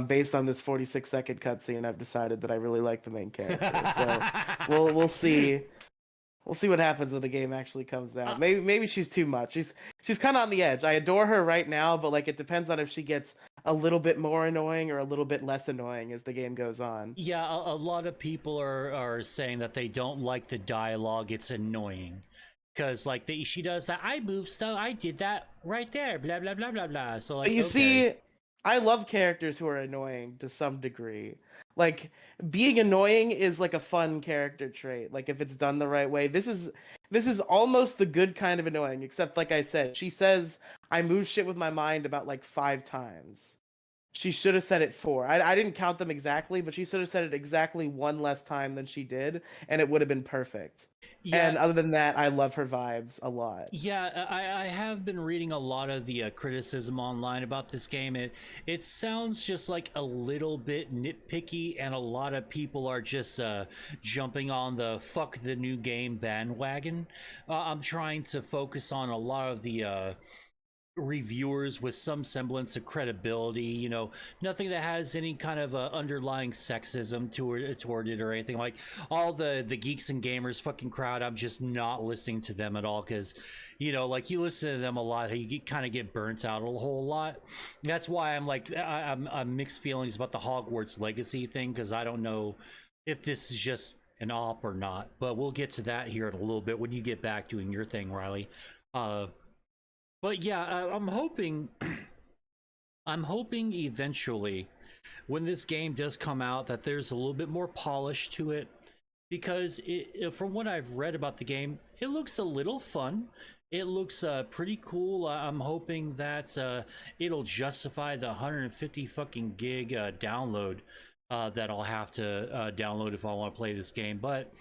based on this 46-second cutscene, I've decided that I really like the main character. So we'll see. We'll see what happens when the game actually comes out. Maybe she's too much. She's kind of on the edge. I adore her right now, but like it depends on if she gets a little bit more annoying or a little bit less annoying as the game goes on. Yeah, a lot of people are saying that they don't like the dialogue. It's annoying. Because, like, she does that, I moved stuff, I did that right there, blah, blah, blah, blah, blah. So, like, But you okay. see, I love characters who are annoying to some degree. Like, being annoying is like a fun character trait. Like, if it's done the right way. This is almost the good kind of annoying, except like I said, she says I move shit with my mind about like 5 times. She should have said it 4. I didn't count them exactly, but she should have said it exactly 1 less time than she did, and it would have been perfect. Yeah. And other than that, I love her vibes a lot. Yeah, I have been reading a lot of the criticism online about this game. It sounds just like a little bit nitpicky, and a lot of people are just jumping on the fuck the new game bandwagon. I'm trying to focus on a lot of the reviewers with some semblance of credibility, you know, nothing that has any kind of underlying sexism toward it or anything. Like all the geeks and gamers fucking crowd, I'm just not listening to them at all, because, you know, like you listen to them a lot, you kind of get burnt out a whole lot. That's why I'm like I'm mixed feelings about the Hogwarts Legacy thing, because I don't know if this is just an op or not, but we'll get to that here in a little bit when you get back doing your thing, Riley. But yeah, I'm hoping eventually when this game does come out that there's a little bit more polish to it, because from what I've read about the game, it looks a little fun. It looks pretty cool. I'm hoping that it'll justify the 150 fucking gig download that I'll have to download if I want to play this game. But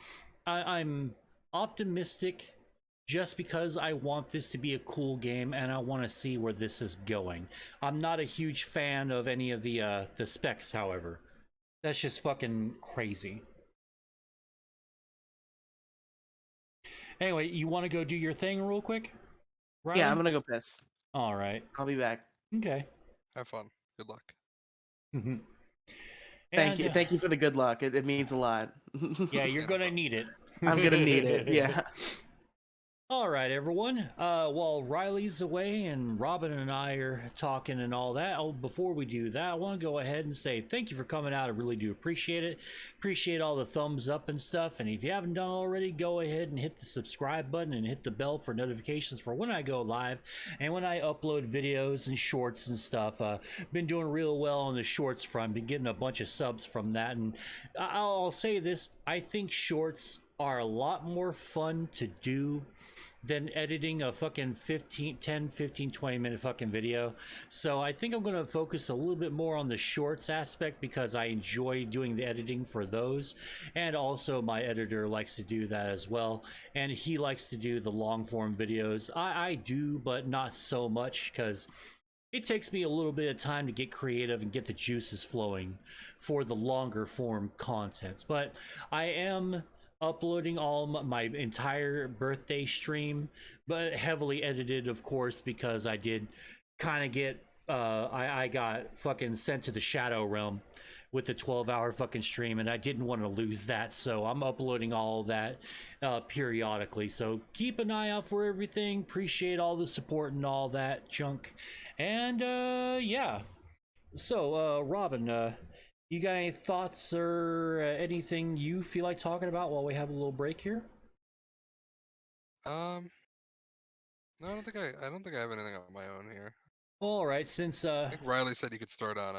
I'm optimistic, just because I want this to be a cool game and I want to see where this is going. I'm not a huge fan of any of the specs, however. That's just fucking crazy. Anyway, you want to go do your thing real quick? Ryan? Yeah, I'm gonna go piss. All right. I'll be back. Okay. Have fun. Good luck. Thank you. Thank you for the good luck. It means a lot. Yeah, you're gonna need it. I'm gonna need it. Yeah. All right, everyone. While Riley's away and Robin and I are talking and all that, before we do that, I want to go ahead and say thank you for coming out. I really do appreciate it. Appreciate all the thumbs up and stuff. And if you haven't done already, go ahead and hit the subscribe button and hit the bell for notifications for when I go live and when I upload videos and shorts and stuff. Been doing real well on the shorts front. Been getting a bunch of subs from that. And I'll say this, I think shorts are a lot more fun to do than editing a fucking 10, 15, 20 minute fucking video. So I think I'm going to focus a little bit more on the shorts aspect, because I enjoy doing the editing for those. And also my editor likes to do that as well. And he likes to do the long form videos. I do, but not so much, because it takes me a little bit of time to get creative and get the juices flowing for the longer form content. But I am uploading all my entire birthday stream, but heavily edited, of course, because I did kind of get I got fucking sent to the shadow realm with the 12-hour fucking stream, and I didn't want to lose that, so I'm uploading all that periodically. So keep an eye out for everything. Appreciate all the support and all that junk. And yeah, so Robin, you got any thoughts or anything you feel like talking about while we have a little break here? No, I don't think I have anything on my own here. All right, since I think Riley said you could start on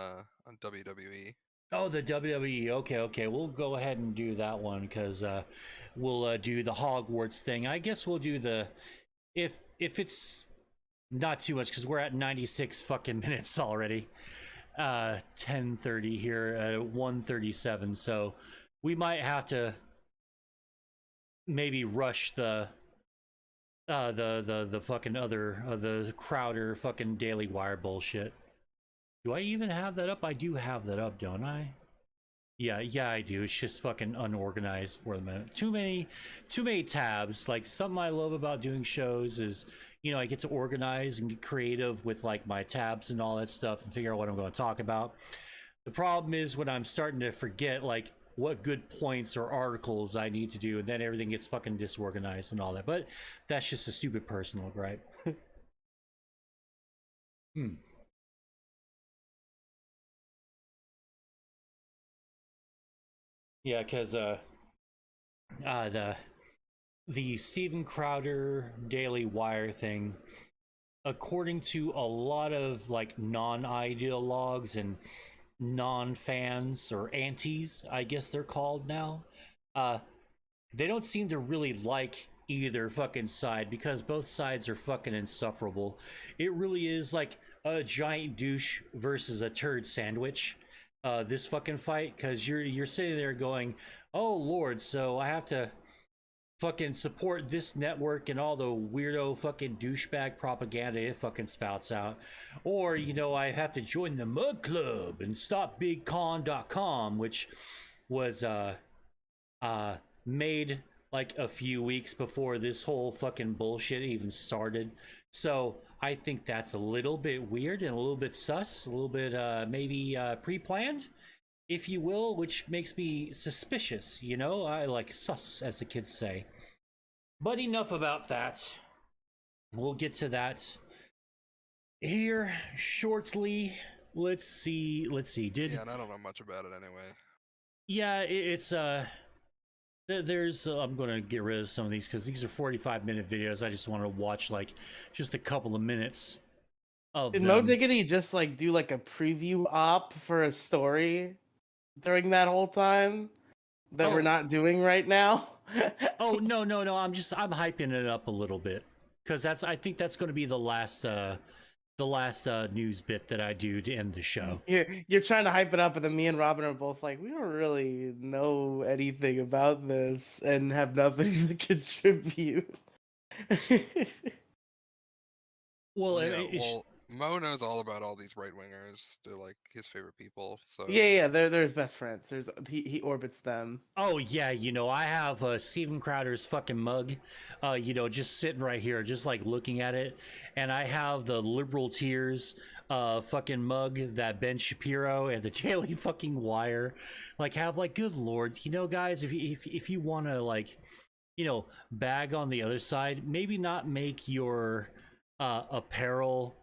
WWE. Oh, the WWE. Okay, we'll go ahead and do that one, because we'll do the Hogwarts thing. I guess we'll do the if it's not too much, because we're at 96 fucking minutes already. 10:30 here at 1:37, so we might have to maybe rush the fucking other the Crowder fucking Daily Wire bullshit. Do I even have that up? I do have that up, don't I? Yeah, I do. It's just fucking unorganized for the moment. Too many tabs. Like, something I love about doing shows is, you know, I get to organize and get creative with like my tabs and all that stuff and figure out what I'm going to talk about. The problem is when I'm starting to forget like what good points or articles I need to do, and then everything gets fucking disorganized and all that. But that's just a stupid personal gripe. Yeah, because the Steven Crowder Daily Wire thing, according to a lot of like non-ideologues and non-fans or antis, I guess they're called now, they don't seem to really like either fucking side because both sides are fucking insufferable. It really is like a giant douche versus a turd sandwich. This fucking fight, because you're sitting there going, oh lord, so I have to fucking support this network and all the weirdo fucking douchebag propaganda it fucking spouts out, or you know, I have to join the Mug Club and stop BigCon.com, which was made like a few weeks before this whole fucking bullshit even started. So I think that's a little bit weird and a little bit sus, a little bit maybe pre-planned, if you will, which makes me suspicious, you know? I like sus, as the kids say. But enough about that. We'll get to that here shortly. Let's see. Yeah, and I don't know much about it anyway. Yeah, it's there's I'm gonna get rid of some of these because these are 45-minute videos. I just want to watch like just a couple of minutes of Did them. Mo Diggity just like do like a preview op for a story during that whole time that we're not doing right now? Oh no, I'm hyping it up a little bit because I think that's going to be the last news bit that I do to end the show. You're trying to hype it up, and then me and Robin are both like, we don't really know anything about this and have nothing to contribute. Well, yeah, Mo knows all about all these right wingers. They're like his favorite people. So yeah, they're his best friends. He orbits them. Oh yeah, you know, I have Steven Crowder's fucking mug, you know, just sitting right here, just like looking at it, and I have the Liberal Tears fucking mug that Ben Shapiro and the Daily fucking Wire like have. Like, good lord, you know, guys, if you want to like, you know, bag on the other side, maybe not make your apparel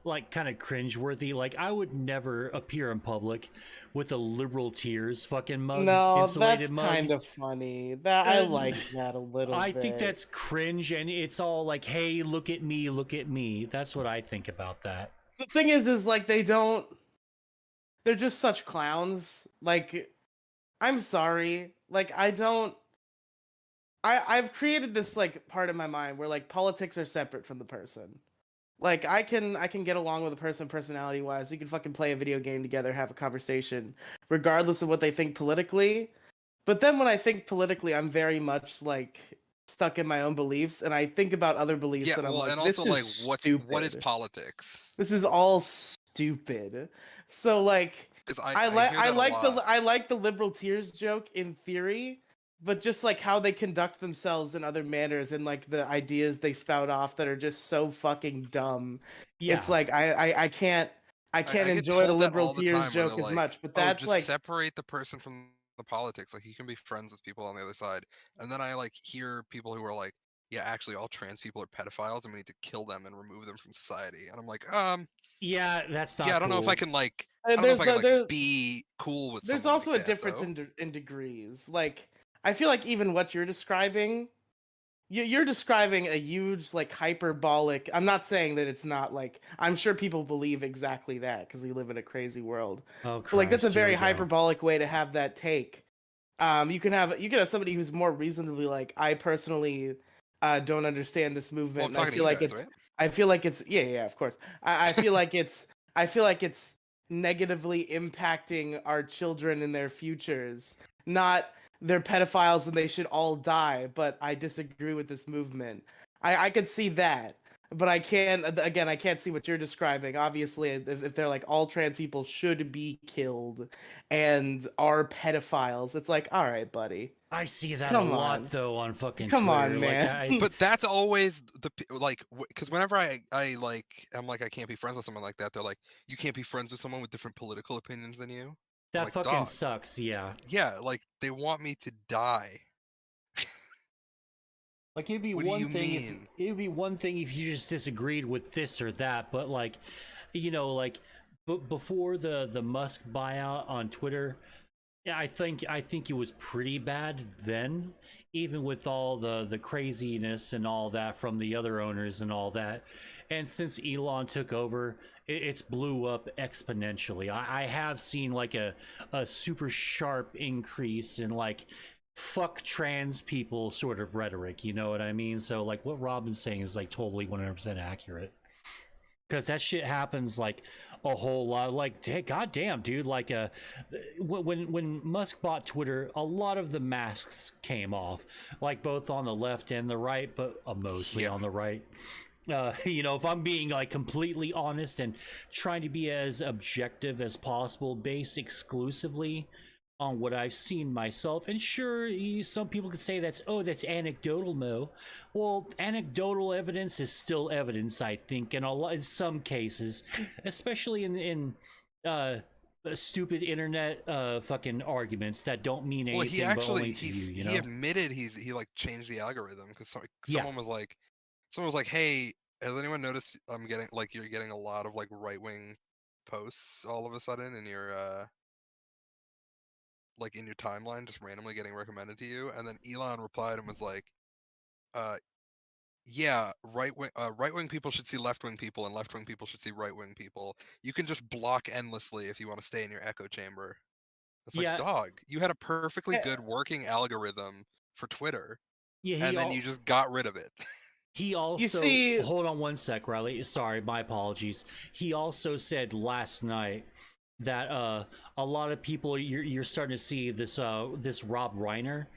like kind of cringeworthy. Like, I would never appear in public with a Liberal Tears fucking mug. No, insulated that's mug. kind of funny. That I like that a little I bit. think that's cringe, and it's all like, hey, look at me, look at me. That's what I think about that. The thing is like they're just such clowns. Like, I'm sorry. Like, I've created this like part of my mind where like politics are separate from the person. Like, I can get along with a person personality wise. We can fucking play a video game together, have a conversation, regardless of what they think politically. But then when I think politically, I'm very much like stuck in my own beliefs, and I think about other beliefs, yeah, and I'm well, like, and this also is like stupid. what is politics? This is all stupid. So like, I like the Liberal Tears joke in theory, but just like how they conduct themselves in other manners and like the ideas they spout off that are just so fucking dumb. Yeah. It's like I can't enjoy the Liberal Tears joke as much, but that's just like separate the person from the politics. Like, you can be friends with people on the other side, and then I like hear people who are like, yeah, actually all trans people are pedophiles and we need to kill them and remove them from society. And I'm like, yeah, that's not yeah, I don't know if I cool. can like I don't know if I can like be cool with there's someone also like a that, difference though. in degrees. Like, I feel like even what you're describing, you're describing a huge like hyperbolic. I'm not saying that it's not like, I'm sure people believe exactly that because we live in a crazy world. Oh, but like, that's a Christ, here very we go. hyperbolic way to have that take. You can have somebody who's more reasonably like, I personally don't understand this movement. Well, I'm and talking to you guys, right? I feel like it's yeah, of course. I feel like it's negatively impacting our children and their futures. Not they're pedophiles and they should all die, but I disagree with this movement. I could see that. but I can't. Again, I can't see what you're describing. Obviously, if they're like all trans people should be killed and are pedophiles, it's like, all right, buddy. I see that Come a lot on. though on fucking Come Twitter. on, Like man. But that's always because whenever I'm like I can't be friends with someone like that. They're like, you can't be friends with someone with different political opinions than you. I'm that like, fucking dog. sucks. Yeah. Yeah, like they want me to die. Like it'd be What do one you thing mean? if it'd be one thing if you just disagreed with this or that, but like, you know, like before the Musk buyout on Twitter, yeah, I think it was pretty bad then, even with all the craziness and all that from the other owners and all that. And since Elon took over, it's blew up exponentially. I have seen like a super sharp increase in like fuck trans people sort of rhetoric, you know what I mean? So like what Robin's saying is like totally 100% accurate. Because that shit happens like a whole lot. Like, hey, goddamn, dude. Like, when Musk bought Twitter, a lot of the masks came off, like both on the left and the right, but mostly on the right. You know, if I'm being like completely honest and trying to be as objective as possible, based exclusively on what I've seen myself. And sure, some people could say that's anecdotal, Mo. Well, anecdotal evidence is still evidence, I think, in some cases, especially in stupid internet fucking arguments that don't mean Well, anything he but actually only to you. You he know? admitted he like changed the algorithm because Yeah. someone was like, hey, has anyone noticed I'm getting like you're getting a lot of like right wing posts all of a sudden in your like in your timeline, just randomly getting recommended to you? And then Elon replied and was like, yeah, right wing people should see left wing people, and left wing people should see right wing people. You can just block endlessly if you want to stay in your echo chamber. It's like, Yeah. dog, you had a perfectly good working algorithm for Twitter, Yeah, and then you just got rid of it. He also see- hold on one sec, Riley. Sorry, my apologies. He also said last night that a lot of people you're starting to see this this Rob Reiner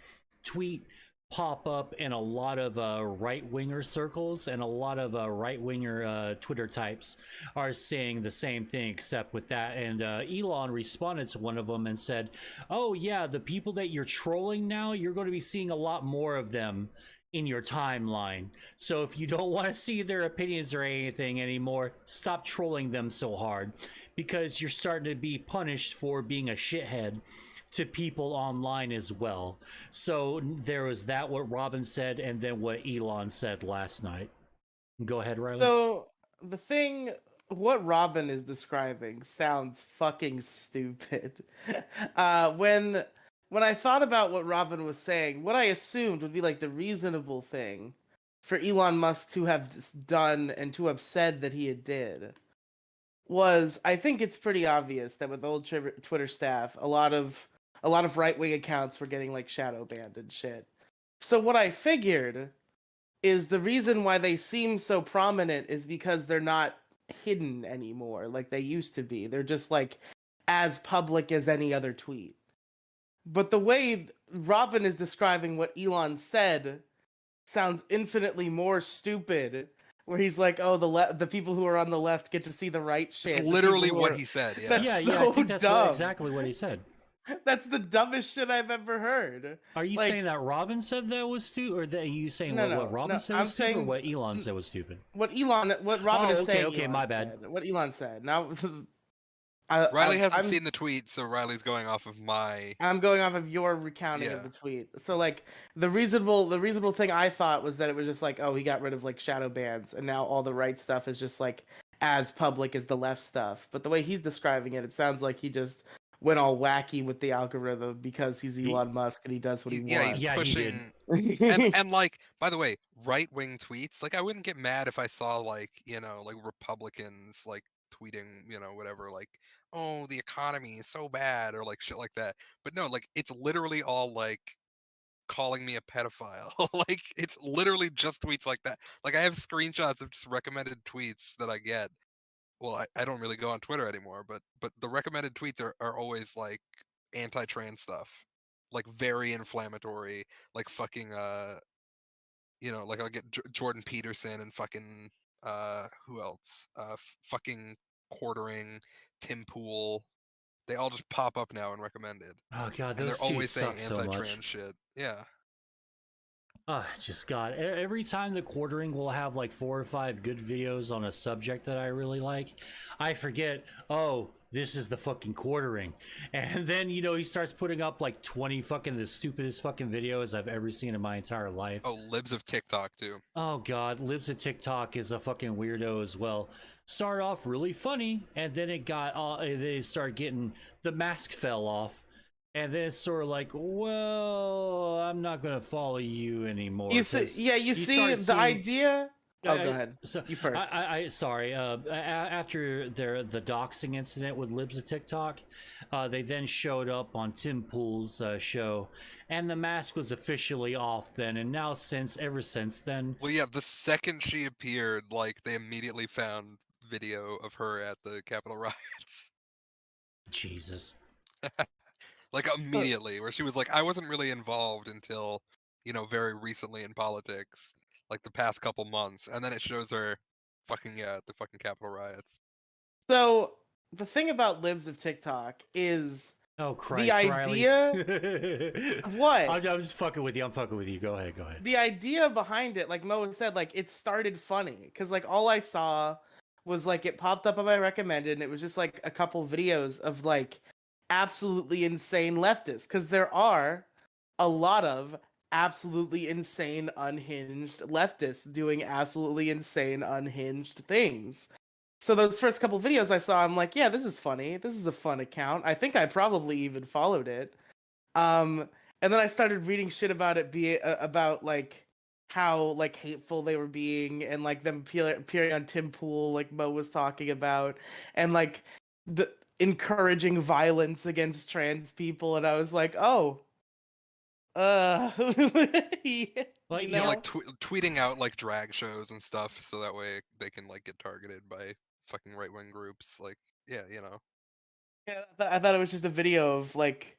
tweet pop up in a lot of right-winger circles, and a lot of right-winger Twitter types are saying the same thing, except with that. And Elon responded to one of them and said, oh yeah, the people that you're trolling now, you're going to be seeing a lot more of them in your timeline. So if you don't want to see their opinions or anything anymore, stop trolling them so hard, because you're starting to be punished for being a shithead to people online as well. So there was that, what Robin said, and then what Elon said last night. Go ahead, Riley. So what Robin is describing sounds fucking stupid. When I thought about what Robin was saying, what I assumed would be like the reasonable thing for Elon Musk to have done and to have said that he did was, I think it's pretty obvious that with old Twitter staff, a lot of right-wing accounts were getting like shadow banned and shit. So what I figured is the reason why they seem so prominent is because they're not hidden anymore like they used to be. They're just like as public as any other tweet. But the way Robin is describing what Elon said sounds infinitely more stupid. Where he's like, "Oh, the people who are on the left get to see the right shit." It's literally what he said. Yeah, That's yeah, so I think that's dumb. exactly what he said. That's the dumbest shit I've ever heard. Are you Like, saying that Robin said that was stupid, or that are you saying No, what Robin said I'm was stupid, or saying- what Elon said was stupid? what Robin is saying? Okay, Elon my bad. said. What Elon said. Now, Riley hasn't I'm- seen the tweet, so Riley's going off of my. I'm going off of your recounting of the tweet. So like the reasonable thing I thought was that it was just like, oh, he got rid of like shadow bans, and now all the right stuff is just like as public as the left stuff. But the way he's describing it, it sounds like he just went all wacky with the algorithm because he's Elon Musk and he does what he wants. He's pushing. and like, by the way, right wing tweets. Like, I wouldn't get mad if I saw like like Republicans like tweeting whatever, like, oh, the economy is so bad, or like shit like that. But no, like, it's literally all like calling me a pedophile. Like, it's literally just tweets like that. Like, I have screenshots of just recommended tweets that I get. Well, I don't really go on Twitter anymore, but the recommended tweets are always like anti-trans stuff, like very inflammatory, like fucking like I'll get Jordan Peterson and fucking Who else? Fucking quartering, Tim Pool. They all just pop up now and recommended. Oh god, And they're those two always saying suck so much. anti-trans shit. Yeah. Just God. Every time the quartering will have like 4 or 5 good videos on a subject that I really like, I forget, oh, this is the fucking quartering. And then, you know, he starts putting up like 20 fucking the stupidest fucking videos I've ever seen in my entire life. Oh, Libs of TikTok too. Oh god, Libs of TikTok is a fucking weirdo as well. Started off really funny, and then it got they start getting, the mask fell off. And then it's sort of like, well, I'm not going to follow you anymore. You see, you see the idea. Oh, go ahead. So you first. Sorry. After the doxing incident with Libs of TikTok, they then showed up on Tim Pool's show, and the mask was officially off then. And now ever since then. Well, yeah, the second she appeared, like they immediately found video of her at the Capitol riots. Jesus. Like immediately, where she was like, I wasn't really involved until, you know, very recently in politics, like the past couple months, and then it shows her fucking at the fucking Capitol riots. So the thing about Libs of TikTok is Christ, the idea. What? I'm just fucking with you. I'm fucking with you. Go ahead. The idea behind it, like Moe said, like it started funny because like all I saw was like it popped up on my recommended, and it was just like a couple videos of like absolutely insane leftists, because there are a lot of absolutely insane unhinged leftists doing absolutely insane unhinged things. So those first couple videos I saw, I'm like, yeah, this is funny, this is a fun account. I think I probably even followed it, and then I started reading shit about it, about like how like hateful they were being, and like them appearing on Tim Pool, like Moe was talking about, and like the encouraging violence against trans people, and I was like, oh, yeah, well, you know, like tweeting out like drag shows and stuff, so that way they can like get targeted by fucking right-wing groups. Like, yeah, you know. Yeah, I thought it was just a video of like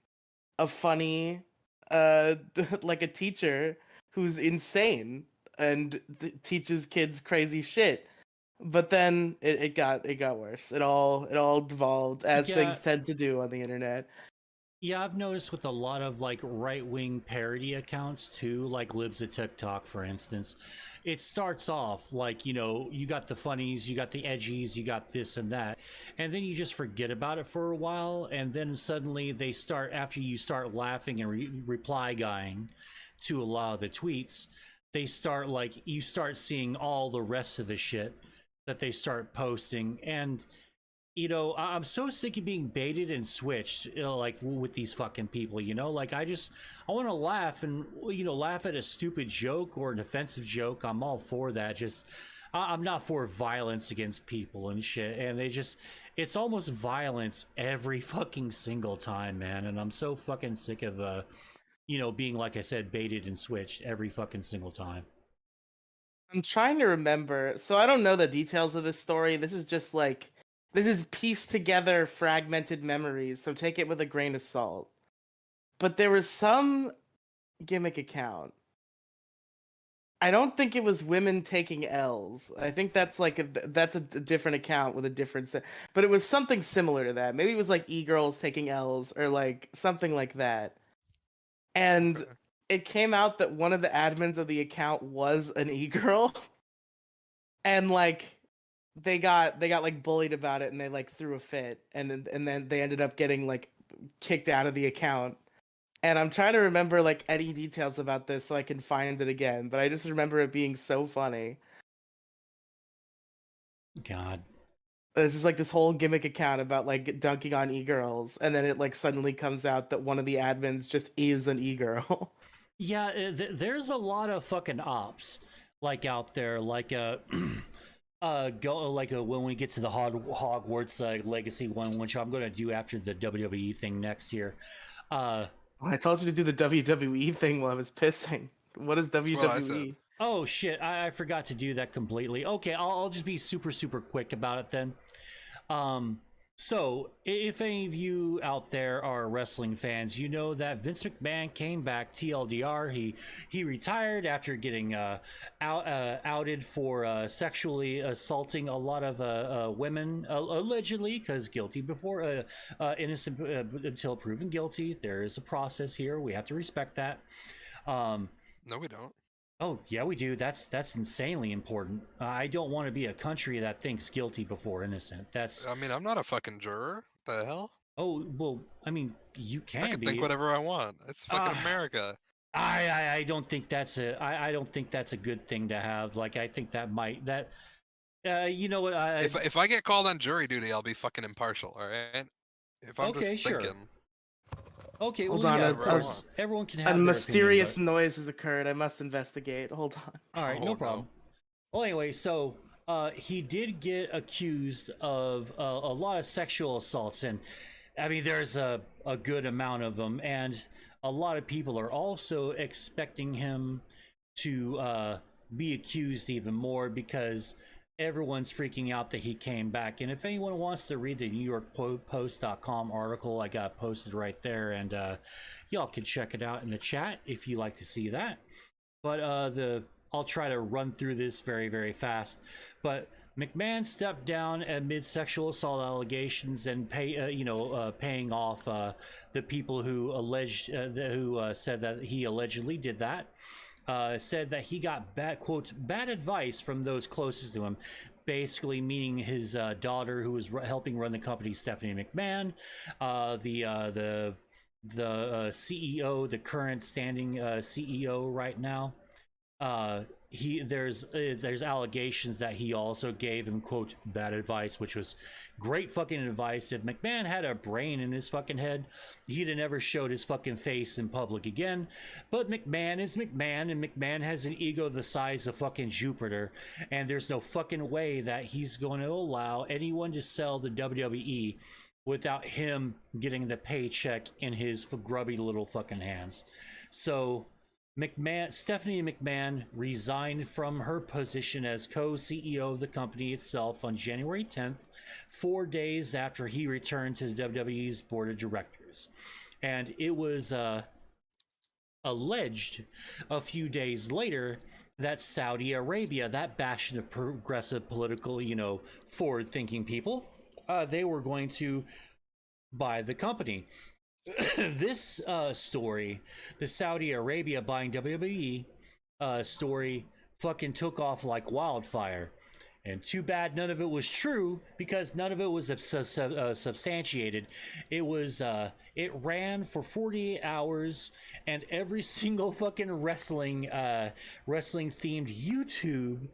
a funny, like a teacher who's insane and teaches kids crazy shit. But then it got worse. It all devolved, as things tend to do on the internet. Yeah, I've noticed with a lot of like right-wing parody accounts too, like Libs of TikTok, for instance. It starts off like, you know, you got the funnies, you got the edgies, you got this and that, and then you just forget about it for a while, and then suddenly they start, after you start laughing and reply guying to a lot of the tweets, they start like, you start seeing all the rest of the shit that they start posting. And you know, I'm so sick of being baited and switched, you know, like with these fucking people, you know, like I want to laugh, and you know, laugh at a stupid joke or an offensive joke. I'm all for that. Just I'm not for violence against people and shit, and it's almost violence every fucking single time, man. And I'm so fucking sick of you know, being, like I said, baited and switched every fucking single time. I'm trying to remember. So I don't know the details of this story. This is pieced together fragmented memories, so take it with a grain of salt. But there was some gimmick account. I don't think it was women taking L's. I think that's that's a different account with a different set. But it was something similar to that. Maybe it was like e-girls taking L's or like something like that. And it came out that one of the admins of the account was an e-girl. And like they got like bullied about it, and they like threw a fit, and then they ended up getting like kicked out of the account. And I'm trying to remember like any details about this so I can find it again, but I just remember it being so funny. God. There's just like this whole gimmick account about like dunking on e-girls, and then it like suddenly comes out that one of the admins just is an e-girl. Yeah, there's a lot of fucking ops like out there, like when we get to the Hogwarts Legacy one, which I'm gonna do after the WWE thing next year. I told you to do the WWE thing while I was pissing. What is WWE? Oh shit, I forgot to do that completely. Okay, I'll just be super quick about it then. So, if any of you out there are wrestling fans, you know that Vince McMahon came back. TLDR, he retired after getting outed for sexually assaulting a lot of women, allegedly, because guilty before innocent until proven guilty. There is a process here. We have to respect that. No, we don't. Oh yeah, we do. That's insanely important. I don't want to be a country that thinks guilty before innocent. That's. I mean, I'm not a fucking juror. The hell? Oh well, I mean, you can I can be. think whatever I want. It's fucking America. I don't think that's I don't think that's a good thing to have. Like, I think that might you know what? If I get called on jury duty, I'll be fucking impartial. All right. If I'm Okay, just sure. thinking. Okay, Hold well, on. yeah, of course, everyone can have a their mysterious opinion, noise has occurred. I must investigate. Hold on. but... All right, no problem. Well, anyway, so he did get accused of a lot of sexual assaults, and I mean, there's a good amount of them, and a lot of people are also expecting him to be accused even more because everyone's freaking out that he came back. And if anyone wants to read the NewYorkPost.com article, I got posted right there, and y'all can check it out in the chat if you like to see that. But I'll try to run through this very, very fast. But McMahon stepped down amid sexual assault allegations and paying off the people who alleged who said that he allegedly did that. Said that he got bad advice from those closest to him, basically meaning his daughter, who was helping run the company, Stephanie McMahon, the CEO, the current standing CEO right now. There's allegations that he also gave him quote bad advice, which was great fucking advice. If McMahon had a brain in his fucking head, he'd have never showed his fucking face in public again. But McMahon is McMahon, and McMahon has an ego the size of fucking Jupiter, and there's no fucking way that he's going to allow anyone to sell the WWE without him getting the paycheck in his grubby little fucking hands. So Stephanie McMahon resigned from her position as co-CEO of the company itself on January 10th, 4 days after he returned to the WWE's board of directors. And it was alleged a few days later that Saudi Arabia, that bastion of progressive political, forward-thinking people, they were going to buy the company. This story, the Saudi Arabia buying WWE story, fucking took off like wildfire. And too bad none of it was true, because none of it was substantiated. It was it ran for 48 hours, and every single fucking wrestling themed YouTube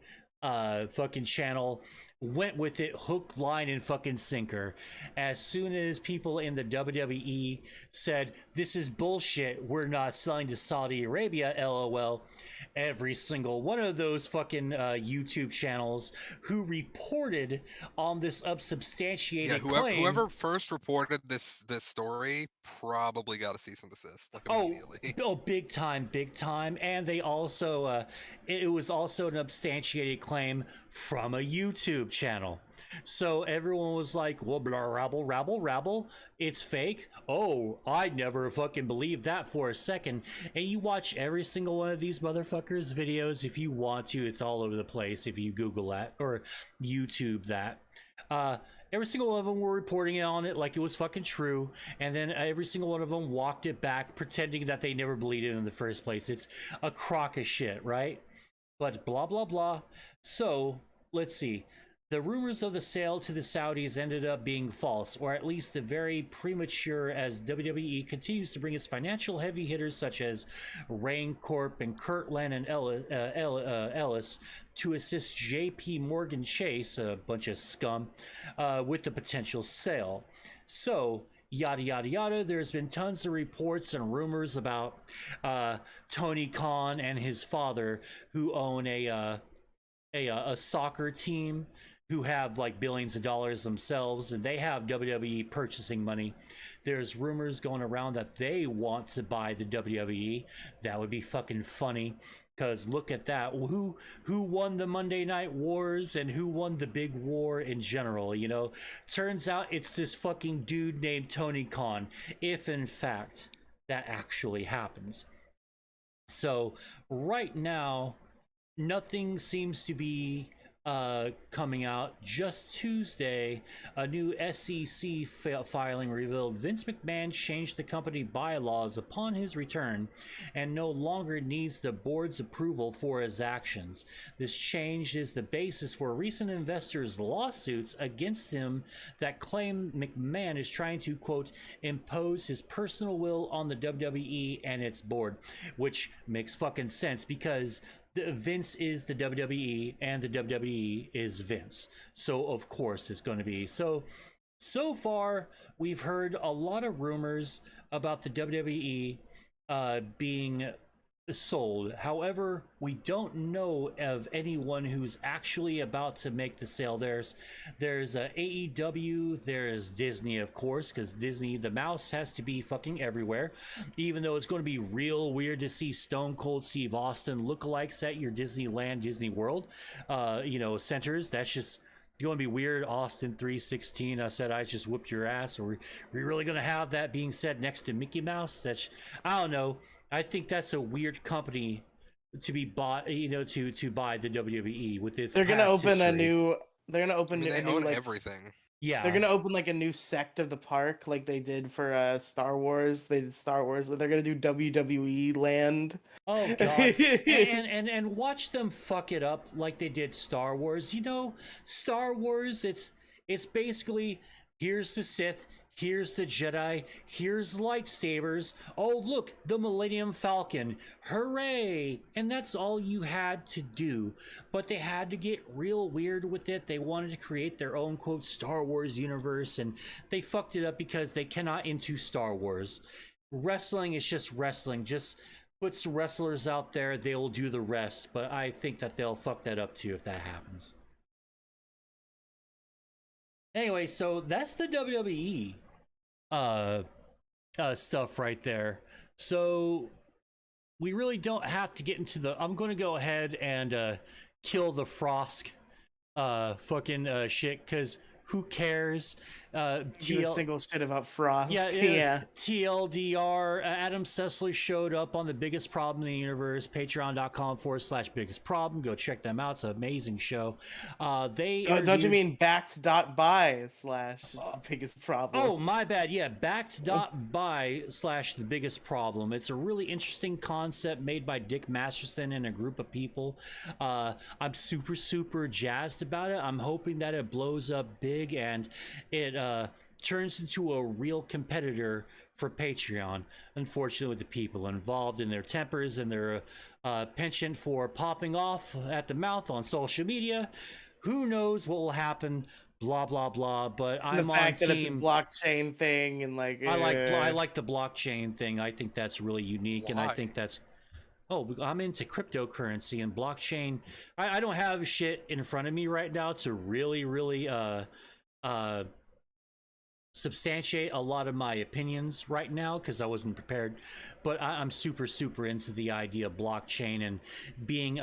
fucking channel went with it hook, line, and fucking sinker. As soon as people in the WWE said, this is bullshit, we're not selling to Saudi Arabia, LOL, every single one of those fucking YouTube channels who reported on this unsubstantiated claim. Whoever first reported this story probably got a cease and desist, like, immediately. Oh, big time. And they also it was also an substantiated claim from a YouTube channel. So everyone was like, well, blah, rabble, it's fake. Oh, I never fucking believed that for a second. And you watch every single one of these motherfuckers' videos if you want to. It's all over the place if you Google that or YouTube that. Every single one of them were reporting on it like it was fucking true, and then every single one of them walked it back, pretending that they never believed it in the first place. It's a crock of shit, right? But blah, blah, blah. So, let's see. The rumors of the sale to the Saudis ended up being false, or at least very premature, as WWE continues to bring its financial heavy hitters such as Rain Corp and Kirtland and Ellis to assist JP Morgan Chase, a bunch of scum, with the potential sale. So, yada yada yada, there's been tons of reports and rumors about Tony Khan and his father, who own a soccer team, who have like billions of dollars themselves, and they have WWE purchasing money. There's rumors going around that they want to buy the WWE. That would be fucking funny. Because look at that. Who won the Monday Night Wars and who won the big war in general? You know, turns out it's this fucking dude named Tony Khan, if in fact that actually happens. So right now, nothing seems to be coming out. Just Tuesday, a new SEC filing revealed Vince McMahon changed the company bylaws upon his return and no longer needs the board's approval for his actions. This change is the basis for recent investors' lawsuits against him that claim McMahon is trying to, quote, impose his personal will on the WWE and its board, which makes fucking sense because Vince is the WWE and the WWE is Vince. So of course it's going to be. So far we've heard a lot of rumors about the WWE being sold. However, we don't know of anyone who's actually about to make the sale. There's AEW, there's Disney, of course, because Disney, the mouse has to be fucking everywhere, even though it's going to be real weird to see Stone Cold Steve Austin lookalikes at your Disneyland, Disney World, centers. That's just going to be weird. Austin 316, I said I just whooped your ass. Are we really going to have that being said next to Mickey Mouse? That's, I don't know. I think that's a weird company to be bought, to buy the WWE with its. They're gonna open history. a new. They're gonna open. They a new, own like, everything. Yeah, they're gonna open like a new sect of the park, like they did for Star Wars. They did Star Wars. They're gonna do WWE Land. Oh god, and watch them fuck it up like they did Star Wars. Star Wars. It's basically here's the Sith. Here's the Jedi, here's lightsabers, oh look, the Millennium Falcon, hooray! And that's all you had to do. But they had to get real weird with it. They wanted to create their own, quote, Star Wars universe, and they fucked it up because they cannot into Star Wars. Wrestling is just wrestling. Just put some wrestlers out there, they will do the rest. But I think that they'll fuck that up too if that happens. Anyway, so that's the WWE stuff right there. So we really don't have to get into the. I'm going to go ahead and kill the Frosk fucking shit, because who cares? Give a single shit about Frost. Yeah. TLDR, Adam Sessler showed up on The Biggest Problem in the Universe, patreon.com/biggest problem. Go check them out. It's an amazing show. Don't you mean backed.by/biggest problem? Oh, my bad. Yeah, backed.by/the biggest problem. It's a really interesting concept made by Dick Masterson and a group of people. I'm super jazzed about it. I'm hoping that it blows up big and it turns into a real competitor for Patreon. Unfortunately, with the people involved in their tempers and their penchant for popping off at the mouth on social media, who knows what will happen? Blah blah blah. But I'm on the fact that team. it's a blockchain thing and like I like the blockchain thing. I think that's really unique. Why? And I think that's. Oh, I'm into cryptocurrency and blockchain. I don't have shit in front of me right now to really substantiate a lot of my opinions right now because I wasn't prepared. But I'm super into the idea of blockchain and being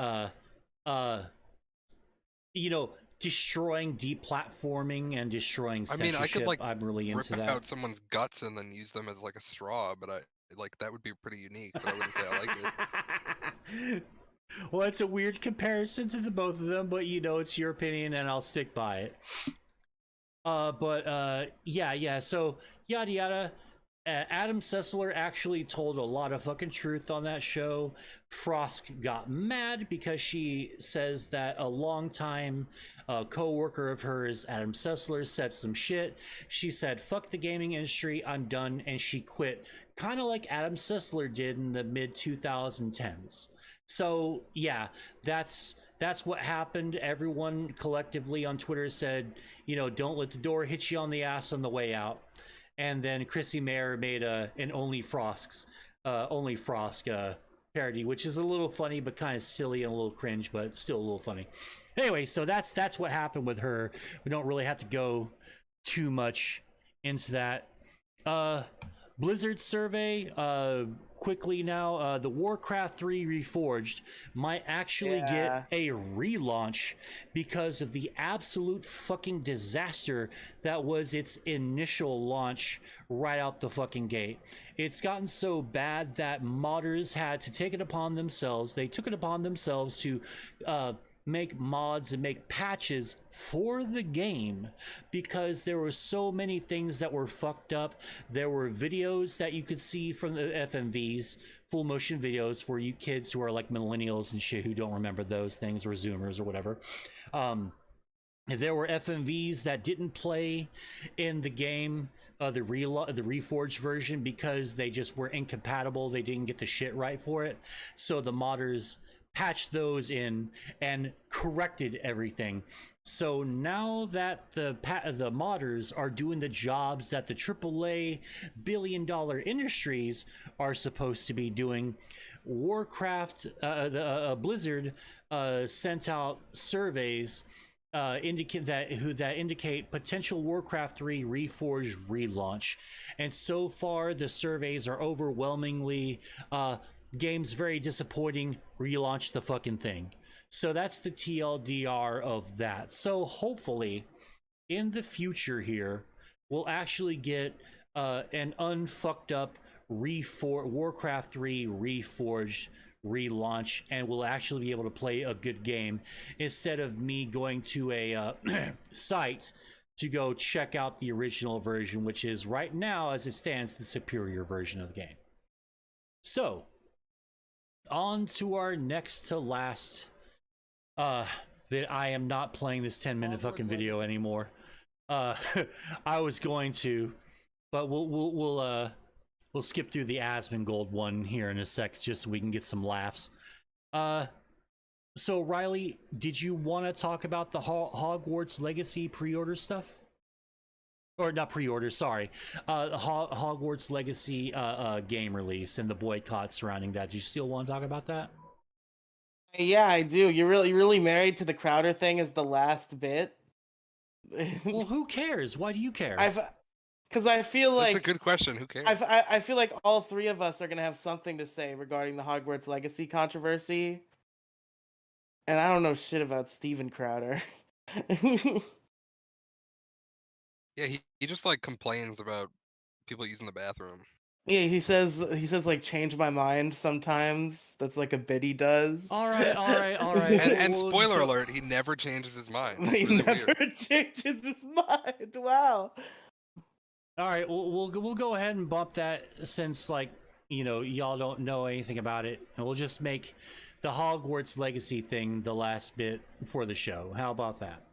destroying deplatforming and destroying censorship. I mean, I could I'm really into that. out someone's guts and then use them as like a straw, but that would be pretty unique, but I wouldn't say I like it. Well, it's a weird comparison to the both of them, but it's your opinion and I'll stick by it. Yeah, so yada yada. Adam Sessler actually told a lot of fucking truth on that show. Frosk got mad because she says that a longtime co-worker of hers, Adam Sessler, said some shit. She said, fuck the gaming industry, I'm done, and she quit. Kind of like Adam Sessler did in the mid-2010s. So, yeah, that's what happened. Everyone collectively on Twitter said, don't let the door hit you on the ass on the way out. And then Chrissy Mayer made an Only Frosk parody, which is a little funny, but kind of silly and a little cringe, but still a little funny. Anyway, so that's what happened with her. We don't really have to go too much into that. Blizzard survey, quickly now, the Warcraft 3 Reforged might actually get a relaunch because of the absolute fucking disaster that was its initial launch right out the fucking gate. It's gotten so bad that modders had to take it upon themselves. They took it upon themselves to make mods and make patches for the game because there were so many things that were fucked up. There were videos that you could see from the FMVs, full motion videos for you kids who are like millennials and shit who don't remember those things, or Zoomers or whatever. There were FMVs that didn't play in the game, the Reforged version, because they just were incompatible. They didn't get the shit right for it. So the modders patched those in and corrected everything. So now that the modders are doing the jobs that the AAA billion-dollar industries are supposed to be doing, Warcraft, Blizzard sent out surveys indicate potential Warcraft 3 Reforged relaunch, and so far the surveys are overwhelmingly game's very disappointing, relaunch the fucking thing. So that's the TLDR of that. So hopefully in the future here we'll actually get an unfucked up Warcraft 3 Reforged relaunch, and we'll actually be able to play a good game instead of me going to a site to go check out the original version, which is right now, as it stands, the superior version of the game. So on to our next to last that I am not playing this 10-minute fucking video anymore. I was going to, but we'll skip through the Asmongold one here in a sec just so we can get some laughs. So Riley, did you want to talk about the Hogwarts Legacy pre-order stuff? Or not pre-order, sorry. Hogwarts Legacy game release and the boycott surrounding that. Do you still want to talk about that? Yeah, I do. You're really married to the Crowder thing as the last bit? Well, who cares? Why do you care? Because I feel like... That's a good question. Who cares? I feel like all three of us are going to have something to say regarding the Hogwarts Legacy controversy. And I don't know shit about Steven Crowder. Yeah, he just like complains about people using the bathroom. Yeah, he says like change my mind sometimes. That's like a bit he does. All right. And spoiler alert, he never changes his mind. He Really never weird. changes his mind. Wow. All right, we'll go ahead and bump that since, like, you know, y'all don't know anything about it, and we'll just make the Hogwarts Legacy thing the last bit for the show. How about that?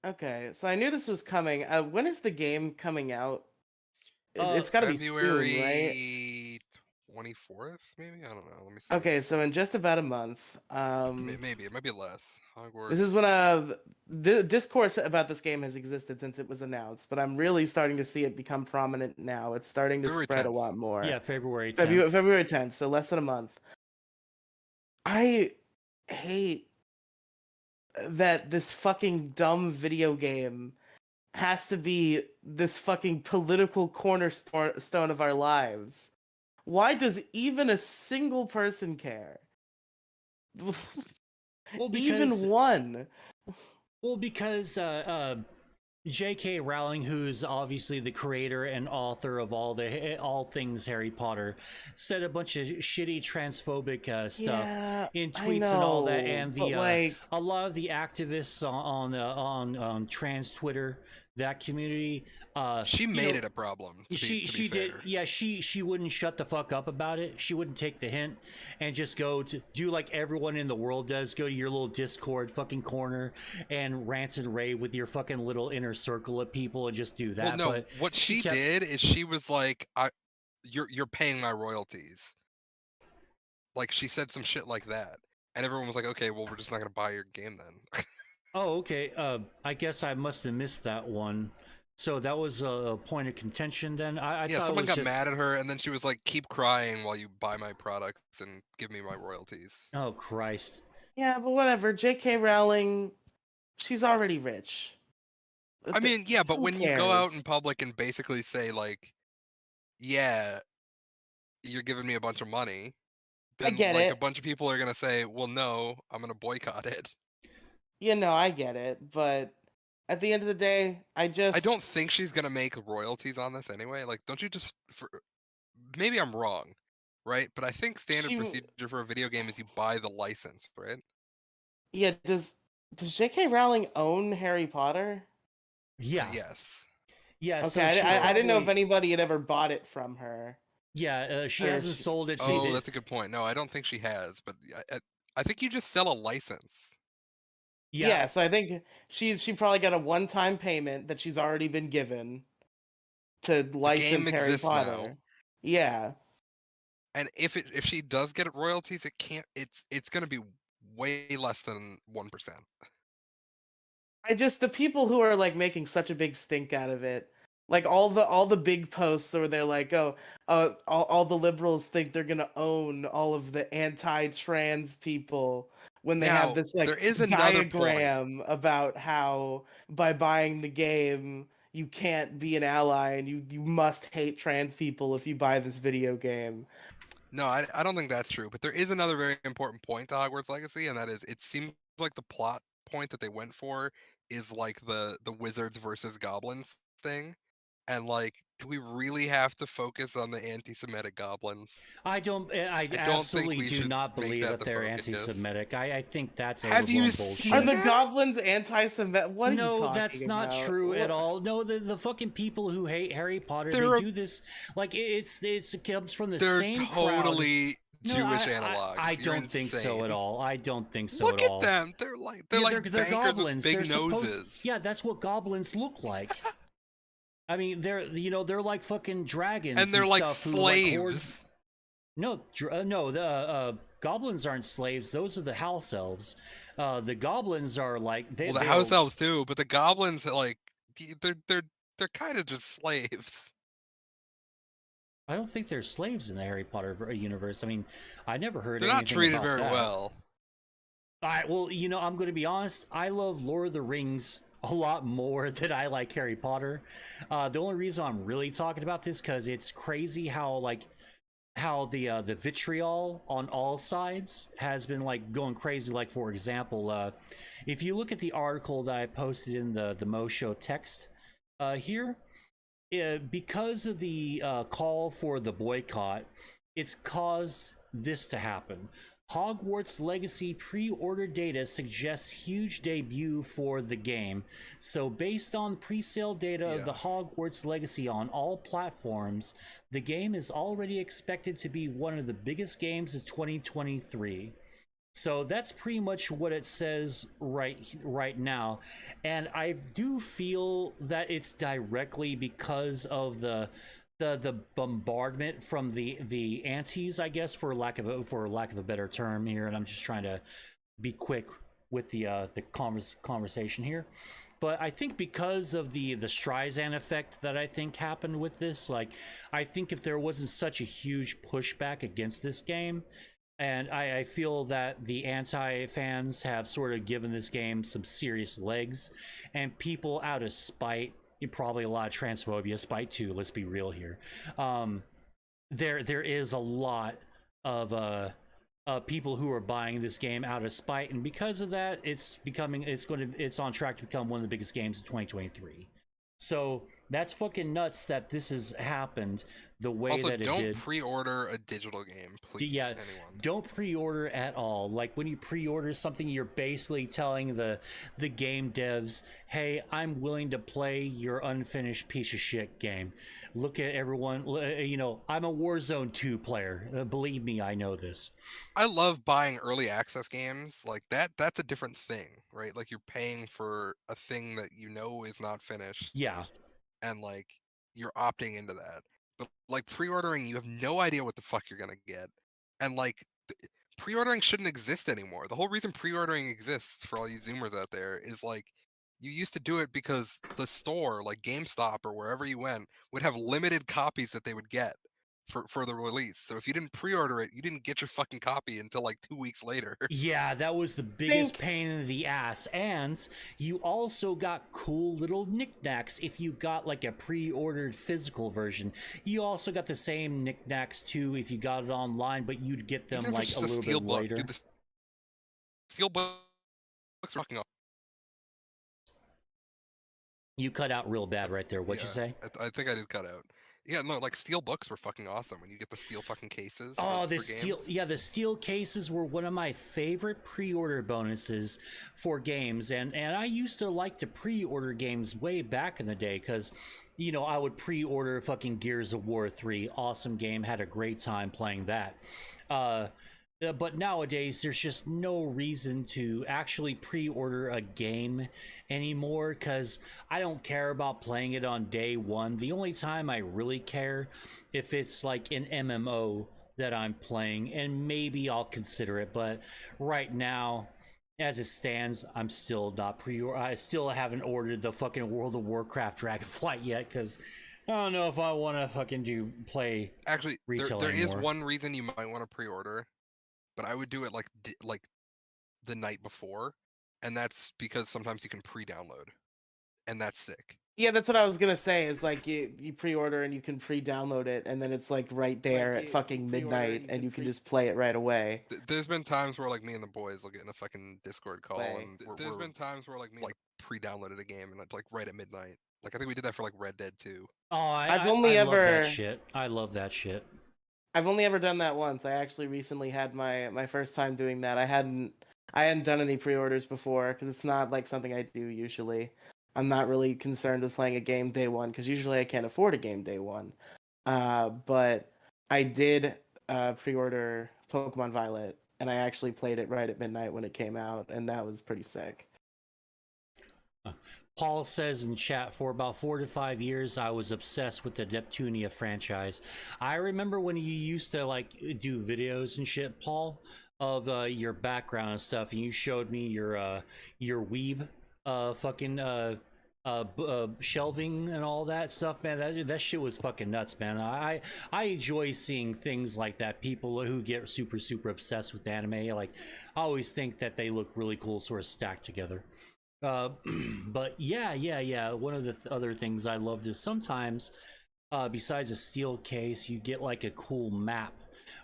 Okay, so I knew this was coming. When is the game coming out? It's got to be soon, right? February 24th, maybe? I don't know. Let me see. Okay, so in just about a month. Maybe it might be less. Hogwarts. This is when the discourse about this game has existed since it was announced, but I'm really starting to see it become prominent now. It's starting to February spread 10th. a lot more. Yeah, February 10th. February 10th, so less than a month. I hate that this fucking dumb video game has to be this fucking political cornerstone of our lives. Why does even a single person care? Well, even one. Well, because J.K. Rowling, who's obviously the creator and author of all things Harry Potter, said a bunch of shitty transphobic stuff in tweets and all that, and the a lot of the activists on trans Twitter, that community, she made it a problem. She did. Yeah, she wouldn't shut the fuck up about it. She wouldn't take the hint and just go to do like everyone in the world does. Go to your little Discord fucking corner and rant and rave with your fucking little inner circle of people and just do that. Well, no, but what she did is she was like, "You're paying my royalties." Like she said some shit like that, and everyone was like, "Okay, well, we're just not gonna buy your game then." Oh, okay. I guess I must have missed that one. So that was a point of contention then? I thought someone got just... mad at her, and then she was like, keep crying while you buy my products and give me my royalties. Oh, Christ. Yeah, but whatever. J.K. Rowling, she's already rich. I mean, yeah, but Who when you go out in cares? public and basically say, like, yeah, you're giving me a bunch of money, I then get like a it. bunch of people are gonna say, well, no, I'm gonna boycott it. You know, I get it, but at the end of the day, I don't think she's gonna make royalties on this anyway. Like, don't you just maybe I'm wrong, right? But I think standard She- procedure for a video game is you buy the license, right? yeah, does J.K. Rowling own Harry Potter? Yeah. Yes. Yeah. Okay, So she I didn't know if probably- anybody had ever bought it from her. Yeah, she Or hasn't sold it. Oh, that's a good point. No, I don't think she has, but I think you just sell a license. Yeah, so I think she probably got a one-time payment that she's already been given to license Harry exists Potter. now. Yeah. And if she does get royalties, it's gonna be way less than 1%. The people who are like making such a big stink out of it, like all the big posts where they're like, all the liberals think they're gonna own all of the anti-trans people when they Now, have this like there is another diagram about how by buying the game you can't be an ally and you must hate trans people if you buy this video game. No, I don't think that's true. But there is another very important point to Hogwarts Legacy, and that is it seems like the plot point that they went for is like the wizards versus goblins thing. And like, do we really have to focus on the anti-Semitic goblins? I don't think absolutely we do should not make believe that that the they're focus. anti-Semitic. I think that's Have you overblown bullshit. Are the goblins anti-Semitic? What are you No, talking that's not about? true at What- all. No, the fucking people who hate Harry Potter, They're they a- do this like it comes from the They're same totally crowd. No, Jewish I analogs. I You're don't think so insane. at all. I don't think so Look at at all. them. They're like they're bankers goblins. with big They're supposed- noses. yeah, that's what goblins look like. I mean, they're like fucking dragons And they're like stuff who, slaves. no, the goblins aren't slaves. Those are the house elves. The goblins are like Well, the house elves too, but the goblins like they're kind of just slaves. I don't think they're slaves in the Harry Potter universe. I mean, I never heard They're not anything treated about very that. well. Well, I'm going to be honest. I love Lord of the Rings a lot more than I like Harry Potter. The only reason I'm really talking about this because it's crazy how the vitriol on all sides has been like going crazy. Like, for example, if you look at the article that I posted in the Moe Show text here, because of the call for the boycott, it's caused this to happen. Hogwarts Legacy pre-order data suggests huge debut for the game. So based on pre-sale data of the Hogwarts Legacy on all platforms, the game is already expected to be one of the biggest games of 2023. So that's pretty much what it says right now. And I do feel that it's directly because of the bombardment from the antis, I guess, for lack of a better term here. And I'm just trying to be quick with the conversation here. But I think because of the Streisand effect that I think happened with this, like, I think if there wasn't such a huge pushback against this game, and I feel that the anti-fans have sort of given this game some serious legs, and people out of spite, probably a lot of transphobia, spite too, let's be real here. There is a lot of people who are buying this game out of spite, and because of that, it's on track to become one of the biggest games of 2023. So that's fucking nuts that this has happened the way Also, that it don't did. pre-order a digital game, please. Yeah, anyone. don't pre-order at all. Like, when you pre-order something, you're basically telling the game devs, hey, I'm willing to play your unfinished piece of shit game. Look at everyone, I'm a Warzone 2 player. Believe me, I know this. I love buying early access games. Like that's a different thing, right? Like, you're paying for a thing that you know is not finished. Yeah. And like, you're opting into that. But like, pre-ordering, you have no idea what the fuck you're gonna get. And like, pre-ordering shouldn't exist anymore. The whole reason pre-ordering exists, for all you Zoomers out there, is like, you used to do it because the store, like GameStop or wherever you went, would have limited copies that they would get. for the release. So if you didn't pre-order it, you didn't get your fucking copy until like 2 weeks later. Yeah, that was the biggest pain in the ass. And you also got cool little knickknacks if you got like a pre-ordered physical version. You also got the same knickknacks too if you got it online, but you'd get them Even if like it's a just little steel bit book, later. dude, the steel books are fucking up. You cut out real bad right there. What'd you say? I think I did cut out. Yeah, no, like steel books were fucking awesome when you get the steel fucking cases. Oh, for the steel, games. yeah, the steel cases were one of my favorite pre-order bonuses for games, and I used to like to pre-order games way back in the day because, you know, I would pre-order fucking Gears of War 3, awesome game, had a great time playing that. But nowadays, there's just no reason to actually pre-order a game anymore because I don't care about playing it on day one. The only time I really care if it's like an MMO that I'm playing, and maybe I'll consider it. But right now, as it stands, I'm still not I still haven't ordered the fucking World of Warcraft Dragonflight yet because I don't know if I want to fucking play Actually, retail there is anymore. one reason you might want to pre-order, but I would do it like the night before, and that's because sometimes you can pre-download, and that's sick. Yeah, that's what I was gonna say. Is like you pre-order and you can pre-download it, and then it's like right there at fucking midnight, and you can just play it right away. There's been times where like me and the boys will get in a fucking Discord call, and there's been times where like me like pre-downloaded a game and like right at midnight. Like I think we did that for like Red Dead 2. Oh, I've I only love that ever shit. I love that shit. I've only ever done that once. I actually recently had my first time doing that. I hadn't done any pre-orders before because it's not like something I do usually. I'm not really concerned with playing a game day one because usually I can't afford a game day one. But I did pre-order Pokemon Violet, and I actually played it right at midnight when it came out, and that was pretty sick. Paul says in chat, for about 4 to 5 years, I was obsessed with the Neptunia franchise. I remember when you used to like do videos and shit, Paul, of your background and stuff, and you showed me your weeb shelving and all that stuff, man. That shit was fucking nuts, man. I enjoy seeing things like that. People who get super obsessed with anime, like I always think that they look really cool, sort of stacked together. But yeah. One of the other things I loved is sometimes, besides a steel case, you get like a cool map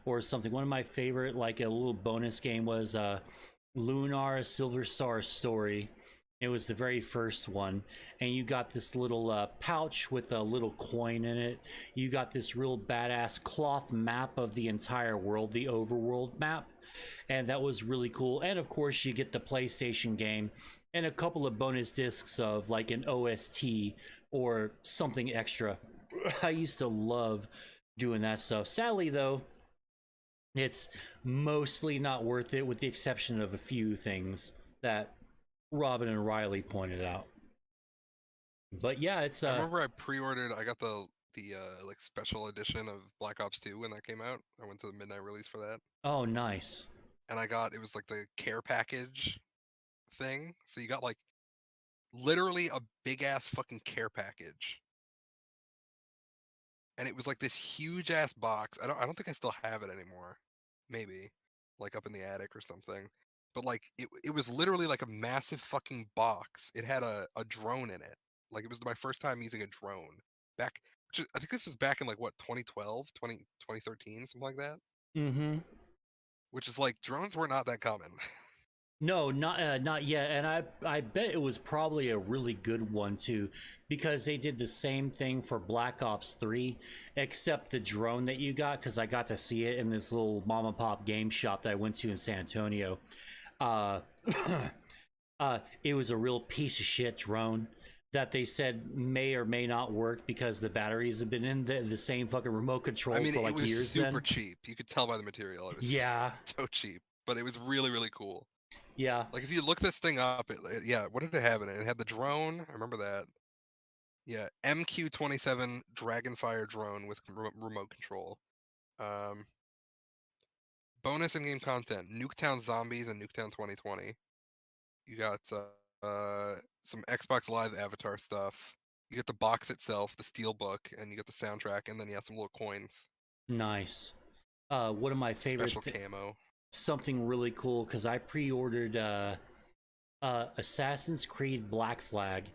or something. One of my favorite, like a little bonus game, was Lunar Silver Star Story. It was the very first one, and you got this little pouch with a little coin in it. You got this real badass cloth map of the entire world, the overworld map, and that was really cool. And of course, you get the PlayStation game and a couple of bonus discs of like an OST or something extra. I used to love doing that stuff. Sadly, though, it's mostly not worth it, with the exception of a few things that Robin and Riley pointed out. But yeah, it's I remember I pre-ordered. I got the like special edition of Black Ops 2 when that came out. I went to the midnight release for that. Oh, nice. And it was like the care package thing. So you got like literally a big ass fucking care package. And it was like this huge ass box. I don't think I still have it anymore. Maybe like up in the attic or something. But like it was literally like a massive fucking box. It had a drone in it. Like it was my first time using a drone. I think this was back in like what, 2012, 2013, something like that. Mm-hmm. Which is like drones were not that common. No, not yet, and I bet it was probably a really good one too, because they did the same thing for Black Ops 3, except the drone that you got, because I got to see it in this little mom and pop game shop that I went to in San Antonio. It was a real piece of shit drone that they said may or may not work because the batteries have been in the same fucking remote control for like it was years. super cheap. You could tell by the material. It was so cheap, but it was really, really cool. Yeah. Like if you look this thing up, what did it have in it? It had the drone. I remember that. Yeah, MQ-27 Dragonfire drone with remote control. Bonus in-game content: Nuketown Zombies and Nuketown 2020. You got some Xbox Live Avatar stuff. You get the box itself, the steel book, and you get the soundtrack, and then some little coins. Nice. One of my favorite Special camo. something really cool, because I pre-ordered Assassin's Creed Black Flag,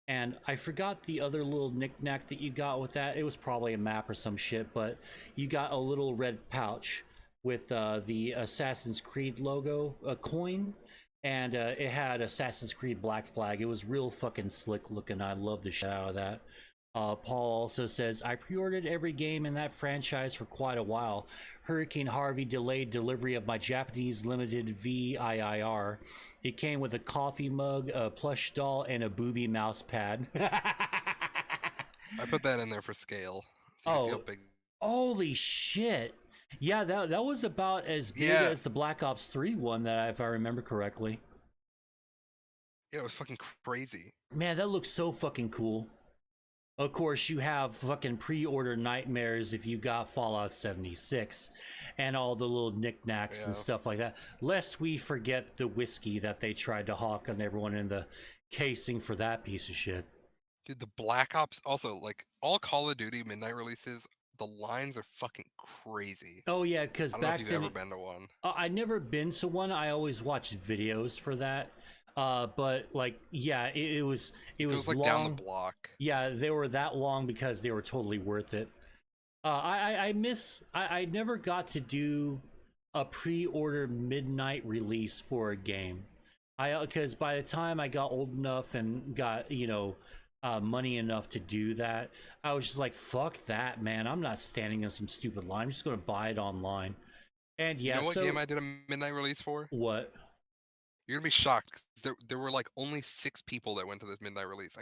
and I forgot the other little knick-knack that you got with that. It was probably a map or some shit, but you got a little red pouch with the Assassin's Creed logo, a coin, and it had Assassin's Creed Black Flag. It was real fucking slick looking. I love the shit out of that. Paul also says, I pre-ordered every game in that franchise for quite a while. Hurricane Harvey delayed delivery of my Japanese limited VIIR. It came with a coffee mug, a plush doll, and a booby mouse pad. I put that in there for scale. So you can see how big. Holy shit. Yeah, that was about as big as the Black Ops 3 one, that if I remember correctly. Yeah, it was fucking crazy. Man, that looks so fucking cool. Of course, you have fucking pre-order nightmares if you got Fallout 76 and all the little knickknacks and stuff like that. Lest we forget the whiskey that they tried to hawk on everyone in the casing for that piece of shit. Dude, the Black Ops, also, like, all Call of Duty midnight releases, the lines are fucking crazy. Oh, yeah, because I don't know back if you've then... ever been to one. I've never been to one. I always watched videos for that. But like, yeah, it was like long. Down the block. Yeah, they were that long because they were totally worth it. I never got to do a pre-order midnight release for a game. Because by the time I got old enough and got, money enough to do that, I was just like, fuck that, man. I'm not standing in some stupid line. I'm just going to buy it online. And yeah, you know what game I did a midnight release for? What? You're gonna be shocked. There were like only 6 people that went to this midnight release.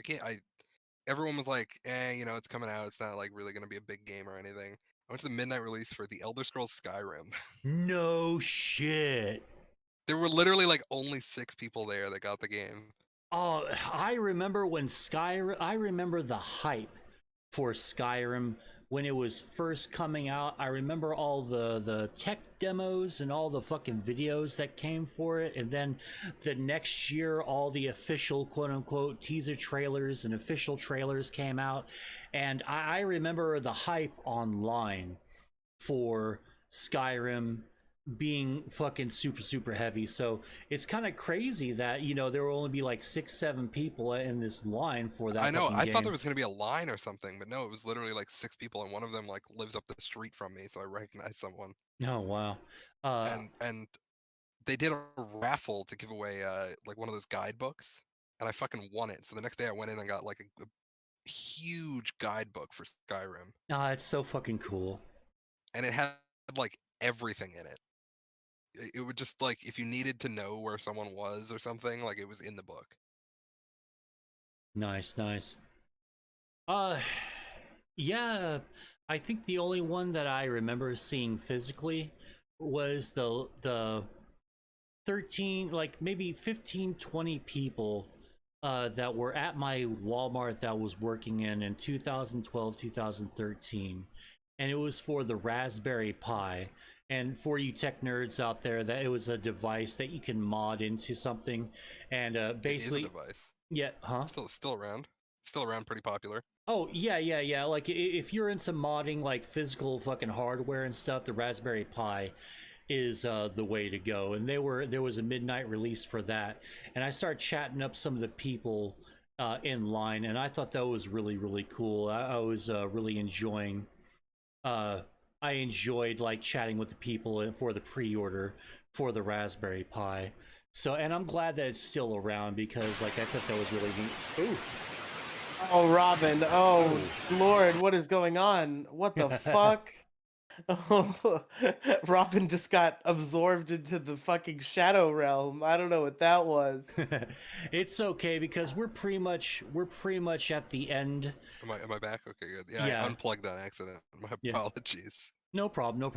Everyone was like, it's coming out. It's not like really gonna be a big game or anything. I went to the midnight release for the Elder Scrolls Skyrim. No shit. There were literally like only 6 people there that got the game. Oh, I remember when I remember the hype for Skyrim when it was first coming out. I remember all the tech demos and all the fucking videos that came for it, and then the next year all the official quote-unquote teaser trailers and official trailers came out, and I remember the hype online for Skyrim being fucking super heavy. So it's kind of crazy that there will only be like 6-7 people in this line for that. I know. I game. thought there was gonna be a line or something, but no, it was literally like 6 people, and one of them like lives up the street from me, so I recognized someone. Oh wow. And they did a raffle to give away like one of those guidebooks, and I fucking won it. So the next day I went in and got like a huge guidebook for Skyrim. It's so fucking cool. And it had like everything in it. It would just like, if you needed to know where someone was or something, like it was in the book. Nice. Yeah, I think the only one that I remember seeing physically was the 13, like maybe 15, 20 people that were at my Walmart that was working in 2012, 2013. And it was for the Raspberry Pi. And for you tech nerds out there, that it was a device that you can mod into something, and basically, it is a device. Yeah, huh? Still around. Still around, pretty popular. Oh yeah. Like if you're into modding like physical fucking hardware and stuff, the Raspberry Pi is the way to go. And there was a midnight release for that, and I started chatting up some of the people in line, and I thought that was really cool. I was really enjoying. I enjoyed like chatting with the people for the pre-order for the Raspberry Pi. So, and I'm glad that it's still around, because like I thought that was really neat. Ooh. Oh, Robin. Oh, Lord, what is going on? What the fuck? Oh, Robin just got absorbed into the fucking shadow realm. I don't know what that was. It's okay, because we're pretty much at the end. Am I back? Okay, good. Yeah. I unplugged on accident. My apologies. No problem.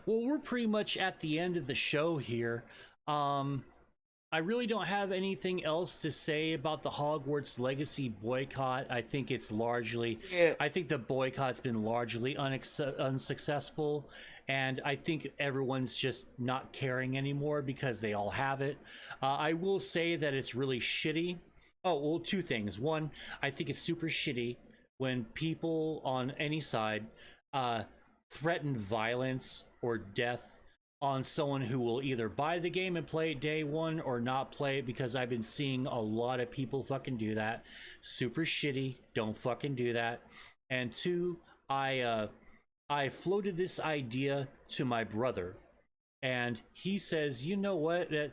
Well, we're pretty much at the end of the show here. I really don't have anything else to say about the Hogwarts Legacy boycott. I think it's largely, I think the boycott's been largely unsuccessful, and I think everyone's just not caring anymore because they all have it. I will say that it's really shitty. Oh, well, 2 things. One, I think it's super shitty when people on any side threaten violence or death on someone who will either buy the game and play it day one or not play it, because I've been seeing a lot of people fucking do that. Super shitty. Don't fucking do that. And two, I floated this idea to my brother, and he says, you know what, that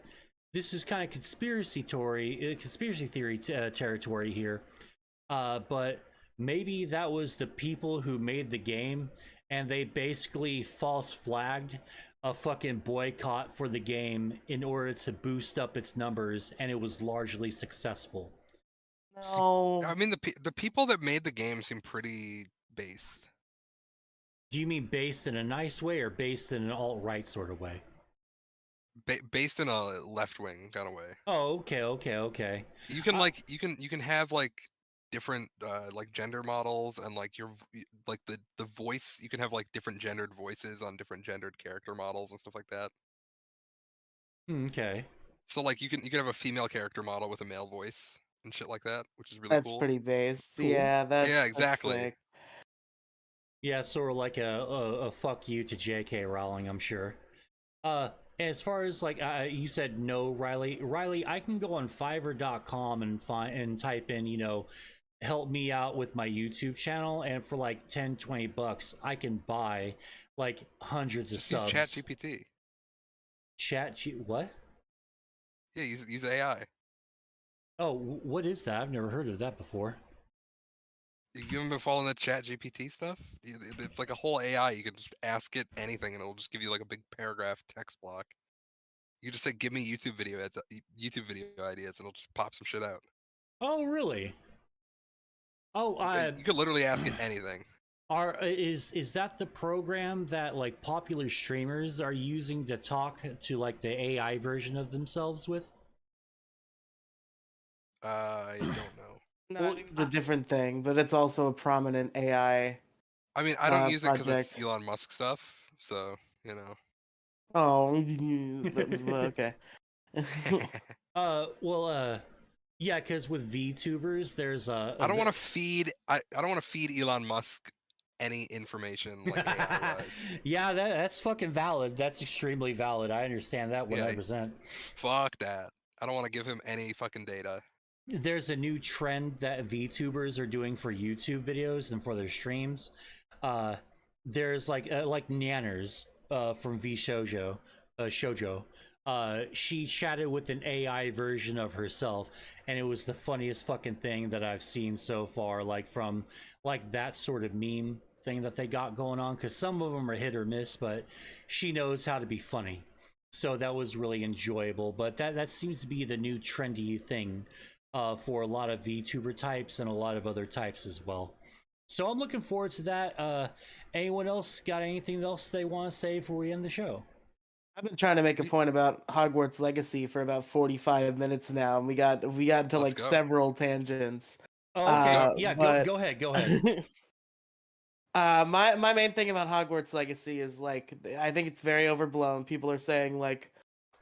this is kind of conspiracy theory territory here, but maybe that was the people who made the game, and they basically false flagged a fucking boycott for the game in order to boost up its numbers, and it was largely successful. No. I mean, the people that made the game seem pretty based. Do you mean based in a nice way or based in an alt-right sort of way? Based in a left-wing kind of way. Oh, okay. You can you can have like different like gender models, and like like the voice, you can have like different gendered voices on different gendered character models and stuff like that. Okay. So like you can have a female character model with a male voice and shit like that, which is really That's cool. pretty based. Cool. Yeah, that's exactly. That's sick. Yeah, sort of like a fuck you to J.K. Rowling, I'm sure. As far as like you said, no, Riley, I can go on Fiverr.com and type in, you know, help me out with my YouTube channel, and for like 10-20 bucks, I can buy like hundreds of subs. Use ChatGPT. What? Yeah, use AI. Oh, what is that? I've never heard of that before. You haven't been following the ChatGPT stuff? It's like a whole AI. You can just ask it anything, and it'll just give you like a big paragraph text block. You just say, "Give me YouTube video ideas," and it'll just pop some shit out. Oh, really? Oh, you could literally ask it anything. Is that the program that like popular streamers are using to talk to like the AI version of themselves with? I don't know. No, I think it's a different thing, but it's also a prominent AI. I mean, I don't use it because project. it's Elon Musk stuff, so you know. Oh, okay. Yeah, because with VTubers, there's I don't want to feed. I don't want to feed Elon Musk any information like AI-wise. Yeah, that's fucking valid. That's extremely valid. I understand that 100%. Fuck that. I don't want to give him any fucking data. There's a new trend that VTubers are doing for YouTube videos and for their streams. There's like Nanners from Shoujo. She chatted with an AI version of herself, and it was the funniest fucking thing that I've seen so far, like from like that sort of meme thing that they got going on, because some of them are hit or miss, but she knows how to be funny. So that was really enjoyable. But that seems to be the new trendy thing for a lot of VTuber types and a lot of other types as well. So I'm looking forward to that. Anyone else got anything else they want to say before we end the show? I've been trying to make a point about Hogwarts Legacy for about 45 minutes now, and we got into like several tangents. Oh, okay. Go ahead. My main thing about Hogwarts Legacy is like, I think it's very overblown. People are saying like,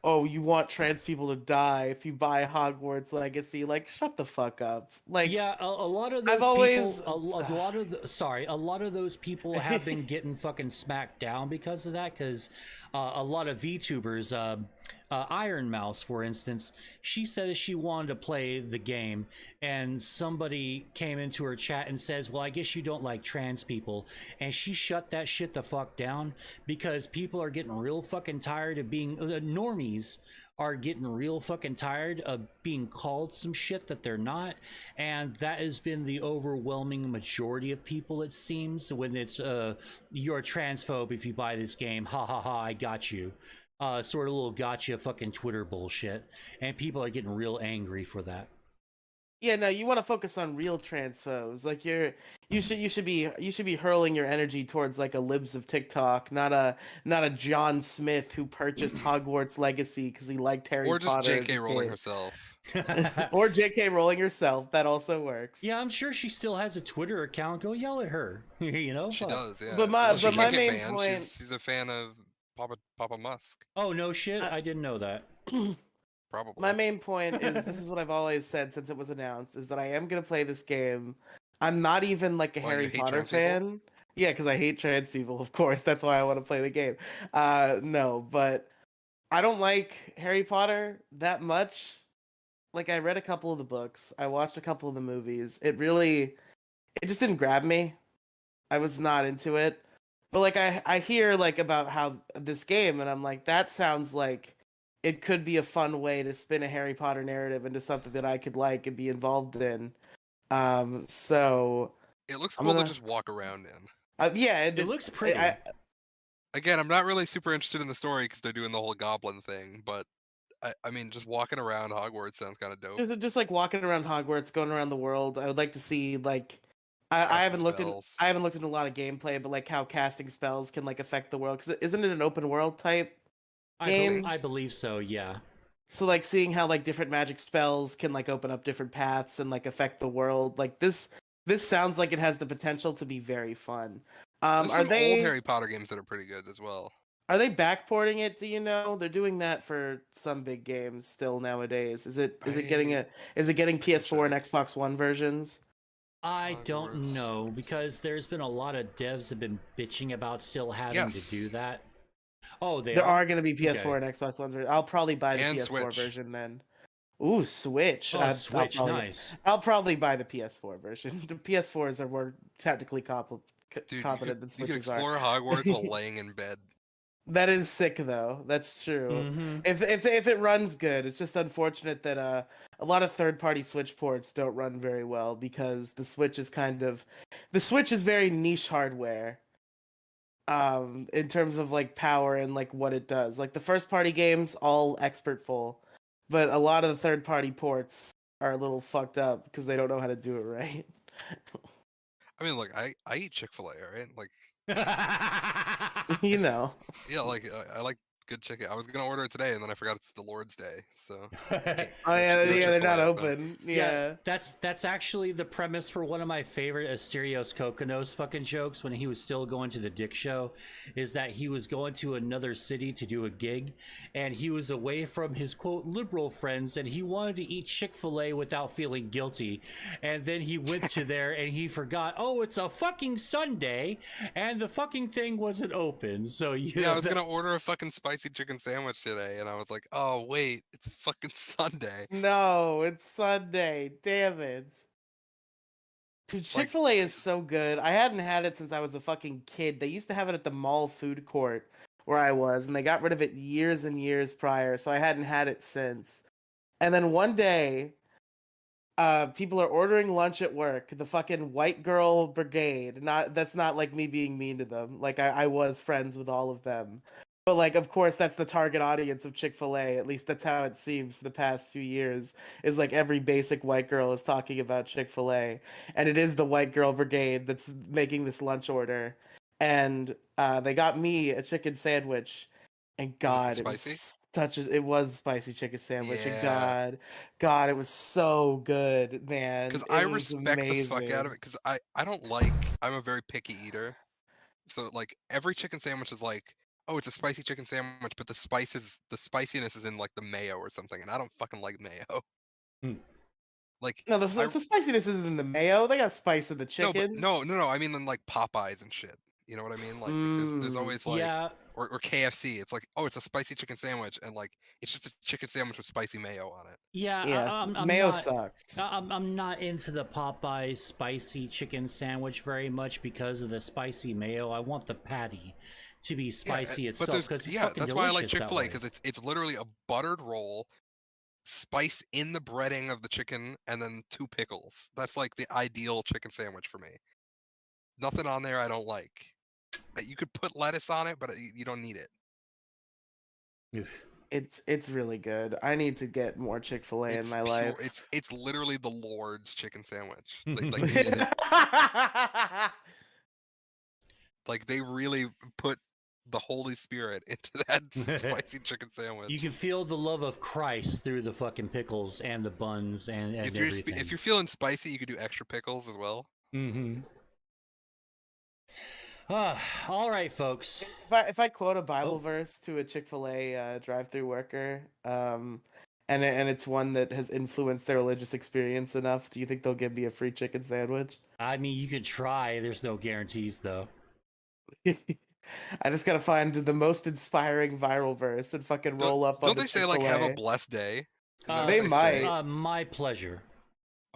oh, you want trans people to die if you buy Hogwarts Legacy. Like, shut the fuck up. Like, yeah, a lot of those a lot of those people have been getting fucking smacked down because of that, because a lot of VTubers, Iron Mouse, for instance, she said she wanted to play the game, and somebody came into her chat and says, well, I guess you don't like trans people, and she shut that shit the fuck down, because people are getting real fucking tired of being normies are getting real fucking tired of being called some shit that they're not, and that has been the overwhelming majority of people, it seems, when it's you're a transphobe if you buy this game, ha ha ha, I got you. Sort of little gotcha fucking Twitter bullshit, and people are getting real angry for that. Yeah, no, you want to focus on real transphobes. Like you should be hurling your energy towards like a libs of TikTok, not a John Smith who purchased Hogwarts Legacy because he liked Harry Potter. Or just J.K. Rowling herself. Or J.K. Rowling herself. That also works. Yeah, I'm sure she still has a Twitter account. Go yell at her. You know, she does. Yeah, but my main point. She's a fan of Papa Musk. Oh no shit! I didn't know that. Probably. My main point is, this is what I've always said since it was announced, is that I am gonna play this game. I'm not even like a Harry Potter fan. Yeah, because I hate trans people, of course. That's why I want to play the game. No, but I don't like Harry Potter that much. Like, I read a couple of the books, I watched a couple of the movies. It just didn't grab me. I was not into it. But like, I hear like about how this game, and I'm like, that sounds like it could be a fun way to spin a Harry Potter narrative into something that I could like and be involved in. So It looks I'm cool gonna, to just walk around in. yeah, It looks pretty. Again, I'm not really super interested in the story because they're doing the whole goblin thing, but I mean, just walking around Hogwarts sounds kind of dope. just like walking around Hogwarts, going around the world. I would like to see like I Cast haven't looked in spells. I haven't looked into a lot of gameplay, but like how casting spells can like affect the world. Because isn't it an open world type game? I believe so. Yeah. So like seeing how like different magic spells can like open up different paths and like affect the world. Like this sounds like it has the potential to be very fun. There's Are some they old Harry Potter games that are pretty good as well. Are they backporting it? Do you know? They're doing that for some big games still nowadays. Is it getting PS4 and Xbox One versions? I don't know, because there's been a lot of devs have been bitching about still having to do that. Oh, there are going to be PS4 Okay. and Xbox One versions. I'll probably buy the And PS4 Switch. version then. Ooh, Switch. Oh, Switch, nice. I'll probably buy the PS4 version. The PS4s are more technically competent than You can Switches are. explore Hogwarts while laying in bed. That is sick though. That's true. Mhm. If it runs good, it's just unfortunate that a lot of third-party Switch ports don't run very well because the Switch is very niche hardware. In terms of like power and like what it does. Like the first-party games all expert full, but a lot of the third-party ports are a little fucked up because they don't know how to do it right. I mean, look, I eat Chick-fil-A, right? Like, You know. yeah, like I like good chicken. I was gonna order it today, and then I forgot it's the Lord's Day, so. Oh yeah, they're not open. Yeah. That's actually the premise for one of my favorite Asterios Kokonos fucking jokes when he was still going to the Dick Show, is that he was going to another city to do a gig, and he was away from his quote liberal friends, and he wanted to eat Chick-fil-A without feeling guilty, and then he went to there and he forgot, oh, it's a fucking Sunday, and the fucking thing wasn't open. So Yeah, I was gonna order a fucking spicy chicken sandwich today, and I was like, oh wait, it's fucking Sunday. No, it's Sunday. Damn it. Dude, Chick-fil-A is so good. I hadn't had it since I was a fucking kid. They used to have it at the mall food court where I was, and they got rid of it years and years prior, so I hadn't had it since. And then one day, people are ordering lunch at work. The fucking white girl brigade. That's not like me being mean to them. Like I was friends with all of them. But like, of course, that's the target audience of Chick-fil-A. At least that's how it seems for the past few years. Is like every basic white girl is talking about Chick-fil-A, and it is the white girl brigade that's making this lunch order. And they got me a chicken sandwich, and God, it was it was spicy chicken sandwich. And God, it was so good, man. Because It I was respect the fuck out amazing. of it. Because I don't like. I'm a very picky eater, so like every chicken sandwich is like, oh, it's a spicy chicken sandwich, but the spiciness is in like the mayo or something, and I don't fucking like mayo. Like No, the spiciness isn't in the mayo. They got spice in the chicken. No. I mean in like Popeyes and shit. You know what I mean? Like there's always like, yeah. or KFC. It's like, oh, it's a spicy chicken sandwich, and like it's just a chicken sandwich with spicy mayo on it. Yeah, I'm mayo not, sucks. I'm not into the Popeyes spicy chicken sandwich very much because of the spicy mayo. I want the patty to be spicy itself because it's fucking that's why I like delicious that Chick-fil-A way. because it's literally a buttered roll, spice in the breading of the chicken, and then 2 pickles. That's like the ideal chicken sandwich for me. Nothing on there I don't like. You could put lettuce on it, but you don't need it. It's really good. I need to get more Chick-fil-A in my life. It's literally the Lord's chicken sandwich. Like they did it. Like they really put the Holy Spirit into that spicy chicken sandwich. You can feel the love of Christ through the fucking pickles and the buns and everything. If you're feeling spicy, you could do extra pickles as well. Mm-hmm. All right, folks. If I quote a Bible verse to a Chick-fil-A drive-through worker, and it's one that has influenced their religious experience enough, do you think they'll give me a free chicken sandwich? I mean, you could try. There's no guarantees, though. I just gotta find the most inspiring viral verse and fucking roll up on Don't the they say like "Have a Chick-fil-A. blessed day"? Is that what They say? might. My pleasure.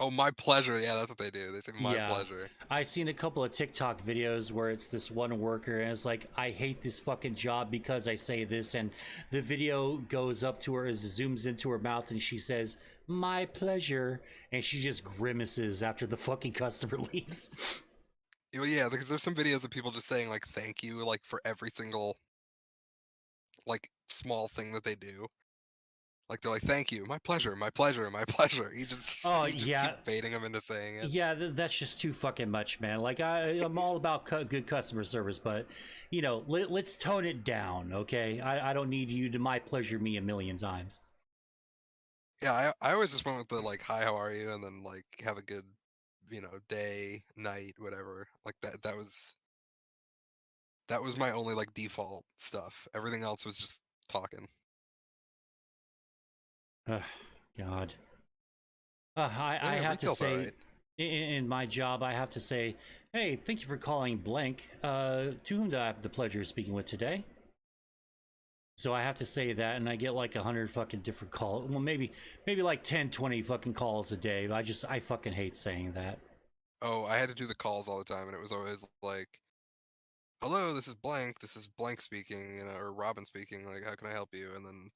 Oh, my pleasure. Yeah, that's what they do. They say "my Yeah. pleasure." I seen a couple of TikTok videos where it's this one worker and it's like, I hate this fucking job because I say this, and the video goes up to her as it zooms into her mouth and she says, "My pleasure," and she just grimaces after the fucking customer leaves. Well, yeah, there's some videos of people just saying like "thank you" like for every single like small thing that they do. Like they're like, "Thank you, my pleasure, my pleasure, my pleasure." You just Yeah. keep baiting them into saying it. Yeah, that's just too fucking much, man. Like I'm all about good customer service, but you know, let's tone it down, okay? I don't need you to my pleasure me a million times. Yeah, I always just went with the like, "Hi, how are you?" and then like, "Have a good, day, night, whatever." Like that was my only like default stuff. Everything else was just talking. God. I Yeah, have to retail's say, alright. in my job, I have to say, hey, thank you for calling blank. To whom do I have the pleasure of speaking with today? So I have to say that, and I get like 100 fucking different calls. Well, maybe like 10, 20 fucking calls a day. But I fucking hate saying that. Oh, I had to do the calls all the time, and it was always like, "Hello, this is blank speaking, or Robin speaking. Like, how can I help you?" And then,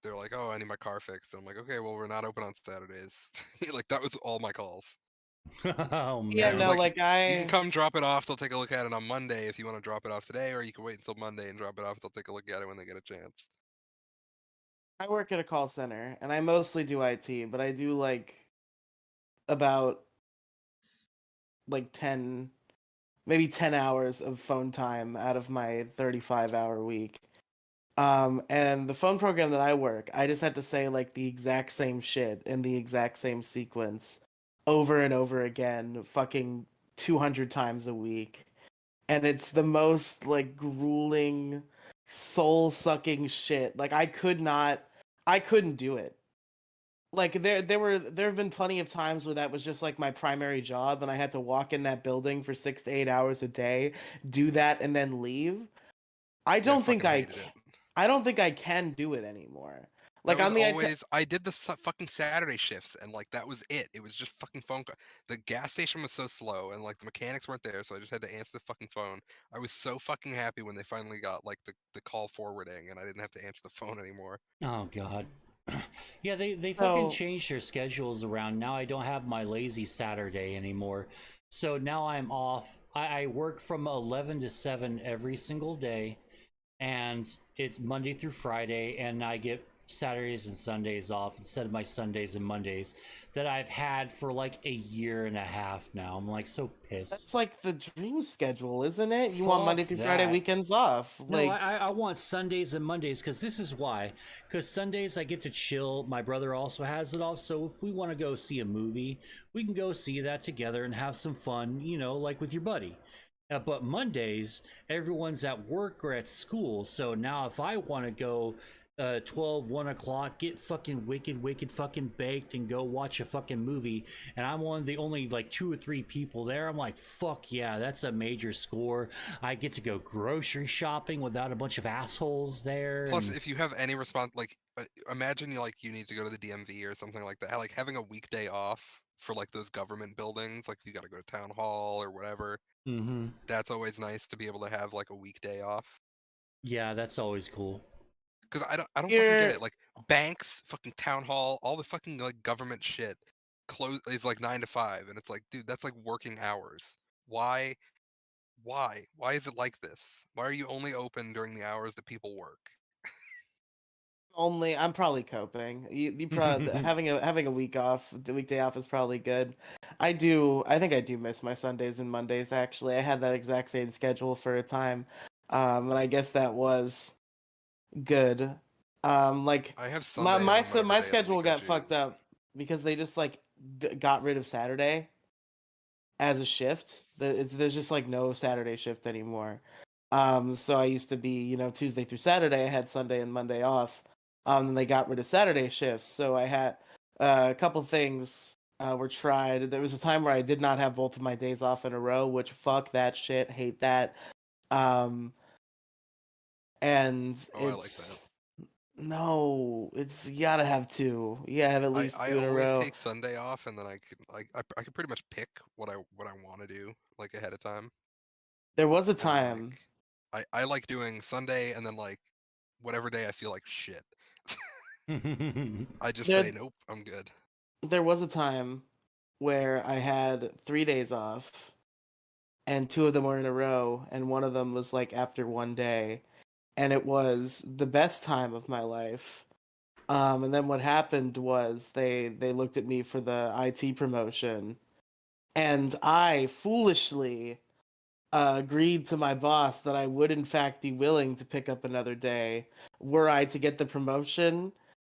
they're like, "Oh, I need my car fixed." And I'm like, "Okay, well, we're not open on Saturdays." Like that was all my calls. Oh man. Yeah, And it was no, like, like you can come drop it off. They'll take a look at it on Monday if you want to drop it off today, or you can wait until Monday and drop it off. They'll take a look at it when they get a chance. I work at a call center and I mostly do IT, but I do like about like 10, maybe 10 hours of phone time out of my 35-hour week. And the phone program that I work, I just had to say like the exact same shit in the exact same sequence over and over again, fucking 200 times a week. And it's the most like grueling, soul-sucking shit. Like I couldn't do it. Like there have been plenty of times where that was just like my primary job and I had to walk in that building for 6 to 8 hours a day, do that and then leave. I don't think fucking hated it. I don't think I can do it anymore. That Like was on the always I did the fucking Saturday shifts, and like that was it. It was just fucking phone call. The gas station was so slow, and like the mechanics weren't there, so I just had to answer the fucking phone. I was so fucking happy when they finally got like the call forwarding, and I didn't have to answer the phone anymore. Oh god. Yeah, they fucking So- changed their schedules around. Now I don't have my lazy Saturday anymore. So now I'm off. I work from 11 to 7 every single day, and it's Monday through Friday, and I get Saturdays and Sundays off instead of my Sundays and Mondays that I've had for like a year and a half now. I'm like so pissed. That's like the dream schedule, isn't it? You want Monday Fuck through Friday that. weekends off. No, Like I want Sundays and Mondays because this is why. Because Sundays I get to chill. My brother also has it off, so if we want to go see a movie, we can go see that together and have some fun, like with your buddy. But Mondays, everyone's at work or at school, so now if I want to go 12, 1 o'clock, get fucking wicked fucking baked and go watch a fucking movie, and I'm one of the only like 2 or 3 people there, I'm like, fuck yeah, that's a major score. I get to go grocery shopping without a bunch of assholes there. Plus, and- if you have any response, like imagine you need to go to the DMV or something like that. Like having a weekday off for like those government buildings, like you got to go to town hall or whatever. Mhm. That's always nice to be able to have like a weekday off. Yeah, that's always cool. Because I don't fucking get it. Like banks, fucking town hall, all the fucking like government shit close is like 9 to 5, and it's like, dude, that's like working hours. Why? Why is it like this? Why are you only open during the hours that people work? I'm probably coping. You probably having a week off, the weekday off is probably good. I think I do miss my Sundays and Mondays actually. I had that exact same schedule for a time. And I guess that was good. Like I have my Sunday my on whatever my day of the schedule week I got fucked choose. up because they just like got rid of Saturday as a shift. There's just like no Saturday shift anymore. So I used to be, Tuesday through Saturday. I had Sunday and Monday off. And they got rid of Saturday shifts, so I had a couple things were tried. There was a time where I did not have both of my days off in a row, which fuck that shit, hate that. And Oh, I like that. no, it's you gotta have two. You gotta have at least I two in a always row. take Sunday off, and then I can pretty much pick what I want to do like ahead of time. There was a And, time. like, I like doing Sunday, and then like whatever day I feel like shit. I just say nope, I'm good. There was a time where I had 3 days off, and two of them were in a row, and one of them was like after one day, and it was the best time of my life. And then what happened was they looked at me for the IT promotion, and I foolishly agreed to my boss that I would in fact be willing to pick up another day were I to get the promotion.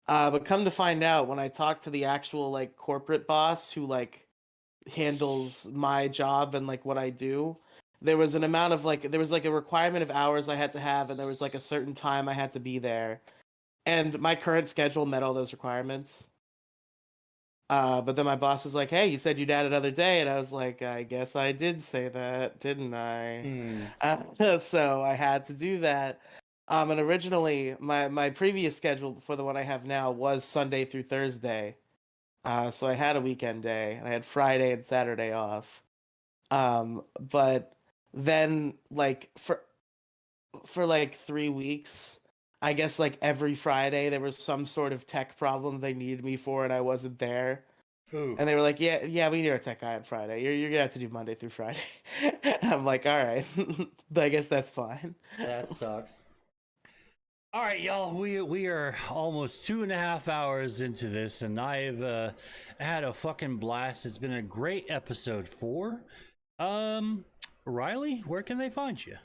But come to find out, when I talked to the actual like corporate boss who like handles my job and like what I do, there was an amount of like there was like a requirement of hours I had to have, and there was like a certain time I had to be there. And my current schedule met all those requirements. But then my boss was like, "Hey, you said you'd add another day," and I was like, "I guess I did say that, didn't I?" So I had to do that. And originally, my previous schedule before the one I have now was Sunday through Thursday. So I had a weekend day, and I had Friday and Saturday off. But then, like for like 3 weeks, I guess like every Friday there was some sort of tech problem they needed me for, and I wasn't there. Ooh. And they were like, "Yeah, we need our tech guy on Friday. You're gonna have to do Monday through Friday." I'm like, "All right, but I guess that's fine." That sucks. All right, y'all. We are almost 2.5 hours into this, and I've had a fucking blast. It's been a great episode 4. Riley, where can they find you?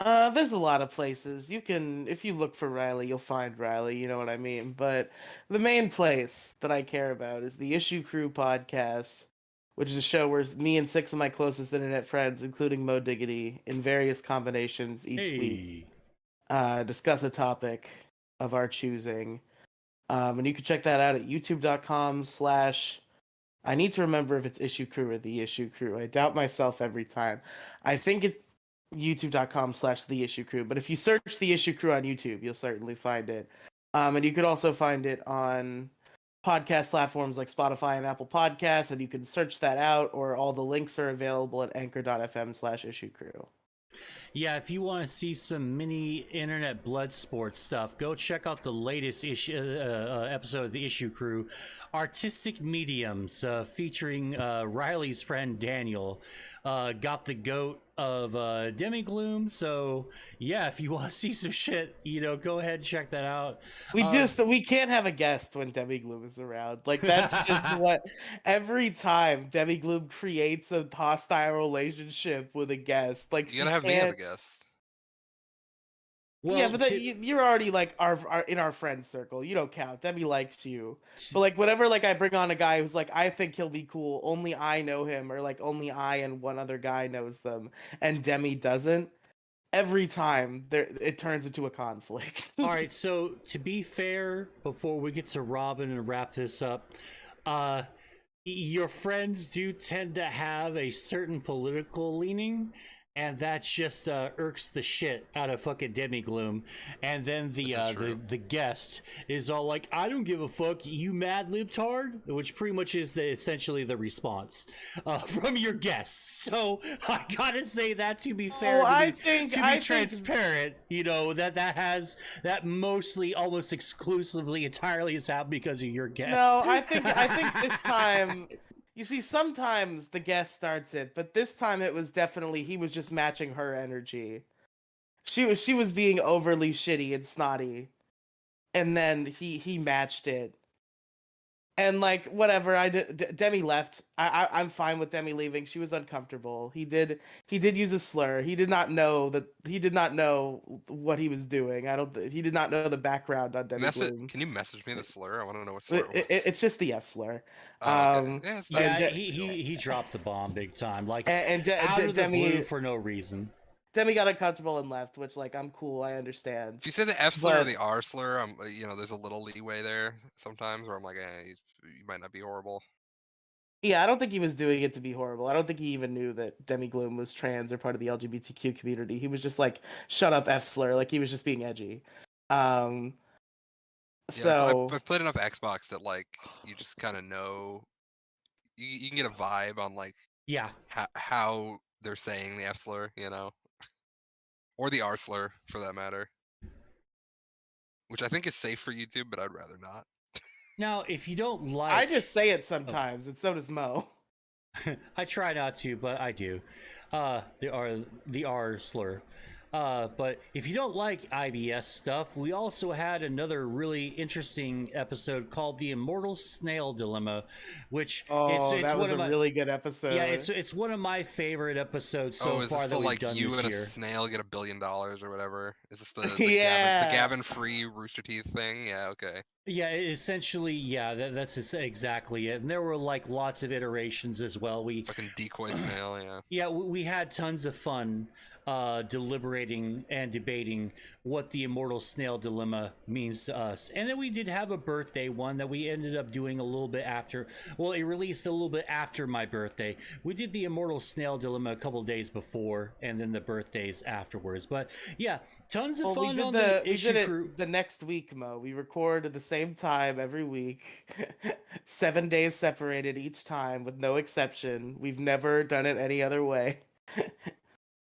There's a lot of places. You can, if you look for Riley, you'll find Riley, you know what I mean? But the main place that I care about is the Issue Crew podcast, which is a show where me and 6 of my closest internet friends, including Mo Diggity, in various combinations each week, discuss a topic of our choosing. And you can check that out at youtube.com/. I need to remember if it's Issue Crew or The Issue Crew. I doubt myself every time. I think it's youtube.com/The Issue Crew, but if you search The Issue Crew on YouTube, you'll certainly find it. And you could also find it on podcast platforms like Spotify and Apple Podcasts, and you can search that out, or all the links are available at anchor.fm/Issue Crew. Yeah, if you want to see some mini internet blood sport stuff, go check out the latest episode of the Issue Crew, Artistic Mediums, featuring Riley's friend Daniel. Got the goat of Demigloom. So yeah, if you want to see some shit, go ahead and check that out. We can't have a guest when Demigloom is around. Like, that's just what every time Demigloom creates a hostile relationship with a guest. Like, You gotta have me as a guest. Well, yeah, but you're already like our in our friend circle. You don't count. Demi likes you, but like whenever like I bring on a guy who's like I think he'll be cool, only I know him, or like only I and one other guy knows them, and Demi doesn't. Every time it turns into a conflict. All right, so to be fair, before we get to Robin and wrap this up, your friends do tend to have a certain political leaning, and that just irks the shit out of fucking Demigloom. And then the guest is all like, "I don't give a fuck, you mad libtard," which pretty much is essentially the response from your guests. So I gotta say that, to be fair, to be transparent, that mostly, almost exclusively, entirely is happening because of your guest. No, I think this time. You see, sometimes the guest starts it, but this time it was definitely he was just matching her energy. She was being overly shitty and snotty, and then he matched it. And like whatever, Demi left. I'm fine with Demi leaving. She was uncomfortable. He did use a slur. He did not know what he was doing. He did not know the background on Demi Bloom. Can you message me the slur? I want to know what slur. It's just the F slur. Okay. He dropped the bomb big time. Like, and out of the Demi blue for no reason. Demi got uncomfortable and left, which, like, I'm cool. I understand. If you say the F slur or the R slur, there's a little leeway there sometimes where I'm like, you might not be horrible. Yeah, I don't think he was doing it to be horrible. I don't think he even knew that Demi Gloom was trans or part of the LGBTQ community. He was just like, "Shut up, F slur." Like he was just being edgy. Um, Yeah, so I've played enough Xbox that like you just kind of know you can get a vibe on like Yeah. how they're saying the F slur, you know, or the R slur for that matter, which I think is safe for YouTube, but I'd rather not. Now, if you don't like, I just say it sometimes, and so does Mo. I try not to, but I do. The R slur. But if you don't like IBS stuff, we also had another really interesting episode called "The Immortal Snail Dilemma," which Oh, that was one of a really good episode. Yeah, it's one of my favorite episodes so is far this that the, we've like done you this and year. a snail get $1 billion or whatever? Is this the Yeah. Gavin Free Rooster Teeth thing? Yeah, okay. Yeah, essentially, yeah, that's exactly it. And there were like lots of iterations as well. We fucking decoy snail, yeah. Yeah, we had tons of fun deliberating and debating what the immortal snail dilemma means to us. And then we did have a birthday one that we ended up doing a little bit after. Well, it released a little bit after my birthday. We did the immortal snail dilemma a couple days before, and then the birthdays afterwards. But yeah, tons of fun on the issue crew. The next week, Mo. We record at the same time every week, 7 days separated each time with no exception. We've never done it any other way.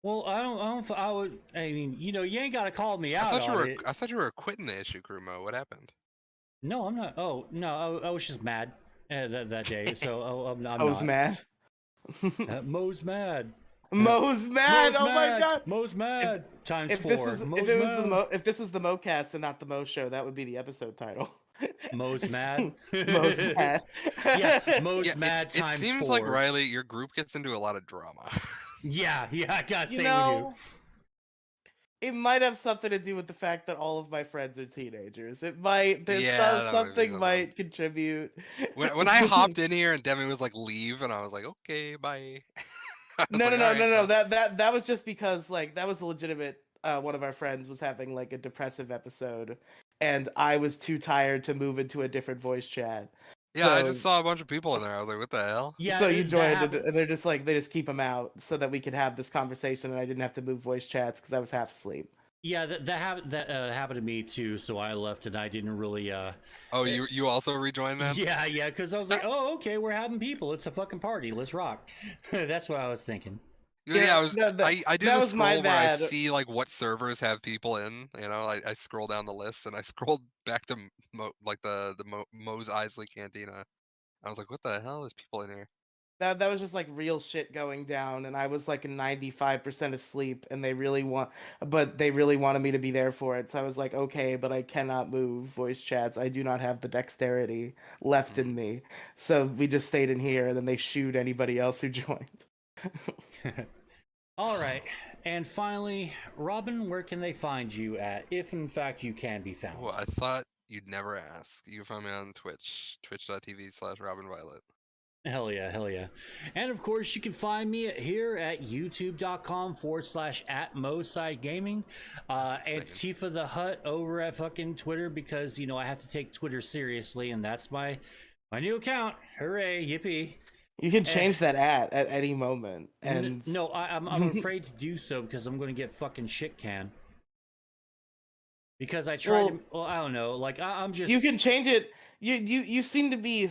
Well, I mean, you know, you ain't got to call me out I thought you were quitting the issue crew, Mo. What happened? No, I'm not. Oh, no, I was just mad that day. So I'm I was mad. Mo's mad. Mo's mad. Oh my god. Mo's mad. Times if 4. This was, if this was the Mocast and not the Mo Show, that would be the episode title. Mo's mad. Mo's mad. Yeah, Mo's mad It times 4. seems like Riley, your group gets into a lot of drama. Yeah, I gotta say we do. It might have something to do with the fact that all of my friends are teenagers. It might. There's Yeah, something might contribute. When I hopped in here and Demi was like, "Leave," and I was like, "Okay, bye." No. That was just because like that was a legitimate. One of our friends was having like a depressive episode, and I was too tired to move into a different voice chat. Yeah, so, I just saw a bunch of people in there. I was like, "What the hell?" Yeah. So you joined, and they're just like they just keep them out so that we could have this conversation, and I didn't have to move voice chats because I was half asleep. Yeah, that happened to me too. So I left, and I didn't really. Oh, you also rejoined them? Yeah, because I was like, oh, okay, we're having people. It's a fucking party. Let's rock. That's what I was thinking. Yeah, I do the scroll where I bad. see like what servers have people in. You know, I scroll down the list and I scrolled back to Moe's Isley Cantina. I was like, what the hell? There's people in here. That was just like real shit going down, and I was like 95% asleep, and they really wanted me to be there for it. So I was like, okay, but I cannot move voice chats. I do not have the dexterity left in me. So we just stayed in here, and then they shooed anybody else who joined. All right, and finally, Robin, where can they find you at, if in fact you can be found? Well, I thought you'd never ask. You can find me on Twitch, twitch.tv/RobinViolet. Hell yeah. And of course, you can find me here at youtube.com/@MoSideGaming. And Tifa the Hut over at fucking Twitter, because, you know, I have to take Twitter seriously, and that's my new account. Hooray, yippee. You can change that at any moment. And no, I'm afraid to do so because I'm going to get fucking shit canned. Because I tried I don't know, like I'm just. You can change it. You seem to be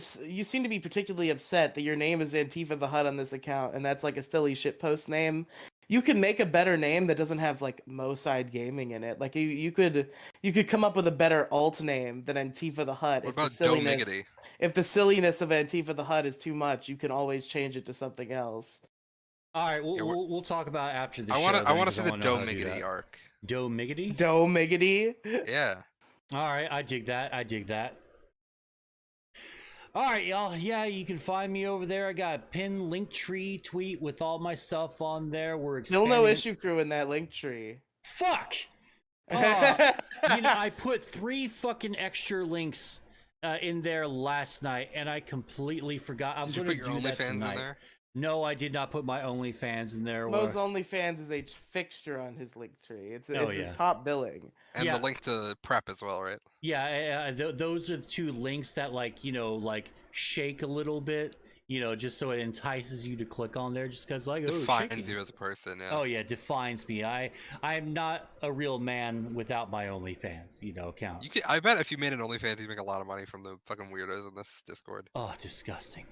particularly upset that your name is Antifa the Hut on this account, and that's like a silly shitpost name. You can make a better name that doesn't have like Mo-Side Gaming in it. Like you could come up with a better alt name than Antifa the Hut. What about Domigity? If the silliness of Antifa the Hut is too much, you can always change it to something else. All right, we'll talk about it after the show. I want to see the Domigity arc. Domigity? Domigity? Yeah. All right, I dig that. All right, y'all. Yeah, you can find me over there. I got a pinned Linktree tweet with all my stuff on there. We're expanding. Still no issue crew in that Linktree. Fuck! You know, I put 3 fucking extra links in there last night, and I completely forgot. I'm going to do that tonight. In there? No, I did not put my OnlyFans in there. Mo's OnlyFans is a fixture on his Linktree. It's his top billing. And the link to prep as well, right? Yeah, those are the 2 links that, like, you know, like shake a little bit You know, just so it entices you to click on there, just because like Defines you as a person. Yeah. Oh yeah, defines me. I'm not a real man without my OnlyFans, account. I bet if you made an OnlyFans, you'd make a lot of money from the fucking weirdos in this Discord. Oh, disgusting.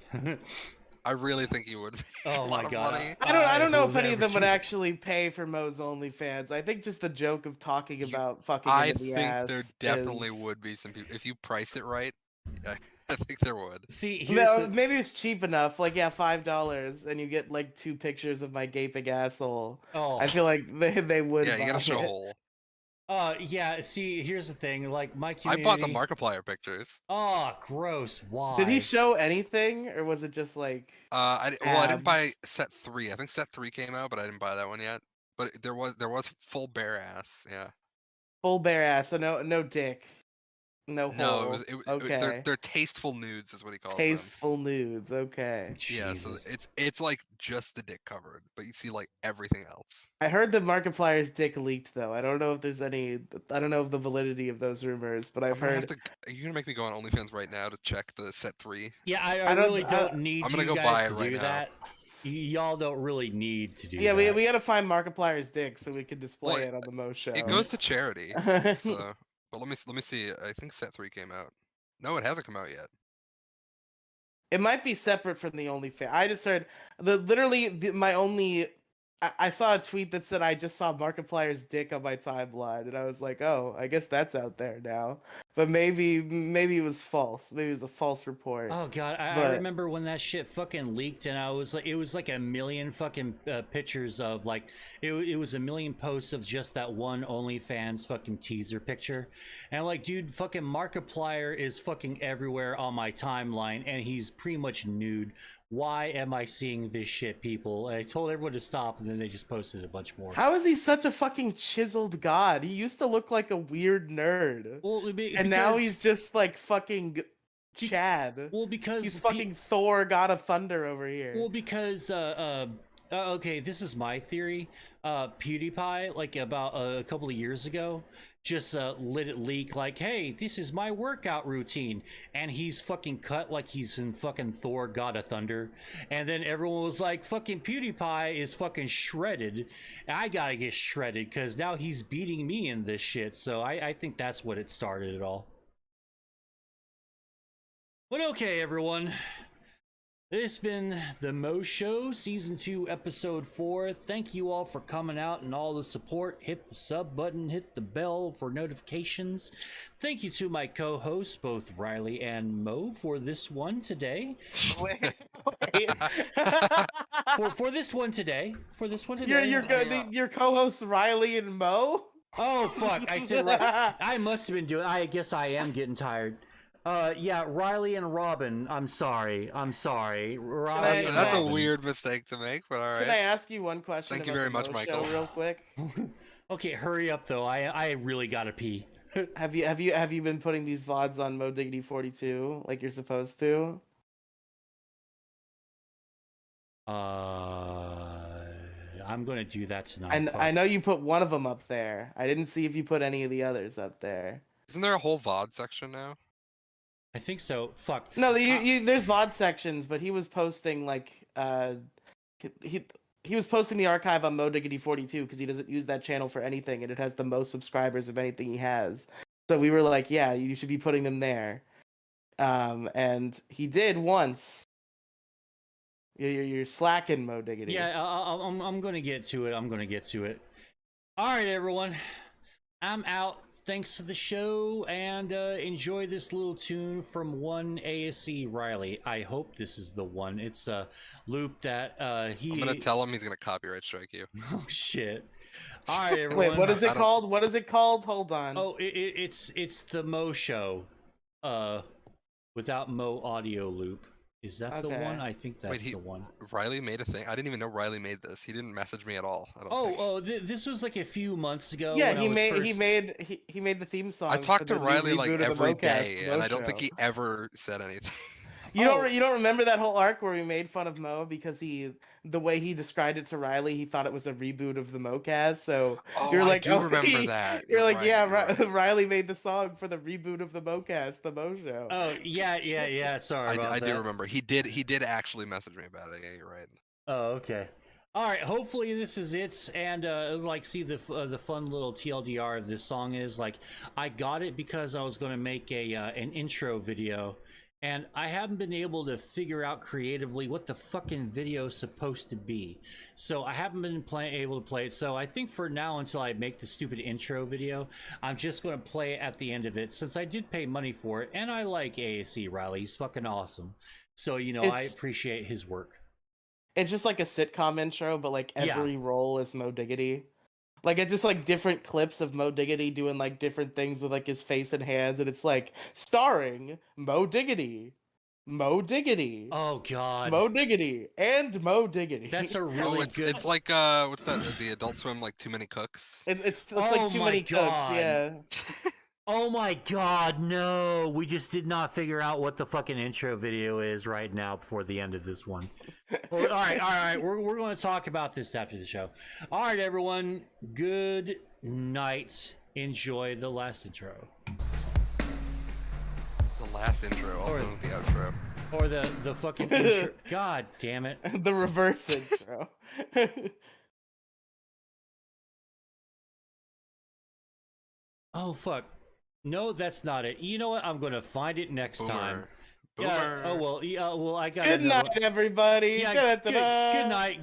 I really think you would make a Oh lot my of god. money. I don't know if any of never them would do- actually pay for Moe's OnlyFans. I think just the joke of talking about fucking I into the think ass there definitely is- would be some people if you priced it right. I think there would. See, No, maybe it's cheap enough. Like, yeah, $5, and you get like 2 pictures of my gaping asshole. Oh. I feel like they would. Yeah, you gotta buy show it. hole. Yeah. See, here's the thing. Like my I community. bought the Markiplier pictures. Oh, gross. Why? Did he show anything, or was it just like? I didn't buy abs? set 3. I think set 3 came out, but I didn't buy that one yet. But there was full bare ass. Yeah. Full bare ass, so no dick, no No, hole. it was okay. they're tasteful nudes is what he calls Tasteful nudes. Okay. them. Yeah, so it's like just the dick covered, but you see like everything else. I heard the Markiplier's dick leaked though. I don't know if there's any. I don't know of the validity of those rumors, but I've heard. Are you gonna make me go on OnlyFans right now to check the set 3? Yeah, I really don't need I'm gonna you go guys buy it to right do now. that. Y'all don't really need to do Yeah, that. we gotta find Markiplier's dick so we can display Well, it on the Moe Show. It goes to charity. So, but let me see. I think set 3 came out. No, it hasn't come out yet. It might be separate from the OnlyFans. I just heard my only. I saw a tweet that said I just saw Markiplier's dick on my timeline, and I was like, oh, I guess that's out there now. But maybe it was false. Maybe it was a false report. Oh god, I remember when that shit fucking leaked, and it was like a million fucking pictures of like it was a million posts of just that one OnlyFans fucking teaser picture, and like, dude, fucking Markiplier is fucking everywhere on my timeline, and he's pretty much nude. Why am I seeing this shit, people? I told everyone to stop, and then they just posted a bunch more. How is he such a fucking chiseled god? He used to look like a weird nerd. Well, and now he's just like fucking Chad. Well, because he's fucking Thor, God of Thunder over here. Well, because okay, this is my theory. PewDiePie, like about a couple of years ago, just let it leak like, hey, this is my workout routine, and he's fucking cut like he's in fucking Thor, God of Thunder, and then everyone was like, fucking PewDiePie is fucking shredded. I gotta get shredded because now he's beating me in this shit. So I think that's what it started it all. But okay, everyone. This has been the Moe Show, Season 2, Episode 4. Thank you all for coming out and all the support. Hit the sub button, hit the bell for notifications. Thank you to my co-hosts, both Riley and Moe, for this one today. Wait. for this one today. For this one today. Your co-hosts Riley and Moe? Oh, fuck. I said I must have been doing... I guess I am getting tired. Yeah, Riley and Robin. I'm sorry. Riley That's a weird mistake to make, but all right. Can I ask you one question? Thank you about very the much, Moe Michael. Show real quick. Okay, hurry up though. I really gotta pee. Have you been putting these VODs on Mo Diggity 42 like you're supposed to? I'm gonna do that tonight. I know you put one of them up there. I didn't see if you put any of the others up there. Isn't there a whole VOD section now? I think so. Fuck. No, there's VOD sections, but he was posting like he was posting the archive on Mo Diggity 42 because he doesn't use that channel for anything, and it has the most subscribers of anything he has. So we were like, yeah, you should be putting them there. And he did once. You're slacking, Mo Diggity. Yeah, I'm gonna get to it. All right, everyone. I'm out. Thanks to the show, and enjoy this little tune from one ASC Riley. I hope this is the one. It's a loop that he... I'm gonna tell him he's gonna copyright strike you. Oh shit. All right, everyone. Wait, what is it called? What is it called? Hold on. Oh, it's the Moe Show. Without Moe audio loop. Is that the one? I think that's the one. Riley made a thing. I didn't even know Riley made this. He didn't message me at all. I don't think. Oh, this was like a few months ago. Yeah, he made the theme song. I talked to Riley like every day, Moe and I don't think Show. he ever said anything. You don't remember that whole arc where we made fun of Moe because the way he described it to Riley, he thought it was a reboot of the Moecast. So you're like, I do remember that. You're like, right, yeah, right. Riley made the song for the reboot of the Moecast, the Moe Show. Oh yeah. Sorry about that. I do remember. He did actually message me about it. Yeah, you're right. Oh, okay. All right. Hopefully this is it, and like, see the fun little TLDR of this song is like, I got it because I was going to make an intro video, and I haven't been able to figure out creatively what the fucking video is supposed to be. So I haven't been able to play it. So I think for now, until I make the stupid intro video, I'm just going to play it at the end of it, since I did pay money for it, and I like ASC Riley. He's fucking awesome. So I appreciate his work. It's just like a sitcom intro, but like every role is Mo Diggity. Like it's just like different clips of Mo Diggity doing like different things with like his face and hands, and it's like starring Mo Diggity, Mo Diggity. Oh God, Mo Diggity and Mo Diggity. That's a really good. It's like what's that? The Adult Swim, like Too Many Cooks. It's like Too Many Cooks. Yeah. Oh my God, no! We just did not figure out what the fucking intro video is right now before the end of this one. Well, all right. We're going to talk about this after the show. All right, everyone. Good night. Enjoy the last intro. The last intro, also known as the outro. Or the fucking intro. God damn it. The reverse intro. Oh fuck. No, that's not it. You know what? I'm going to find it next time. Boomer. Yeah. Oh well. Yeah. Well, I got. Good night, everybody. Yeah. Good night.